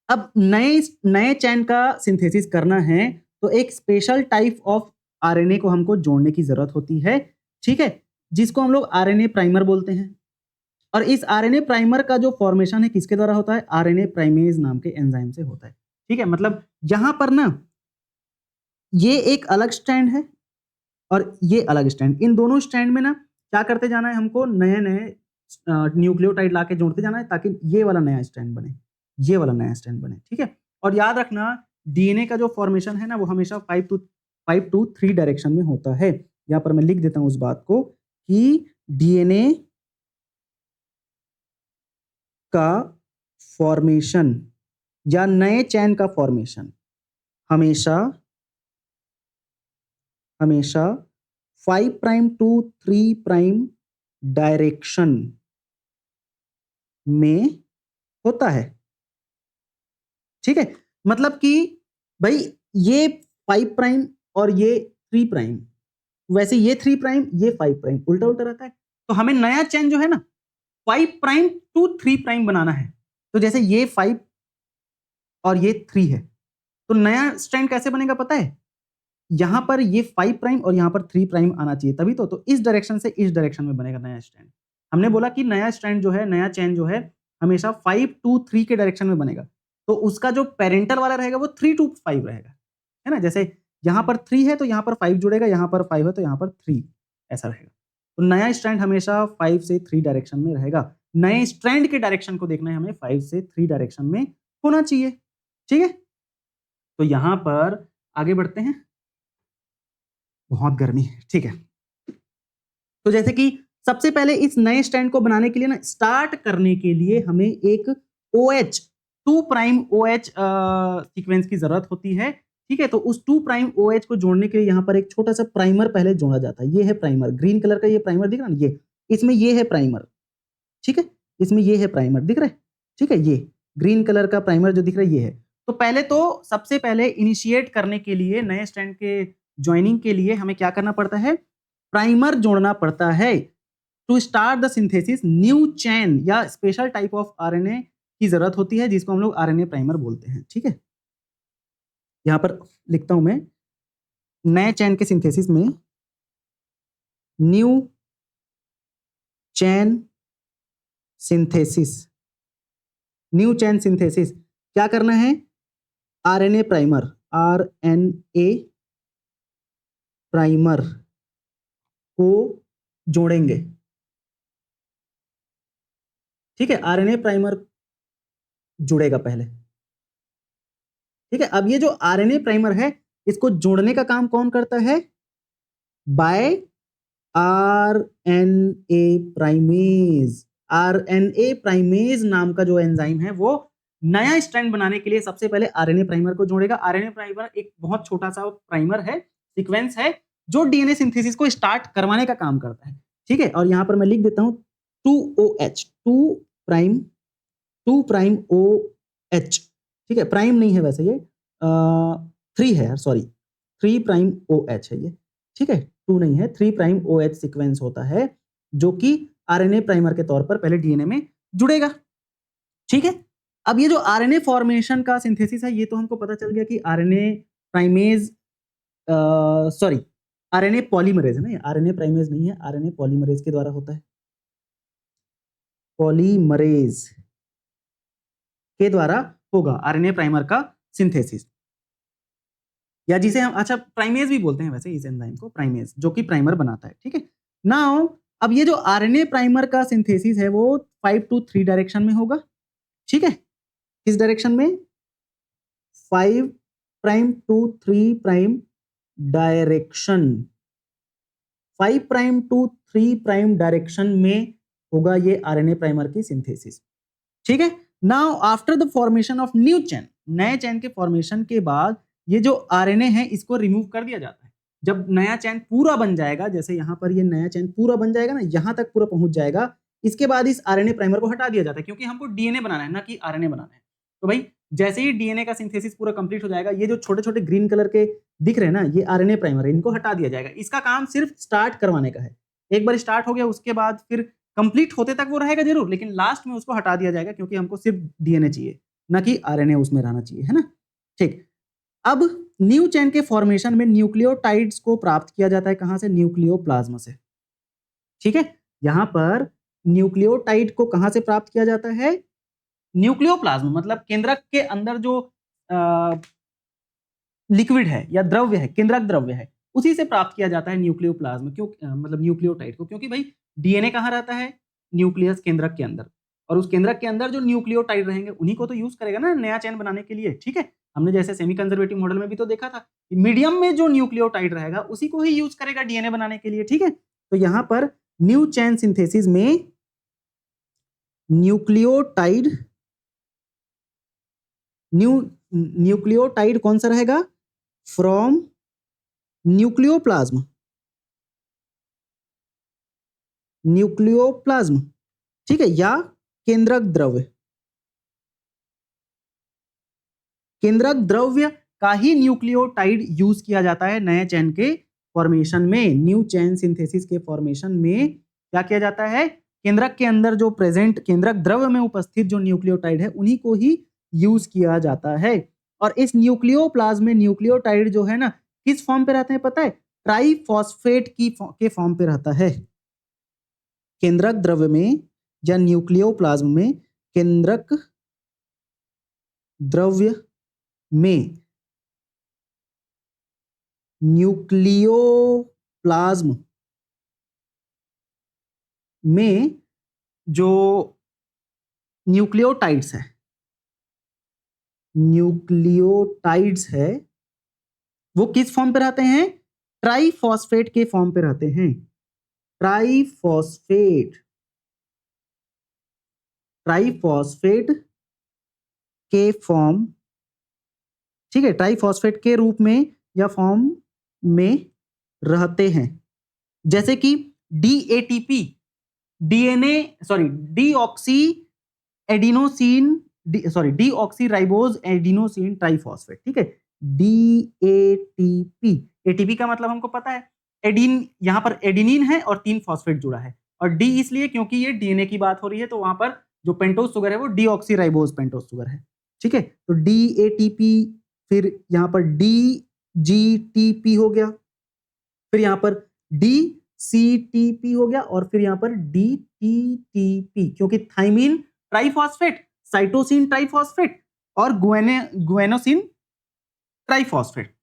अब नए नए चैन का सिंथेसिस करना है तो एक स्पेशल टाइप ऑफ आरएनए को हमको जोड़ने की जरूरत होती है। ठीक है, जिसको हम लोग आरएनए प्राइमर बोलते हैं। और इस आरएनए प्राइमर का जो फॉर्मेशन है किसके द्वारा होता है? आरएनए प्राइमेज नाम के एंजाइम से होता है। ठीक है, मतलब यहां पर ना ये एक अलग स्ट्रैंड है और ये अलग स्ट्रैंड, इन दोनों स्ट्रैंड में ना क्या करते जाना है, हमको नए नए न्यूक्लियोटाइड लाके जोड़ते जाना है, ताकि ये वाला नया स्ट्रैंड बने, ये वाला नया स्ट्रैंड बने। ठीक है, और याद रखना डीएनए का जो फॉर्मेशन है ना, वो हमेशा 5 to 3 डायरेक्शन में होता है। यहां पर मैं लिख देता हूं उस बात को कि डीएनए का फॉर्मेशन या नए चैन का फॉर्मेशन हमेशा हमेशा 5 प्राइम टू 3 प्राइम डायरेक्शन में होता है। ठीक है, मतलब कि भाई ये 5 प्राइम और ये 3 प्राइम, वैसे ये 3 प्राइम ये 5 प्राइम उल्टा उल्टा रहता है। तो हमें नया चेन जो है ना 5 प्राइम टू 3 प्राइम बनाना है। तो जैसे ये 5 और ये 3 है, तो नया स्ट्रैंड कैसे बनेगा पता है? यहां पर ये 5 प्राइम और यहां पर 3 प्राइम आना चाहिए, तभी तो इस डायरेक्शन से इस डायरेक्शन में बनेगा नया स्ट्रैंड। हमने बोला कि नया स्ट्रैंड जो है, नया चेन जो है हमेशा 5 टू 3 के डायरेक्शन में बनेगा। तो उसका जो पेरेंटल वाला रहेगा वो 3 टू 5 रहेगा, है ना? जैसे यहां पर 3 है तो यहां पर 5 जुड़ेगा, यहां पर 5 है तो यहां पर 3, ऐसा रहेगा। तो नया स्ट्रैंड हमेशा 5 से 3 डायरेक्शन में रहेगा। नए स्ट्रैंड के डायरेक्शन को देखना है हमें 5 से 3 डायरेक्शन में होना चाहिए। ठीक है, तो यहां पर आगे बढ़ते हैं। बहुत गर्मी है, ठीक है। तो जैसे कि सबसे पहले इस नए स्टैंड को बनाने के लिए ना, स्टार्ट करने के लिए हमें एक OH 2 प्राइम OH सीक्वेंस की जरूरत होती है। ठीक है, तो उस 2 प्राइम OH को जोड़ने के लिए यहाँ पर एक छोटा सा प्राइमर पहले जोड़ा जाता है। ये है प्राइमर, ग्रीन कलर का ये प्राइमर दिख रहा है ना, ये इसमें ये है प्राइमर। ठीक है, इसमें ये है प्राइमर दिख रहा है। ठीक है, ये ग्रीन कलर का प्राइमर जो दिख रहा है ये है। तो पहले तो सबसे पहले इनिशिएट करने के लिए, नए स्टैंड के ज्वाइनिंग के लिए हमें क्या करना पड़ता है? प्राइमर जोड़ना पड़ता है। To start the synthesis new chain या स्पेशल टाइप ऑफ आरएनए की जरूरत होती है, जिसको हम लोग आरएनए प्राइमर बोलते हैं। ठीक है, यहां पर लिखता हूं मैं, नए चैन के सिंथेसिस में न्यू चैन सिंथेसिस, न्यू चैन सिंथेसिस क्या करना है? आरएनए प्राइमर, आरएनए प्राइमर को जोड़ेंगे। ठीक है, आरएनए प्राइमर जुड़ेगा पहले। ठीक है, अब ये जो आरएनए प्राइमर है इसको जोड़ने का काम कौन करता है? By RNA primase. RNA primase नाम का जो एंजाइम है वो नया स्ट्रैंड बनाने के लिए सबसे पहले आरएनए प्राइमर को जोड़ेगा। आरएनए प्राइमर एक बहुत छोटा सा प्राइमर है, सीक्वेंस है, जो डीएनए सिंथेसिस को स्टार्ट करवाने का काम करता है। ठीक है, और यहां पर मैं लिख देता हूं 2OH, 2 प्राइम OH। ठीक है, प्राइम नहीं है वैसे ये, 3 है, सॉरी 3 प्राइम OH है ये। ठीक है, 2 नहीं है, 3 प्राइम OH सीक्वेंस होता है जो कि आरएनए प्राइमर के तौर पर पहले डीएनए में जुड़ेगा। ठीक है, अब ये जो आरएनए फॉर्मेशन का सिंथेसिस है ये तो हमको पता चल गया कि RNA primase, sorry RNA polymerase है ना, आरएनए प्राइमेज नहीं है, आरएनए पॉलीमरेज के द्वारा होता है, पॉलीमरेज के द्वारा होगा आरएनए प्राइमर का सिंथेसिस, या जिसे हम अच्छा प्राइमेज भी बोलते हैं वैसे इस एंजाइम को, प्राइमेज, जो कि प्राइमर बनाता है। ठीक है, नाउ अब ये जो आरएनए प्राइमर का सिंथेसिस है वो 5 टू 3 डायरेक्शन में होगा। ठीक है, किस डायरेक्शन में? 5 prime to 3 prime direction, 5 prime to 3 prime direction में होगा ये आरएनए प्राइमर की सिंथेसिस। ठीक है, now after the formation of new chain, नए चेन के फॉर्मेशन के बाद ये जो आरएनए है इसको रिमूव कर दिया जाता है। जब नया चेन पूरा बन जाएगा, जैसे यहां पर ये नया चेन पूरा बन जाएगा ना, यहां तक पूरा पहुंच जाएगा, इसके बाद इस आरएनए प्राइमर को हटा दिया जाता है, क्योंकि हमको डीएनए बनाना है ना कि आरएनए बनाना है। तो भाई जैसे ही डीएनए का सिंथेसिस पूरा कंप्लीट हो जाएगा, ये जो छोटे छोटे ग्रीन कलर के दिख रहे हैं ना, ये आरएनए प्राइमर है, इनको हटा दिया जाएगा। इसका काम सिर्फ स्टार्ट करवाने का है। एक बार स्टार्ट हो गया उसके बाद फिर कंप्लीट होते तक वो रहेगा जरूर, लेकिन लास्ट में उसको हटा दिया जाएगा, क्योंकि हमको सिर्फ डीएनए चाहिए, ना कि आरएनए उसमें रहना चाहिए, है ना? ठीक, अब न्यू चेन के फॉर्मेशन में न्यूक्लियोटाइड्स को प्राप्त किया जाता है कहां से? न्यूक्लियोप्लाज्म से। ठीक है, यहां पर न्यूक्लियोटाइड को कहां से प्राप्त किया जाता है? न्यूक्लियोप्लाज्म, मतलब केंद्रक के अंदर जो लिक्विड है या द्रव्य है, केंद्रक द्रव्य है, उसी से प्राप्त किया जाता है न्यूक्लियोप्लाज्म। क्यों मतलब न्यूक्लियोटाइड को? क्योंकि भाई डीएनए कहाँ रहता है? न्यूक्लियस, केंद्रक के अंदर, और उस केंद्रक के अंदर जो न्यूक्लियोटाइड रहेंगे उन्हीं को तो यूज करेगा ना नया चेन बनाने के लिए। ठीक है, हमने जैसे सेमी कंजर्वेटिव मॉडल में भी तो देखा था, मीडियम में जो न्यूक्लियोटाइड रहेगा उसी को ही यूज करेगा डीएनए बनाने के लिए। ठीक है, तो यहां पर न्यू चेन सिंथेसिस में न्यूक्लियोटाइड, न्यूक्लियोटाइड कौन सा रहेगा? फ्रॉम न्यूक्लियोप्लाज्म, न्यूक्लियोप्लाज्म, ठीक है, या केंद्रक द्रव्य। केंद्रक द्रव्य का ही न्यूक्लियोटाइड यूज किया जाता है नए चेन के फॉर्मेशन में, न्यू चेन सिंथेसिस के फॉर्मेशन में क्या किया जाता है, केंद्रक के अंदर जो प्रेजेंट केंद्रक द्रव्य में उपस्थित जो न्यूक्लियोटाइड है उन्हीं को ही यूज किया जाता है। और इस न्यूक्लियोप्लाज्म में न्यूक्लियोटाइड जो है ना किस फॉर्म पे रहते हैं पता है, ट्राइफॉस्फेट के फॉर्म पे रहता है। केंद्रक द्रव्य में या न्यूक्लियोप्लाज्म में, केंद्रक द्रव्य में न्यूक्लियोप्लाज्म में जो न्यूक्लियोटाइड्स है, न्यूक्लियोटाइड्स है वो किस फॉर्म पे रहते हैं, ट्राइफॉस्फेट के फॉर्म पे रहते हैं। ट्राइफॉस्फेट, ट्राइफॉस्फेट के फॉर्म, ठीक है, ट्राइफॉस्फेट के रूप में या फॉर्म में रहते हैं। जैसे कि dATP, DNA sorry deoxy adenosine deoxy ribose adenosine triphosphate, ठीक है, डीएटीपी। एटीपी का मतलब हमको पता है, एडिन, यहां पर एडिनिन है और 3 फॉस्फेट जुड़ा है, और डी इसलिए क्योंकि ये डीएनए की बात हो रही है, तो वहां पर जो पेंटोज शुगर है वो डीऑक्सी राइबोज पेंटोज शुगर है, ठीक है। तो डीएटीपी, फिर यहां पर डीजीटीपी हो गया, फिर यहां पर डीसीटीपी हो गया, और फिर यहां पर डीटीटीपी, क्योंकि थाइमिन ट्राइफॉस्फेट, साइटोसिन ट्राइफॉस्फेट और गुएनोसिन ट्राइफॉस्फेट,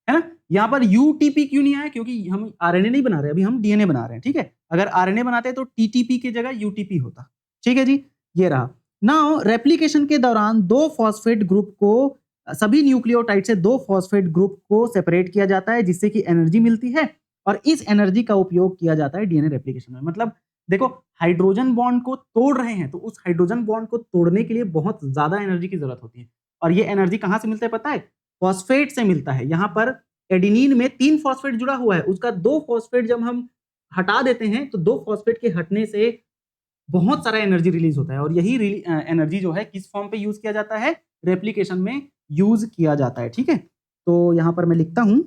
है ना। यहां पर यूटीपी क्यों नहीं आया, क्योंकि हम आरएनए नहीं बना रहे, अभी हम डीएनए बना रहे हैं, ठीक है। अगर आरएनए बनाते तो टीटीपी की जगह यूटीपी होता, ठीक है जी। ये रहा। नाउ रेप्लिकेशन के दौरान दो फॉस्फेट ग्रुप को, सभी न्यूक्लियोटाइड से दो फॉस्फेट ग्रुप को सेपरेट किया जाता है जिससे कि एनर्जी मिलती है, और इस एनर्जी का उपयोग किया जाता है डीएनए रेप्लिकेशन में। मतलब देखो, हाइड्रोजन बॉन्ड को तोड़ रहे हैं तो उस हाइड्रोजन बॉन्ड को तोड़ने के लिए बहुत ज्यादा एनर्जी की जरूरत होती है, और ये एनर्जी कहां से मिलता है पता है, फॉस्फेट से मिलता है। यहां पर एडिनिन में 3 फॉस्फेट जुड़ा हुआ है, उसका 2 फॉस्फेट जब हम हटा देते हैं तो 2 फॉस्फेट के हटने से बहुत सारा एनर्जी रिलीज होता है, और यही एनर्जी जो है किस फॉर्म पे यूज किया जाता है, रेप्लिकेशन में यूज किया जाता है, ठीक है। तो यहां पर मैं लिखता हूं,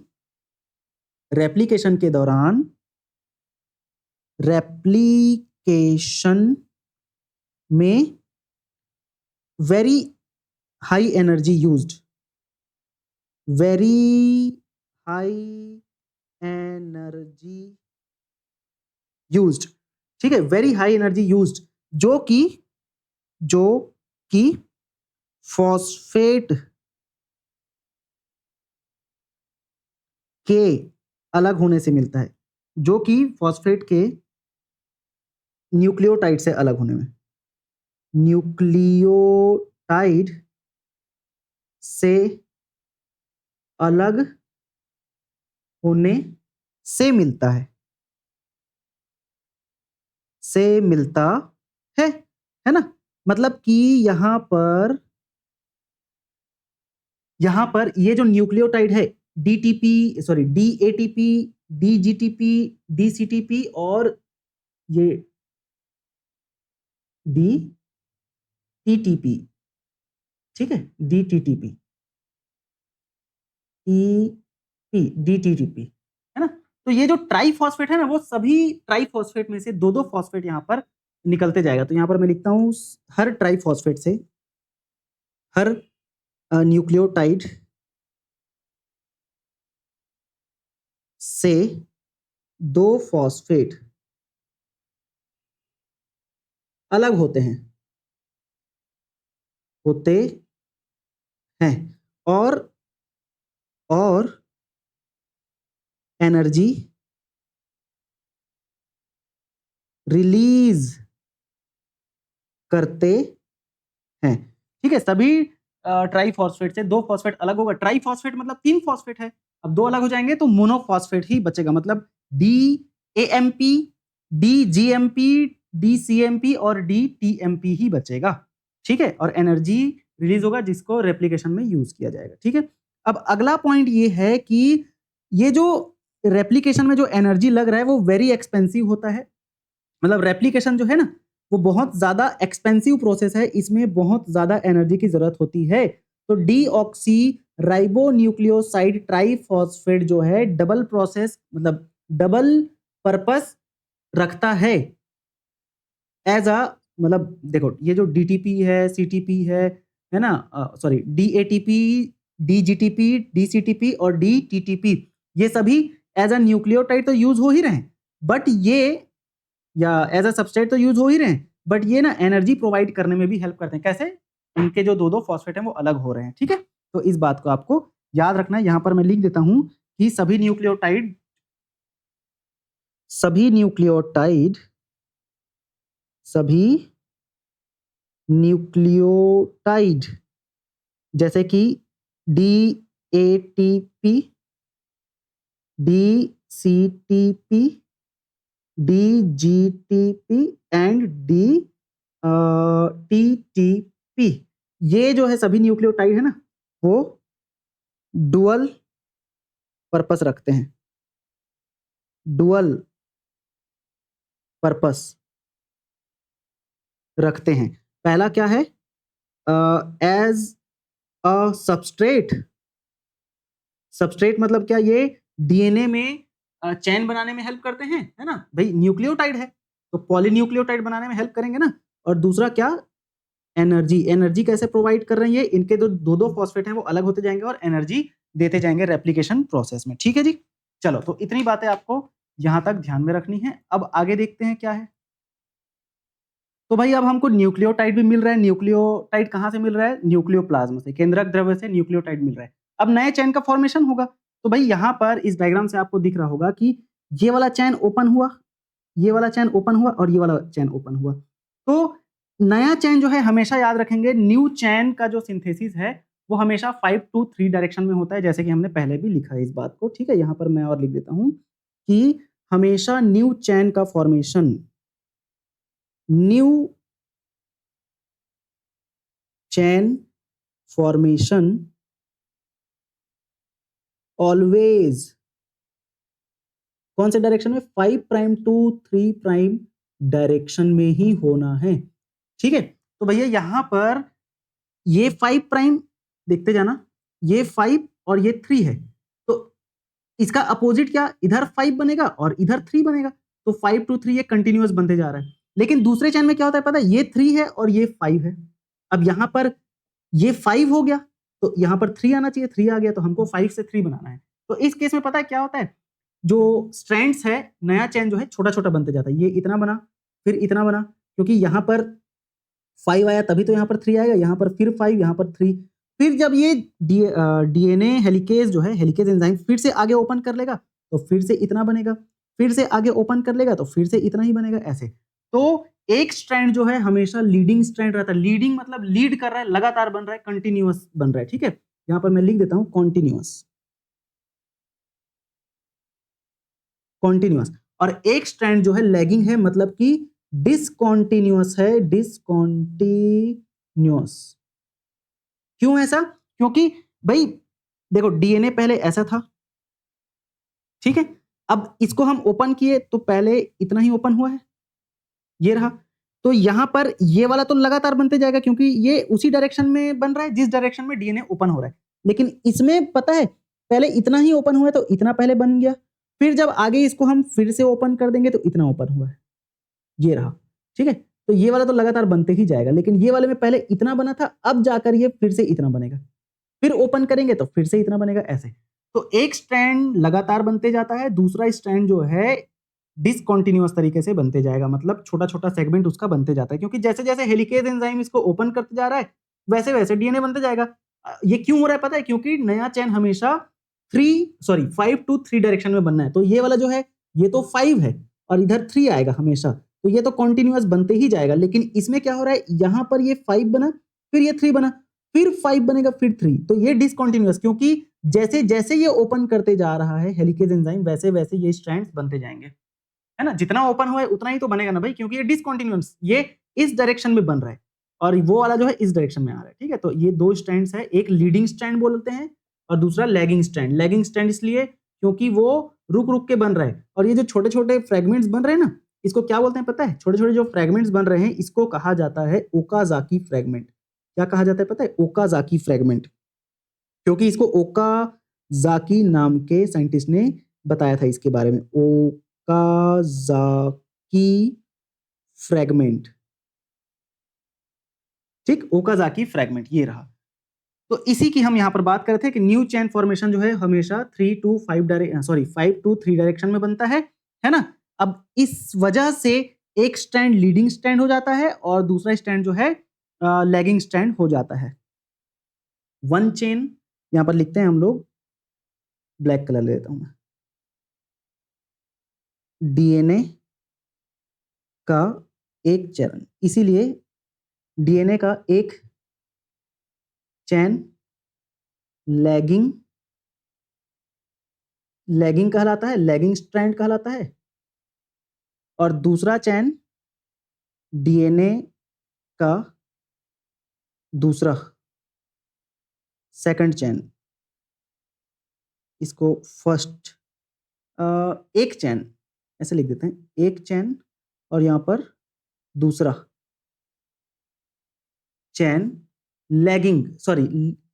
रेप्लिकेशन के दौरान, रेप्लिकेशन में very high energy used, very high energy used, ठीक है, वेरी हाई एनर्जी यूज्ड, जो कि फॉस्फेट के अलग होने से मिलता है, जो कि फॉस्फेट के न्यूक्लियोटाइड से अलग होने में, न्यूक्लियोटाइड से अलग होने से मिलता है, से मिलता है ना। मतलब कि यहां पर ये जो न्यूक्लियोटाइड है, डीटीपी सॉरी डीएटीपी, डीजीटीपी, डीसीटीपी और ये डीटीटीपी, ठीक है, डीटीटीपी, डीटीटीपी, है ना। तो ये जो ट्राइफॉस्फेट है ना, वो सभी ट्राइफॉस्फेट में से 2-2 फॉस्फेट यहां पर निकलते जाएगा। तो यहां पर मैं लिखता हूं, हर ट्राइफॉस्फेट से, हर न्यूक्लियोटाइड से 2 फॉस्फेट अलग होते हैं और एनर्जी रिलीज करते हैं, ठीक है। सभी ट्राइफॉस्फेट से 2 फॉस्फेट अलग होगा। ट्राइफॉस्फेट मतलब 3 फॉस्फेट है, अब 2 अलग हो जाएंगे तो मोनोफॉस्फेट ही बचेगा, मतलब डीएएमपी, डीजीएमपी, डीसीएमपी और डीटीएमपी ही बचेगा, ठीक है। और एनर्जी रिलीज होगा जिसको रेप्लिकेशन में यूज किया जाएगा, ठीक है। अब अगला पॉइंट ये है कि ये जो रेप्लिकेशन में जो एनर्जी लग रहा है वो वेरी एक्सपेंसिव होता है, मतलब रेप्लिकेशन जो है ना वो बहुत ज्यादा एक्सपेंसिव प्रोसेस है, इसमें बहुत ज्यादा एनर्जी की जरूरत होती है। तो डीऑक्सी राइबोन्यूक्लियोसाइड ट्राइफॉस्फेट जो है डबल प्रोसेस मतलब डबल पर्पस रखता है एज अ, मतलब देखो ये जो डीटीपी है, सीटीपी है ना, सॉरी डीएटीपी, डीजीटीपी, डीसीटीपी और डीटीटीपी, ये सभी एज अ न्यूक्लियोटाइड तो यूज हो ही रहे हैं, बट ये या एज अ सबस्ट्रेट तो यूज हो ही रहे हैं, बट ये ना एनर्जी प्रोवाइड करने में भी हेल्प करते हैं। कैसे? इनके जो दो दो फॉस्फेट हैं वो अलग हो रहे हैं, ठीक है। तो इस बात को आपको याद रखना है। यहां पर मैं लिख देता हूं कि सभी न्यूक्लियोटाइड सभी न्यूक्लियोटाइड जैसे कि डीएटीपी, डीसीटीपी, डीजीटीपी एंड टीटीपी, ये जो है सभी न्यूक्लियोटाइड है ना वो डुअल पर्पस रखते हैं, डुअल पर्पस रखते हैं। पहला क्या है? एज अ सबस्ट्रेट, सबस्ट्रेट मतलब क्या? ये डीएनए में चैन बनाने में हेल्प करते हैं, है ना भाई, न्यूक्लियोटाइड है तो पॉलीन्यूक्लियोटाइड बनाने में हेल्प करेंगे ना। और दूसरा क्या? एनर्जी, एनर्जी कैसे प्रोवाइड कर रही है? इनके जो दो दो फॉस्फेट हैं वो अलग होते जाएंगे और एनर्जी देते जाएंगे रेप्लिकेशन प्रोसेस में, ठीक है जी। चलो, तो इतनी बातें आपको यहां तक ध्यान में रखनी है। अब आगे देखते हैं क्या है। तो भाई अब हमको न्यूक्लियोटाइड भी मिल रहा है। न्यूक्लियोटाइड कहां से मिल रहा है? न्यूक्लियोप्लाज्म से, केंद्रक द्रव्य से न्यूक्लियोटाइड मिल रहा है। अब नए चैन का फॉर्मेशन होगा। तो भाई यहां पर इस डायग्राम से आपको दिख रहा होगा कि ये वाला चैन ओपन हुआ, ये वाला चैन ओपन हुआ और ये वाला चैन ओपन हुआ। तो नया चैन जो है, हमेशा याद रखेंगे, न्यू चैन का जो सिंथेसिस है वो हमेशा 5 to 3 डायरेक्शन में होता है, जैसे कि हमने पहले भी लिखा है इस बात को, ठीक है। यहां पर मैं और लिख देता हूं कि हमेशा न्यू चैन का फॉर्मेशन, न्यू चैन फॉर्मेशन ऑलवेज कौन से डायरेक्शन में? 5 प्राइम टू 3 प्राइम डायरेक्शन में ही होना है, ठीक है। तो भैया यहां पर ये 5 प्राइम देखते जाना, ये 5 और ये 3 है, तो इसका अपोजिट क्या? इधर 5 बनेगा और इधर 3 बनेगा, तो 5 to 3 ये कंटिन्यूअस बनते जा रहा है। लेकिन दूसरे चैन में क्या होता है पता है? ये 3 है और ये 5 है। अब यहां पर ये 5 हो गया तो यहां पर 3 आना चाहिए, 3 आ गया तो हमको 5 से 3 बनाना है। तो इस केस में पता है क्या होता है? जो स्ट्रैंड्स है, नया चैन जो है छोटा छोटा बनते जाता है। ये इतना बना, फिर इतना बना, क्योंकि यहां पर 5 आया तभी तो यहाँ पर 3 आएगा, यहाँ पर फिर 5, यहाँ पर 3। फिर जब ये डीएनए हेलिकेज जो है, हेलिकेज एंजाइम फिर से आगे ओपन कर लेगा तो फिर से इतना बनेगा, फिर से आगे ओपन कर लेगा तो फिर से इतना ही बनेगा, ऐसे। तो एक स्ट्रैंड जो है हमेशा लीडिंग स्ट्रैंड रहता है। लीडिंग मतलब लीड कर रहा है, लगातार बन रहा है, कंटिन्यूअस बन रहा है, ठीक है। यहाँ पर मैं लिख देता हूं कॉन्टिन्यूअस, कॉन्टिन्यूअस। और एक स्ट्रैंड जो है लैगिंग है, मतलब कि डिसकॉन्टिन्यूअस है, डिसकॉन्टिन्यूअस। क्यों ऐसा? क्योंकि भाई देखो डीएनए पहले ऐसा था, ठीक है। अब इसको हम ओपन किए तो पहले इतना ही ओपन हुआ है, ये रहा। तो यहां पर ये वाला तो लगातार बनते जाएगा क्योंकि ये उसी डायरेक्शन में बन रहा है जिस डायरेक्शन में डीएनए ओपन हो रहा है। लेकिन इसमें पता है पहले इतना ही ओपन हुआ है तो इतना पहले बन गया, फिर जब आगे इसको हम फिर से ओपन कर देंगे तो इतना ओपन हुआ है, ये रहा, ठीक है। तो ये वाला तो लगातार बनते ही जाएगा, लेकिन ये वाले में पहले इतना बना था, अब जाकर ये फिर से इतना बनेगा, फिर ओपन करेंगे तो फिर से इतना बनेगा, ऐसे। तो एक स्ट्रैंड लगातार बनते जाता है, दूसरा स्ट्रैंड जो है डिसकंटिन्यूअस तरीके से बनते जाएगा, मतलब छोटा छोटा सेगमेंट उसका बनते जाता है, क्योंकि जैसे जैसे हेलिकेज एंजाइम इसको ओपन करते जा रहा है वैसे वैसे डीएनए बनते जाएगा। ये क्यों हो रहा है पता है? क्योंकि नया चैन हमेशा 5 to 3 डायरेक्शन में बनना है। तो ये वाला जो है ये तो 5 है और इधर 3 आएगा हमेशा, तो ये तो कॉन्टिन्यूअस बनते ही जाएगा। लेकिन इसमें क्या हो रहा है, यहां पर ये 5 बना, फिर ये 3 बना, फिर 5 बनेगा, फिर 3, तो ये डिसकंटिन्यूअस, क्योंकि जैसे जैसे ये ओपन करते जा रहा है हेलिकेज एंजाइम वैसे वैसे ये स्ट्रैंड्स बनते जाएंगे, है ना। जितना ओपन हुआ है उतना ही तो बनेगा ना भाई, क्योंकि ये डिसकंटिन्यूअस, ये इस डायरेक्शन में बन रहा है और वो वाला जो है इस डायरेक्शन में आ रहा है, ठीक है। तो ये दो स्ट्रैंड्स है, एक लीडिंग स्ट्रैंड बोलते हैं और दूसरा लैगिंग स्ट्रैंड। लैगिंग स्ट्रैंड इसलिए क्योंकि वो रुक रुक के बन रहा है, और ये जो छोटे छोटे फ्रेगमेंट्स बन रहे हैं ना, इसको क्या बोलते हैं पता है? छोटे-छोटे जो फ्रेगमेंट्स बन रहे हैं इसको कहा जाता है ओकाज़ाकी फ्रेगमेंट। क्या कहा जाता है पता है? Okazaki fragment. क्योंकि इसको ओकाज़ाकी नाम के साइंटिस्ट ने बताया था इसके बारे में। ओकाज़ाकी फ्रेगमेंट, ठीक? ओकाज़ाकी फ्रेगमेंट ये रहा। तो इसी की हम यहाँ पर बात कर रहे थे कि न्यू चेन फॉर्मेशन जो है हमेशा 5 to 3 डायरेक्शन में बनता है ना? अब इस वजह से एक स्ट्रैंड लीडिंग स्ट्रैंड हो जाता है और दूसरा स्ट्रैंड जो है लैगिंग स्ट्रैंड हो जाता है। वन चेन यहाँ पर लिखते हैं हम लोग, ब्लैक कलर ले लेता हूं मैं। डीएनए का एक चरण, इसीलिए डीएनए का एक चैन लैगिंग कहलाता है, लैगिंग स्ट्रैंड कहलाता है, और दूसरा चैन डीएनए का दूसरा सेकंड चैन, इसको फर्स्ट एक चैन ऐसे लिख देते हैं, एक चैन और यहां पर दूसरा चैन लैगिंग,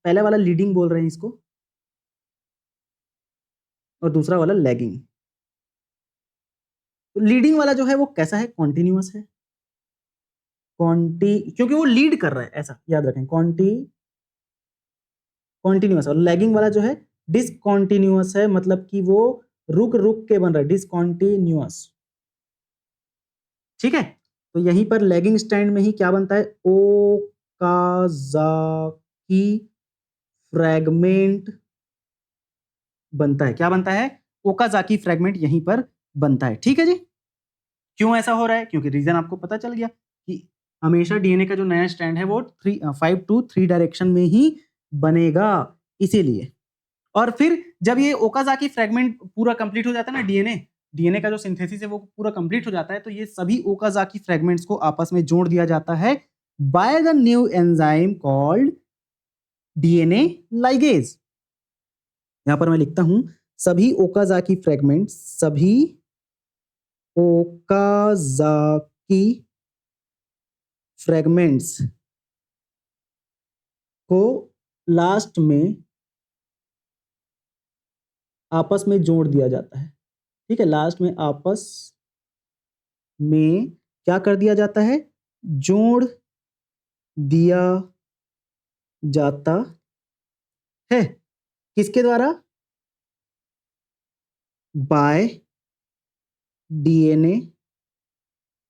पहले वाला लीडिंग बोल रहे हैं इसको और दूसरा वाला लैगिंग। तो लीडिंग वाला जो है वो कैसा है? कॉन्टिन्यूअस है, क्योंकि वो लीड कर रहा है, ऐसा याद रखें, कॉन्टिन्यूअस। और लैगिंग वाला जो है डिसकॉन्टिन्यूअस है, मतलब कि वो रुक रुक के बन रहा है, डिसकॉन्टिन्यूअस। ठीक है, तो यहीं पर लैगिंग स्ट्रैंड में ही क्या बनता है? ओकाज़ाकी फ्रैगमेंट बनता है। क्या बनता है? ओकाज़ाकी फ्रैगमेंट यहीं पर बनता है। ठीक है जी। क्यों ऐसा हो रहा है? क्योंकि रीजन आपको पता चल गया कि हमेशा डीएनए का जो नया स्ट्रैंड है वो 5 to 3 डायरेक्शन में ही बनेगा, इसीलिए। और फिर जब ये ओकाज़ाकी फ्रैगमेंट पूरा कंप्लीट हो जाता है ना, डीएनए का जो सिंथेसिस है वो पूरा कंप्लीट हो जाता है, तो ये सभी ओकाज़ाकी फ्रैगमेंट्स को आपस में जोड़ दिया जाता है by the new enzyme called DNA ligase. यहां पर मैं लिखता हूं, सभी ओकाज़ाकी फ्रैगमेंट्स को लास्ट में आपस में जोड़ दिया जाता है। ठीक है, लास्ट में आपस में क्या कर दिया जाता है? जोड़ दिया जाता है। किसके द्वारा? Bye DNA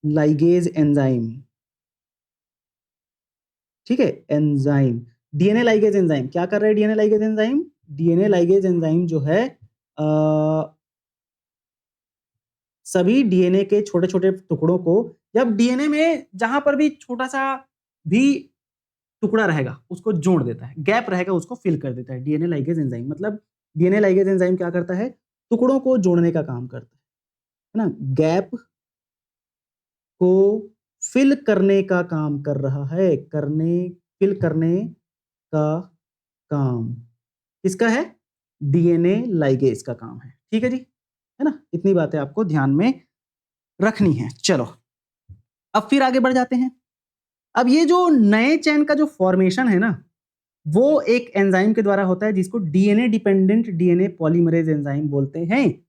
ligase enzyme. ठीक है, एंजाइम, डीएनए लाइगेज एंजाइम क्या कर रहा है? DNA ligase enzyme, DNA ligase enzyme जो है सभी डीएनए के छोटे छोटे टुकड़ों को, जब डीएनए में जहां पर भी छोटा सा भी टुकड़ा रहेगा उसको जोड़ देता है, गैप रहेगा उसको फिल कर देता है डीएनए लाइगेज एंजाइम। मतलब डीएनए लाइगेज एंजाइम क्या करता है? टुकड़ों को जोड़ने का काम करता है ना, गैप को फिल करने का काम कर रहा है, फिल करने का काम किसका है? डीएनए लाइगेज का काम है। ठीक है जी, है ना? इतनी बातें आपको ध्यान में रखनी है। चलो अब फिर आगे बढ़ जाते हैं। अब ये जो नए चैन का जो फॉर्मेशन है ना, वो एक एंजाइम के द्वारा होता है जिसको DNA dependent DNA polymerase enzyme बोलते हैं।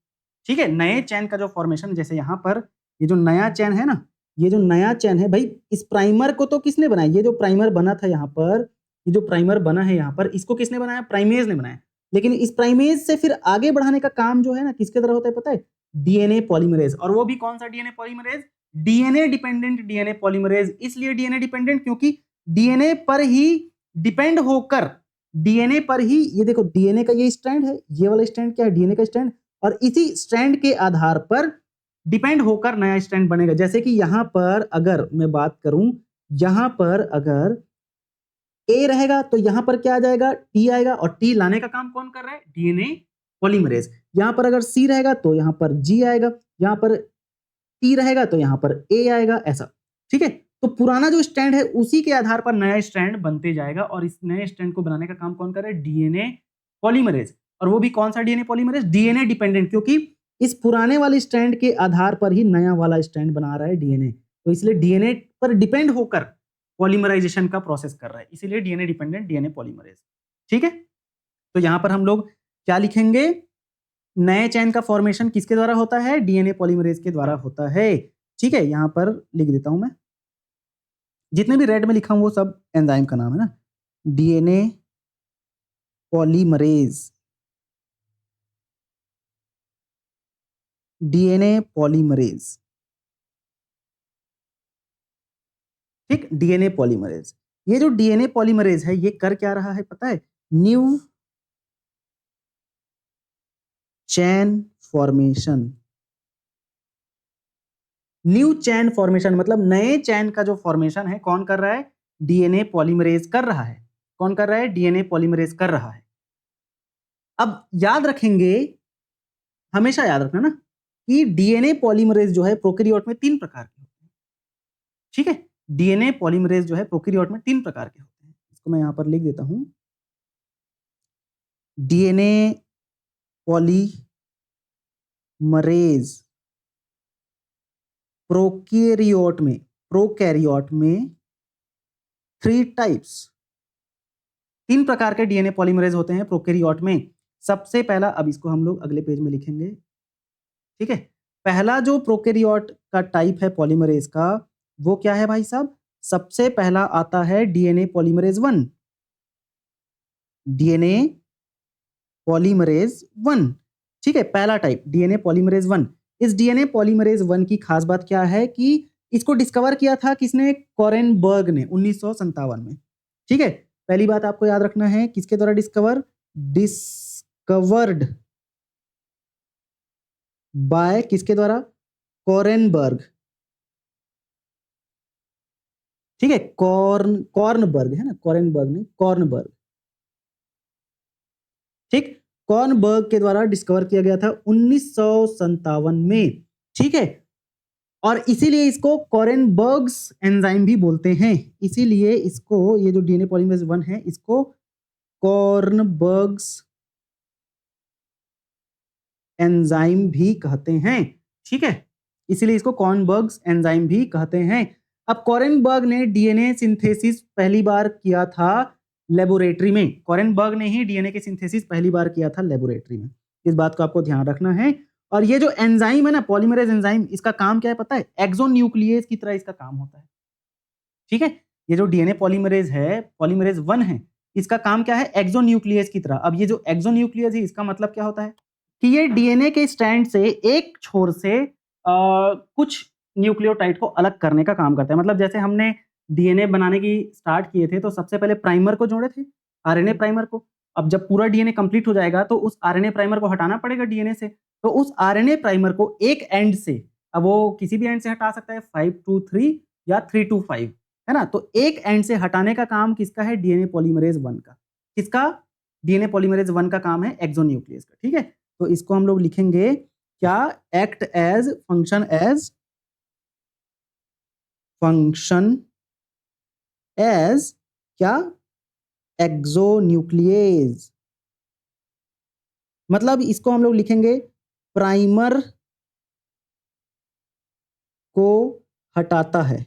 ठीक है, नए चैन का जो फॉर्मेशन, जैसे यहां पर ये जो नया चैन है ना, ये जो नया चैन है भाई, इस प्राइमर को तो किसने बनाया? ये जो प्राइमर बना था यहाँ पर, ये जो प्राइमर बना है यहाँ पर, इसको किसने बनाया? प्राइमेज ने बनाया। लेकिन इस प्राइमेज से फिर आगे बढ़ाने का काम जो है ना, किसके द्वारा होता है पता है? DNA polymerase. और वो भी कौन सा DNA polymerase? DNA dependent DNA polymerase. इसलिए डीएनए डिपेंडेंट क्योंकि डीएनए पर ही डिपेंड होकर, डीएनए पर ही, ये देखो डीएनए का ये स्ट्रैंड है, ये वाला स्ट्रैंड क्या है? डीएनए का स्ट्रैंड, और इसी स्ट्रैंड के आधार पर डिपेंड होकर नया स्ट्रैंड बनेगा। जैसे कि यहां पर अगर मैं बात करूं, यहां पर अगर ए रहेगा तो यहां पर क्या आ जाएगा? टी आएगा, और टी लाने का काम कौन कर रहा है? DNA polymerase. यहां पर अगर सी रहेगा तो यहां पर जी आएगा, यहां पर टी रहेगा तो यहां पर ए आएगा, ऐसा। ठीक है, तो पुराना जो स्ट्रैंड है उसी के आधार पर नया स्ट्रैंड बनते जाएगा, और इस नए स्ट्रैंड को बनाने का काम कौन कर रहा है? DNA polymerase. और वो भी कौन सा डीएनए पॉलीमरेज? डीएनए डिपेंडेंट, क्योंकि इस पुराने वाले स्ट्रैंड के आधार पर ही नया वाला स्ट्रैंड बना रहा है डीएनए, तो इसलिए डीएनए पर डिपेंड होकर पॉलीमराइजेशन का प्रोसेस कर रहा है, इसीलिए डीएनए डिपेंडेंट डीएनए पॉलीमरेज। ठीक है, तो यहां पर हम लोग क्या लिखेंगे, नए चेन का फॉर्मेशन किसके द्वारा होता है, डीएनए पॉलीमरेज के द्वारा होता है। ठीक है, यहां पर लिख देता हूं मैं, जितने भी रेड में लिखा हूं वो सब एंजाइम का नाम है ना, डीएनए पॉलीमरेज, डीएनए पॉलीमरेज। ठीक, डीएनए पॉलीमरेज। ये जो डीएनए पॉलीमरेज है ये कर क्या रहा है पता है, न्यू चैन फॉर्मेशन। न्यू चैन फॉर्मेशन मतलब नए चैन का जो फॉर्मेशन है कौन कर रहा है, डीएनए पॉलीमरेज कर रहा है। कौन कर रहा है, डीएनए पॉलीमरेज कर रहा है। अब याद रखेंगे, हमेशा याद रखना ना कि डीएनए पॉलीमरेज जो है प्रोकैरियोट में 3 प्रकार के होते हैं। ठीक है, डीएनए पॉलीमरेज जो है प्रोकैरियोट में 3 प्रकार के होते हैं। इसको मैं यहां पर लिख देता हूं, डीएनए पॉलीमरेज प्रोकैरियोट में 3 टाइप्स, 3 प्रकार के डीएनए पॉलीमरेज होते हैं प्रोकैरियोट में। सबसे पहला, अब इसको हम लोग अगले पेज में लिखेंगे। ठीक है, पहला जो प्रोकैरियोट का टाइप है पॉलीमरेज का, वो क्या है भाई साहब, सबसे पहला आता है डीएनए पॉलीमरेज 1, डीएनए पॉलीमरेज 1। ठीक है, पहला टाइप डीएनए पॉलीमरेज 1। इस डीएनए पॉलीमरेज 1 की खास बात क्या है कि इसको डिस्कवर किया था किसने, कोरेनबर्ग ने 1957 में। ठीक है, पहली बात आपको याद रखना है, किसके द्वारा डिस्कवर्ड बाय, किसके द्वारा, कोरेनबर्ग। ठीक है, कॉर्नबर्ग है ना, कोरेनबर्ग नहीं, कॉर्नबर्ग। ठीक, कॉर्नबर्ग के द्वारा डिस्कवर किया गया था 1957 में। ठीक है, और इसीलिए इसको कोरेनबर्ग्स एंजाइम भी बोलते हैं। इसीलिए इसको, ये जो डीएनए पॉलीमरेज 1 है, इसको कॉर्नबर्ग्स एंजाइम भी कहते हैं। ठीक है, इसीलिए इसको कॉर्नबर्ग्स एंजाइम भी कहते हैं। अब कोरेनबर्ग ने डीएनए सिंथेसिस पहली बार किया था लेबोरेटरी में। कोरेनबर्ग ने ही डीएनए के सिंथेसिस पहली बार किया था लेबोरेटरी में, इस बात को आपको ध्यान रखना है। और ये जो एंजाइम है ना, पॉलीमरेज एंजाइम, इसका काम क्या है पता है, एक्सोन्यूक्लियेज की तरह इसका काम होता है। ठीक है, ये जो डीएनए पॉलीमरेज है, पॉलीमरेज 1 है, इसका काम क्या है, एक्सोन्यूक्लियेज की तरह। अब ये जो एक्सोन्यूक्लियेज है, इसका मतलब क्या होता है कि ये डीएनए के स्ट्रैंड से एक छोर से कुछ न्यूक्लियोटाइड को अलग करने का काम करता है। मतलब जैसे हमने डीएनए बनाने की स्टार्ट किए थे, तो सबसे पहले प्राइमर को जोड़े थे, आरएनए प्राइमर को। अब जब पूरा डीएनए कंप्लीट हो जाएगा तो उस आरएनए प्राइमर को हटाना पड़ेगा डीएनए से। तो उस आरएनए प्राइमर को एक एंड से, अब वो किसी भी एंड से हटा सकता है, 5 to 3 या 3 to 5, है ना। तो एक एंड से हटाने का काम किसका है, डीएनए पॉलीमरेज 1 का। किसका, डीएनए पॉलीमरेज 1 का काम है एक्सोन्यूक्लियस का। ठीक है, तो इसको हम लोग लिखेंगे क्या, एक्ट एज, फंक्शन एज क्या, एक्सोन्यूक्लियेज। मतलब इसको हम लोग लिखेंगे प्राइमर को हटाता है।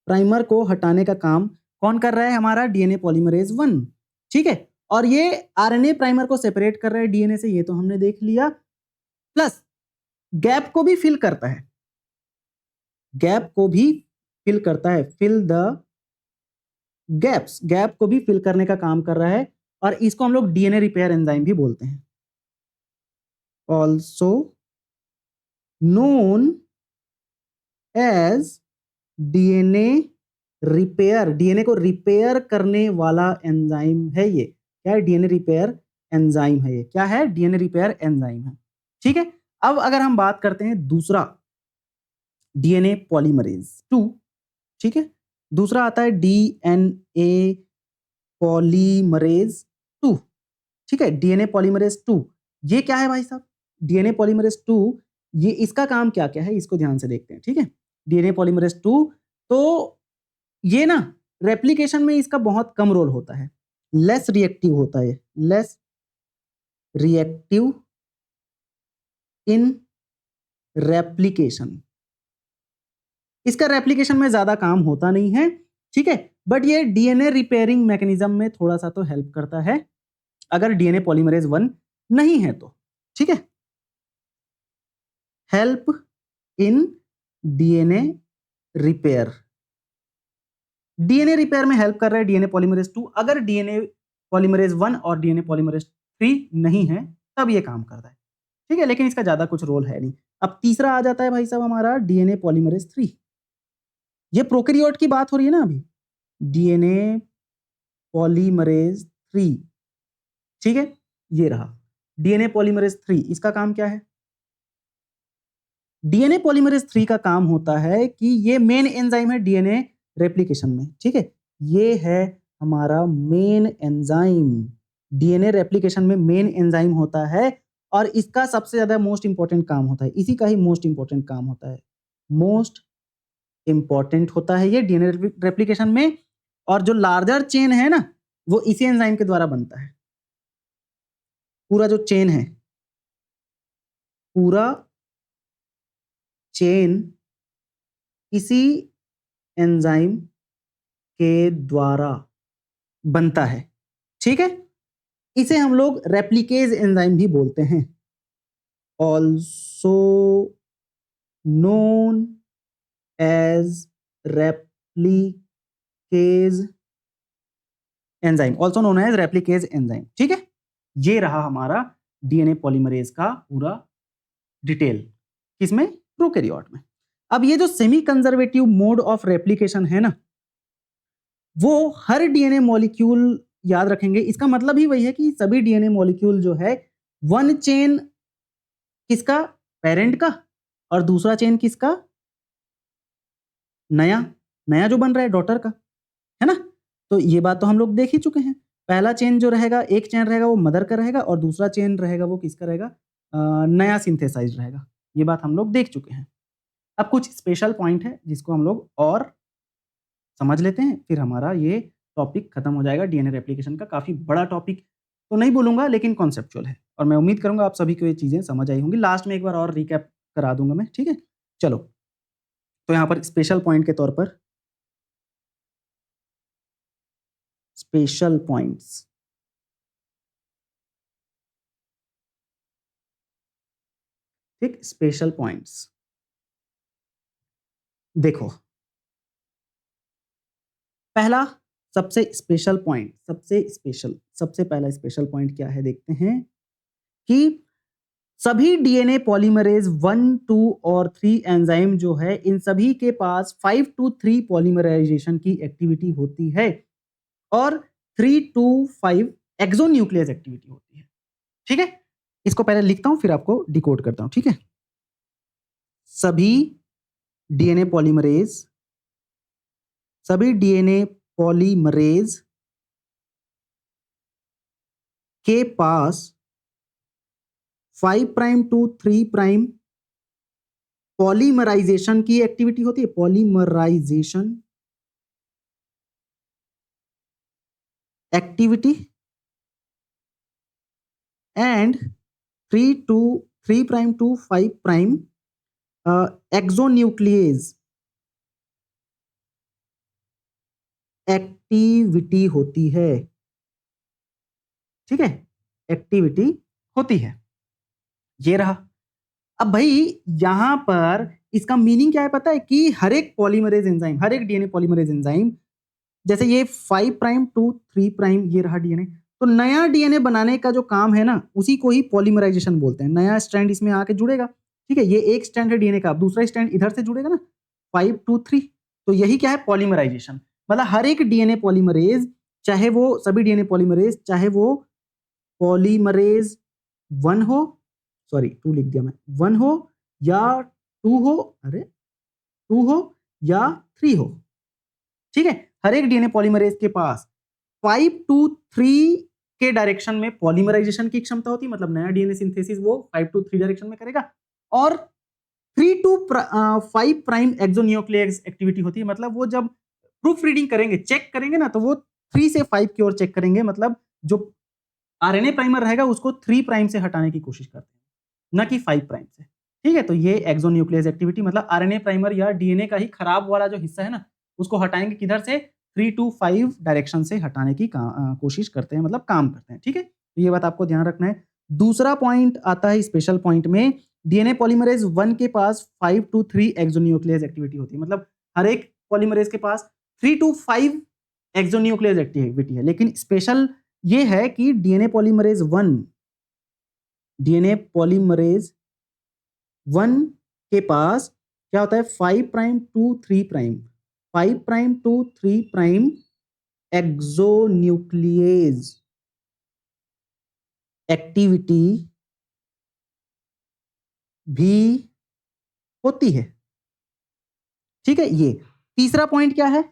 प्राइमर को हटाने का काम कौन कर रहा है, हमारा डीएनए पॉलीमरेज 1। ठीक है, और ये आरएनए प्राइमर को सेपरेट कर रहा है डीएनए से, ये तो हमने देख लिया। प्लस गैप को भी फिल करता है, गैप को भी फिल करता है, फिल द गैप्स, गैप को भी फिल करने का काम कर रहा है। और इसको हम लोग डीएनए रिपेयर एंजाइम भी बोलते हैं, also known as DNA repair. DNA को रिपेयर करने वाला एंजाइम है ये। क्या है, डीएनए रिपेयर एंजाइम है ये। क्या है, डीएनए रिपेयर एंजाइम है। ठीक है, अब अगर हम बात करते हैं दूसरा, डीएनए पॉलीमरेज 2। ठीक है, दूसरा आता है डीएनए पॉलीमरेज 2। ठीक है, डीएनए पॉलीमरेज 2, ये क्या है भाई साहब, डीएनए पॉलीमरेज 2, ये इसका काम क्या क्या है, इसको ध्यान से देखते हैं। ठीक है, डीएनए पॉलीमरेज 2, तो ये ना रेप्लिकेशन में इसका बहुत कम रोल होता है, लेस रिएक्टिव होता है, लेस रिएक्टिव इन रेप्लिकेशन। इसका रेप्लिकेशन में ज्यादा काम होता नहीं है, ठीक है, बट ये डीएनए रिपेयरिंग मैकेनिज्म में थोड़ा सा तो हेल्प करता है अगर डीएनए पॉलीमरेज 1 नहीं है तो, ठीक है। Help in DNA repair, DNA repair में हेल्प कर रहा है डीएनए पॉलीमरेज 2। अगर डीएनए पॉलीमरेज 1 और डीएनए पॉलीमरेज 3 नहीं है तब ये काम करता है, ठीक है, लेकिन इसका ज्यादा कुछ रोल है नहीं। अब तीसरा आ जाता है भाई साहब हमारा डीएनए पॉलीमरेज 3। ये प्रोकैरियोट की बात हो रही है ना अभी, डीएनए पॉलीमरेज 3, ठीक है, ये रहा डीएनए पॉलीमरेज 3। इसका काम क्या है? डीएनए पॉलीमरेज 3 का काम होता है कि ये मेन एंजाइम है डीएनए रेप्लिकेशन में, ठीक है, ये है हमारा मेन एंजाइम, डीएनए रेप्लिकेशन में मेन एंजाइम होता है और इसका सबसे ज्यादा मोस्ट इंपॉर्टेंट काम होता है, इसी का ही मोस्ट इंपॉर्टेंट काम होता है, मोस्ट इंपॉर्टेंट होता है ये डीएनए रेप्लिकेशन में। और जो लार्जर चेन है ना वो इसी एंजाइम के द्वारा बनता है, पूरा जो चेन है, पूरा चेन इसी एंजाइम के द्वारा बनता है, ठीक है। इसे हम लोग रेप्लिकेज एंजाइम भी बोलते हैं, also known as replicase enzyme, also known as replicase enzyme, ठीक है। ये रहा हमारा डीएनए पॉलीमरेज का पूरा डिटेल, किसमें? प्रोकैरियोट में। अब ये जो semi conservative mode of replication है ना, वो हर डीएनए मॉलिक्यूल, याद रखेंगे इसका मतलब ही वही है कि सभी डीएनए मॉलिक्यूल जो है वन चेन किसका? पेरेंट का, और दूसरा चेन किसका? नया नया जो बन रहा है डॉटर का, है ना। तो ये बात तो हम लोग देख ही चुके हैं, पहला चेन जो रहेगा, एक चेन रहेगा वो मदर का रहेगा और दूसरा चेन रहेगा वो किसका रहेगा? नया सिंथेसाइज रहेगा, ये बात हम लोग देख चुके हैं। अब कुछ स्पेशल पॉइंट है जिसको हम लोग और समझ लेते हैं, फिर हमारा ये टॉपिक खत्म हो जाएगा। डीएनए रेप्लिकेशन का काफी बड़ा टॉपिक तो नहीं बोलूंगा लेकिन कॉन्सेप्चुअल है और मैं उम्मीद करूंगा आप सभी को ये चीजें समझ आई होंगी। लास्ट में एक बार और रिकैप करा दूंगा मैं, ठीक है। चलो, तो यहाँ पर स्पेशल पॉइंट के तौर पर स्पेशल पॉइंट्स, ठीक, स्पेशल पॉइंट्स देखो, पहला सबसे स्पेशल पॉइंट, सबसे पहला स्पेशल पॉइंट क्या है देखते हैं कि सभी डीएनए पॉलीमरेज 1, 2 और 3 एंजाइम जो है इन सभी के पास 5 to 3 पॉलीमराइजेशन की एक्टिविटी होती है और 3 to 5 एक्सोन्यूक्लियस एक्टिविटी होती है, ठीक है। इसको पहले लिखता हूं फिर आपको डिकोड करता हूं, ठीक है। सभी डीएनए पॉलीमरेज के पास 5 प्राइम टू 3 प्राइम पॉलीमराइजेशन की एक्टिविटी होती है, polymerization activity, and 3 prime to 5 prime exonuclease activity होती है, ठीक है, एक्टिविटी होती है, ये रहा। अब भाई यहां पर इसका मीनिंग क्या है पता है कि हर एक पॉलीमरेज एंजाइम, हर एक डीएनए पॉलीमरेज एंजाइम, जैसे ये 5 प्राइम टू 3 प्राइम ये रहा डीएनए, तो नया डीएनए बनाने का जो काम है ना उसी को ही पॉलीमराइजेशन बोलते हैं। नया स्ट्रैंड इसमें आके जुड़ेगा, ठीक है, ये एक स्ट्रैंड है डीएनए का, दूसरा स्ट्रैंड इधर से जुड़ेगा ना 5 to 3, तो यही क्या है? पॉलीमराइजेशन। मतलब हर एक डीएनए पॉलीमरेज, चाहे वो सभी डीएनए पॉलीमरेज, चाहे वो पॉलीमरेज 1 हो, सॉरी 2 लिख दिया मैं, 1 हो या 2 हो, अरे 2 हो या 3 हो, ठीक है, हर एक डीएनए पॉलीमरेज के पास 5 to 3 के डायरेक्शन में पॉलीमराइजेशन की क्षमता होती है, मतलब नया डीएनए सिंथेसिस वो 5 to 3 डायरेक्शन में करेगा, और 3 to 5 प्राइम एक्सोन्यूक्लियस एक्टिविटी होती है, मतलब वो जब प्रूफ रीडिंग करेंगे, चेक करेंगे ना, तो वो 3 से 5 की ओर चेक करेंगे, मतलब जो आरएनए प्राइमर रहेगा उसको 3 प्राइम से हटाने की कोशिश करते हैं, न कि 5 प्राइम से। ठीक है, तो ये एक्सोन्यूक्लियस एक्टिविटी मतलब आरएनए प्राइमर या डीएनए का ही खराब वाला जो हिस्सा है ना, उसको हटाएंगे किधर से, 3 to 5 डायरेक्शन से हटाने की कोशिश करते हैं, मतलब काम करते हैं। ठीक है, तो ये बात आपको ध्यान रखना है। दूसरा पॉइंट आता है स्पेशल पॉइंट में, डीएनए पॉलीमरेज 1 के पास 5 to 3 एक्सोन्यूक्लियस एक्टिविटी होती है, मतलब हर एक पॉलीमरेज के पास 3 to 5 एक्सोन्यूक्लियस एक्टिविटी है। लेकिन स्पेशल ये है कि डीएनए पॉलीमरेज 1 के पास क्या होता है, 5 prime to 3 prime, 5 prime to 3 prime exonuclease activity भी होती है। ठीक है, ये तीसरा पॉइंट क्या है,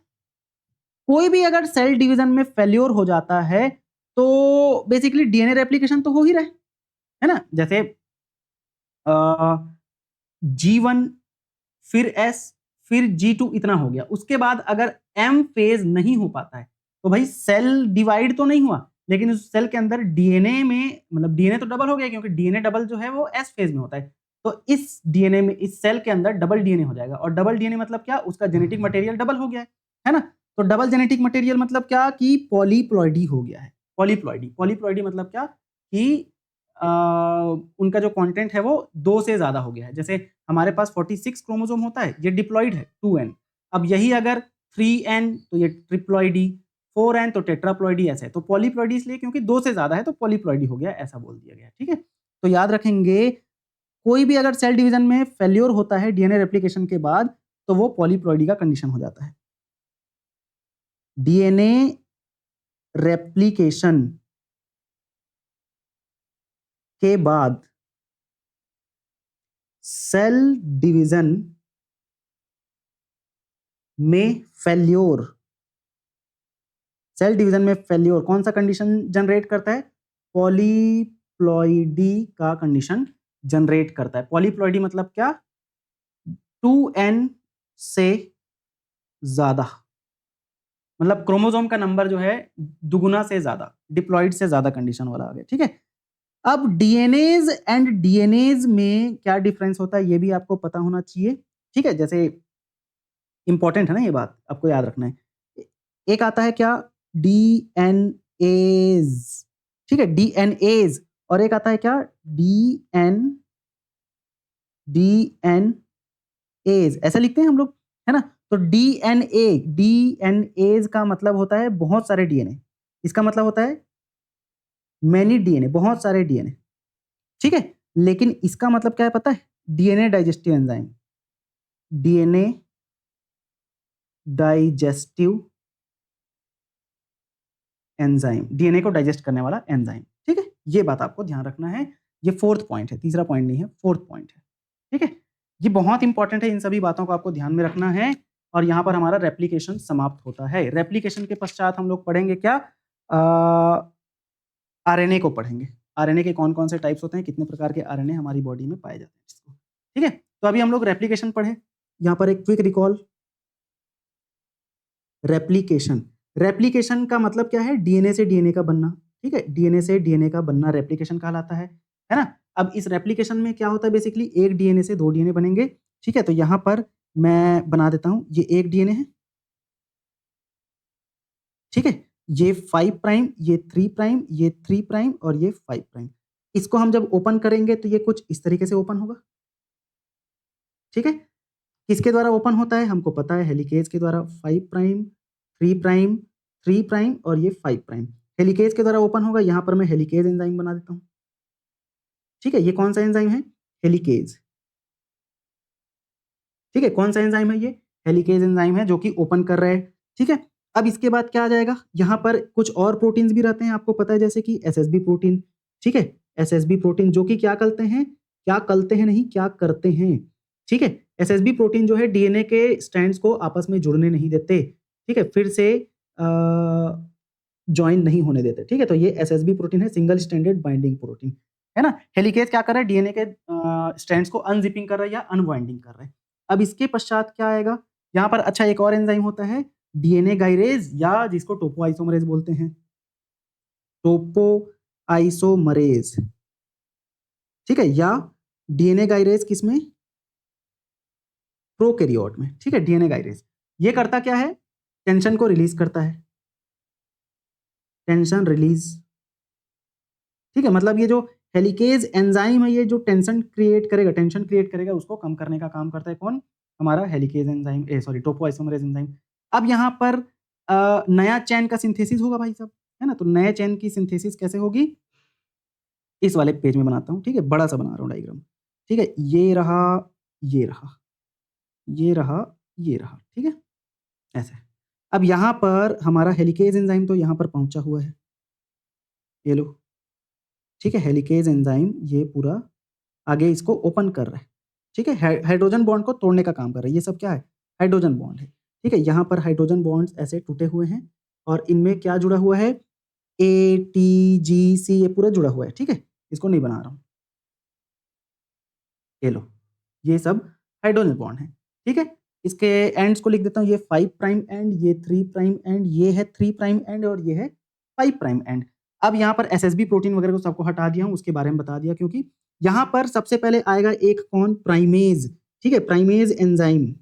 कोई भी अगर सेल डिवीजन में फेल्योर हो जाता है तो बेसिकली डीएनए रेप्लिकेशन तो हो ही रहा है ना, जैसे G1 फिर S फिर G2 इतना हो गया, उसके बाद अगर M फेज नहीं हो पाता है तो भाई सेल डिवाइड तो नहीं हुआ, लेकिन उस सेल के अंदर डीएनए में, मतलब डीएनए तो डबल हो गया क्योंकि डीएनए डबल जो है वो S फेज में होता है, तो इस डीएनए में, इस सेल के अंदर डबल डीएनए हो जाएगा। और डबल डीएनए मतलब क्या, उसका जेनेटिक मटेरियल डबल हो गया है ना। तो डबल जेनेटिक मटेरियल मतलब क्या कि पॉलीप्लॉइडी हो गया है। पॉलीप्लॉइडी मतलब क्या कि उनका जो कंटेंट है वो 2 से ज्यादा हो गया है। जैसे हमारे पास 46 क्रोमोसोम होता है, ये डिप्लॉइड है 2n। अब यही अगर 3n तो ये ट्रिप्लॉइडी, 4n तो टेट्राप्लॉइडी, ऐसे है। तो पॉलीप्लॉइडी इसलिए क्योंकि 2 से ज्यादा है तो पॉलीप्लॉइडी हो गया, ऐसा बोल दिया गया। ठीक है, तो याद रखेंगे कोई भी अगर सेल डिवीजन में फेल्योर होता है डीएनए रेप्लिकेशन के बाद तो वो पॉलीप्लॉइडी का कंडीशन हो जाता है। डीएनए रेप्लिकेशन के बाद सेल डिवीजन में फेल्योर, सेल डिवीजन में फेल्योर कौन सा कंडीशन जनरेट करता है, पॉलीप्लॉइडी का कंडीशन जनरेट करता है। पॉलीप्लॉइडी मतलब क्या, 2n से ज्यादा, मतलब क्रोमोसोम का नंबर जो है दुगुना से ज्यादा, डिप्लॉइड से ज्यादा कंडीशन वाला आ गया। ठीक है, अब डीएनएज एंड डीएनएज में क्या डिफरेंस होता है ये भी आपको पता होना चाहिए। ठीक है, जैसे इंपॉर्टेंट है ना ये बात, आपको याद रखना है। एक आता है क्या, डीएनएज। ठीक है, डीएनएज, और एक आता है क्या, डीएनएज, ऐसा लिखते हैं हम लोग, है ना। तो डीएनएज का मतलब होता है बहुत सारे डीएनए, इसका मतलब होता है मैनी डीएनए, बहुत सारे डीएनए। ठीक है, लेकिन इसका मतलब क्या है पता है, DNA digestive enzyme, DNA digestive enzyme, DNA को डाइजेस्ट करने वाला एंजाइम। ठीक है, ये बात आपको ध्यान रखना है। ये फोर्थ पॉइंट है, तीसरा पॉइंट नहीं है, फोर्थ पॉइंट है। ठीक है, ये बहुत इंपॉर्टेंट है, इन सभी बातों को आपको ध्यान में रखना है। और यहाँ पर हमारा रेप्लिकेशन समाप्त होता है। रेप्लिकेशन के पश्चात हम लोग पढ़ेंगे क्या, आरएनए को पढ़ेंगे। आरएनए के कौन कौन से टाइप्स होते हैं, कितने प्रकार के आरएनए हमारी बॉडी में पाए जाते हैं। ठीक है, तो अभी हम लोग रेप्लिकेशन पढ़े। यहाँ पर एक क्विक रिकॉल, रेप्लिकेशन, रेप्लिकेशन का मतलब क्या है, डीएनए से डीएनए का बनना। ठीक है, डीएनए से डीएनए का बनना रेप्लिकेशन कहलाता है ना। अब इस रेप्लिकेशन में क्या होता है, बेसिकली एक डीएनए से 2 डीएनए बनेंगे। ठीक है, तो यहां पर मैं बना देता हूं, ये एक डीएनए है। ठीक है, ये 5 प्राइम, ये 3 प्राइम, ये 3 प्राइम और ये 5 प्राइम। इसको हम जब ओपन करेंगे तो ये कुछ इस तरीके से ओपन होगा। ठीक है, किसके द्वारा ओपन होता है हमको पता है, हेलिकेज के द्वारा। 5 प्राइम, 3 प्राइम, 3 प्राइम और ये 5 प्राइम हेलिकेज के द्वारा ओपन होगा। यहां पर मैं हेलिकेज एंजाइम बना देता हूं। ठीक है, ये कौन सा एंजाइम है, हेलिकेज। ठीक है, कौन सा एंजाइम है, ये हेलिकेज एंजाइम है जो कि ओपन कर रहा है। ठीक है, अब इसके बाद क्या आ जाएगा, यहां पर कुछ और प्रोटीन्स भी रहते हैं, आपको पता है, जैसे कि एसएसबी प्रोटीन। ठीक है, एसएसबी प्रोटीन जो कि क्या करते हैं, नहीं, क्या करते हैं। ठीक है, एसएसबी प्रोटीन जो है डीएनए के स्ट्रैंड्स को आपस में जुड़ने नहीं देते। ठीक है, फिर से ज्वाइन नहीं होने देते। ठीक है, तो ये एसएसबी प्रोटीन है, सिंगल स्ट्रैंडेड बाइंडिंग प्रोटीन, है ना। हेलिकेज क्या कर रहा है, डीएनए के स्ट्रैंड्स को अनजिपिंग कर रहा है या अनवाइंडिंग कर रहा है। अब इसके पश्चात क्या आएगा, यहाँ पर अच्छा एक और एंजाइम होता है, डीएनए गाइरेज, या जिसको टोपो आइसोमरेज बोलते हैं, टोपो आइसोमरेज। ठीक है, या डीएनए गाइरेज किसमें? प्रोकैरियोट में, ठीक है। डीएनए गाइरेज ये करता क्या है? टेंशन को रिलीज करता है, टेंशन रिलीज, ठीक है। मतलब ये जो हेलिकेज एंजाइम है, ये जो टेंशन क्रिएट करेगा, उसको कम करने का काम करता है कौन? हमारा हेलिकेज एंजाइम, टोपोआइसोमरेज एंजाइम। अब यहाँ पर नया चैन का सिंथेसिस होगा भाई साहब, है ना। तो नए चैन की सिंथेसिस कैसे होगी? इस वाले पेज में बनाता हूँ, ठीक है। बड़ा सा बना रहा हूँ डायग्राम, ठीक है। ये रहा, ये रहा, ये रहा, ये रहा, ठीक है, ऐसे। अब यहाँ पर हमारा हेलिकेज एंजाइम तो यहाँ पर पहुंचा हुआ है, ये लो, ठीक है। हेलिकेज एंजाइम ये पूरा आगे इसको ओपन कर रहा है, ठीक है। हाइड्रोजन बॉन्ड को तोड़ने का काम कर रहा है। ये सब क्या है? हाइड्रोजन बॉन्ड है, ठीक है। यहाँ पर हाइड्रोजन बॉन्ड्स ऐसे टूटे हुए हैं और इनमें क्या जुड़ा हुआ है? ATGC, ये पूरा जुड़ा हुआ है, ठीक है। इसको नहीं बना रहा हूँ, ये लो, ये सब हाइड्रोजन बॉन्ड है, ठीक है। इसके एंड्स को लिख देता हूँ, ये 5 प्राइम एंड, ये 3 प्राइम एंड, ये है 3 प्राइम एंड और ये है 5 प्राइम एंड। अब यहाँ पर SSB प्रोटीन वगैरह को सबको हटा दिया हूँ, उसके बारे में बता दिया, क्योंकि यहाँ पर सबसे पहले आएगा एक कौन? प्राइमेज, ठीक है। प्राइमेज एंजाइम,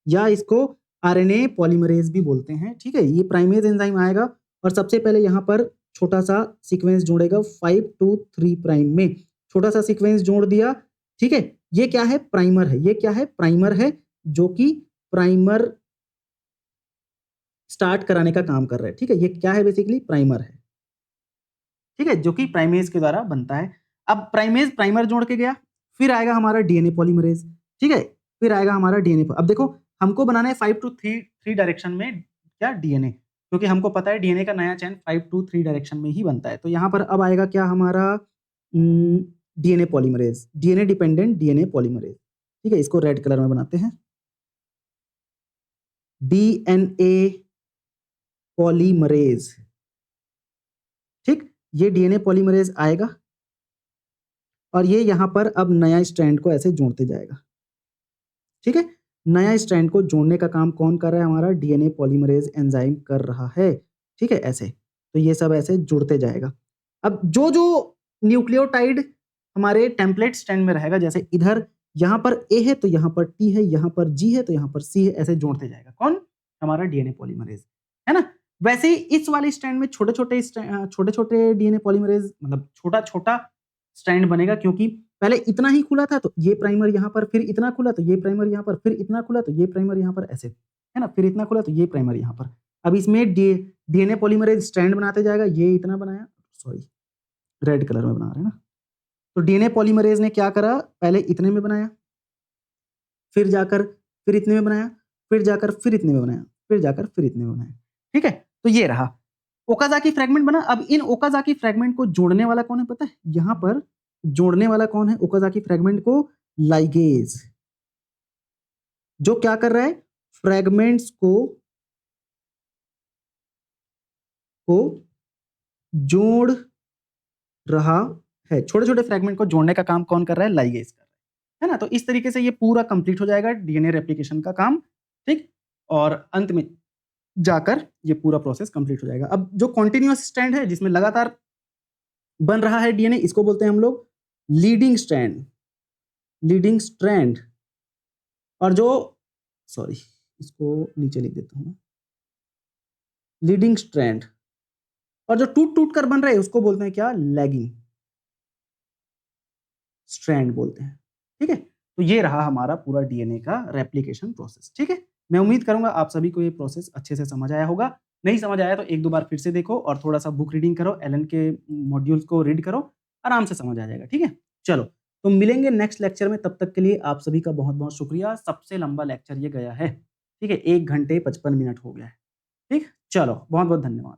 या इसको RNA पॉलीमरेज भी बोलते हैं, ठीक है। ये प्राइमेज एंजाइम आएगा और सबसे पहले यहाँ पर छोटा सा सीक्वेंस जोड़ेगा 5 to 3 प्राइम में, छोटा सा सीक्वेंस जोड़ दिया, ठीक है। ये क्या है? प्राइमर है। ये क्या है? प्राइमर है, जो कि प्राइमर स्टार्ट कराने का काम कर रहा है, ठीक है। ये क्या है? बेसिकली प्राइमर है, ठीक है, जो कि प्राइमेज के द्वारा बनता है। अब प्राइमेज प्राइमर जोड़ के गया, फिर आएगा हमारा डीएनए पॉलीमरेज, ठीक है। फिर आएगा हमारा डीएनए। अब देखो, हमको बनाना है 5 to 3 डायरेक्शन में क्या? डीएनए, क्योंकि हमको पता है डीएनए का नया चैन 5 to 3 डायरेक्शन में ही बनता है। तो यहाँ पर अब आएगा क्या हमारा? DNA polymerase, DNA dependent DNA polymerase, ठीक है। इसको रेड कलर में बनाते हैं, डीएनए पॉलीमरेज, ठीक। ये डीएनए पॉलीमरेज आएगा और ये यहाँ पर अब नया स्ट्रैंड को ऐसे जोड़ते जाएगा, ठीक है। नया स्ट्रैंड को जोड़ने का काम कौन कर रहा है? हमारा डीएनए पॉलीमरेज एंजाइम कर रहा है, ठीक है, ऐसे। तो ये सब ऐसे जुड़ते जाएगा। अब जो जो न्यूक्लियोटाइड हमारे टेम्पलेट स्ट्रैंड में रहेगा, जैसे इधर यहाँ पर A है तो यहाँ पर T है, यहाँ पर G है तो यहाँ पर C है, ऐसे जोड़ते जाएगा कौन? हमारा डीएनए पॉलीमरेज, है ना। वैसे ही इस वाले स्ट्रैंड में छोटे छोटे डीएनए पॉलीमरेज, मतलब छोटा छोटा स्ट्रैंड बनेगा, क्योंकि पहले इतना ही खुला था तो ये प्राइमर यहाँ पर, फिर इतना खुला तो ये प्राइमर यहाँ पर, फिर इतना खुला तो ये प्राइमर यहाँ पर, ऐसे, है ना। फिर इतना खुला तो ये प्राइमर यहाँ पर। अब इसमें डीएनए पॉलीमरेज स्ट्रैंड बनाते जाएगा। ये इतना बनाया, सॉरी रेड कलर में बना रहे हैं ना। तो डीएनए पॉलीमरेज ने क्या करा? पहले इतने में बनाया, फिर जाकर फिर इतने में बनाया, फिर जाकर फिर इतने में बनाया, फिर जाकर फिर इतने में बनाया, ठीक है। तो ये रहा ओकाजाकी फ्रैगमेंट बना। अब इन ओकाजाकी फ्रैगमेंट को जोड़ने वाला कौन है पता है? यहाँ पर जोड़ने वाला कौन है ओकाजाकी फ्रैगमेंट को? लाइगेज, जो क्या कर रहा है? फ्रैगमेंट्स को जोड़ रहा है। छोटे छोटे फ्रैगमेंट को जोड़ने का काम कौन कर रहा है? लाइगेज कर रहा है ना। तो इस तरीके से ये पूरा कंप्लीट हो जाएगा डीएनए रेप्लिकेशन का काम, ठीक। और अंत में जाकर ये पूरा प्रोसेस कंप्लीट हो जाएगा। अब जो कॉन्टिन्यूअस स्ट्रैंड है, जिसमें लगातार बन रहा है डीएनए, इसको बोलते हैं हम लोग लीडिंग स्ट्रैंड, लीडिंग स्ट्रैंड। और जो, सॉरी इसको नीचे लिख देता हूं, लीडिंग स्ट्रैंड। और जो टूट टूट कर बन रहा है उसको बोलते हैं क्या? लैगिंग स्ट्रैंड बोलते हैं, ठीक है। तो ये रहा हमारा पूरा डीएनए का रेप्लिकेशन प्रोसेस, ठीक है। मैं उम्मीद करूंगा आप सभी को ये प्रोसेस अच्छे से समझ आया होगा। नहीं समझ आया तो एक दो बार फिर से देखो और थोड़ा सा बुक रीडिंग करो, एलन के मॉड्यूल्स को रीड करो, आराम से समझ आ जाएगा, ठीक है। चलो, तो मिलेंगे नेक्स्ट लेक्चर में। तब तक के लिए आप सभी का बहुत बहुत शुक्रिया। सबसे लंबा लेक्चर ये गया है, ठीक है, 1 घंटे 55 मिनट हो गया है, ठीक। चलो, बहुत बहुत धन्यवाद।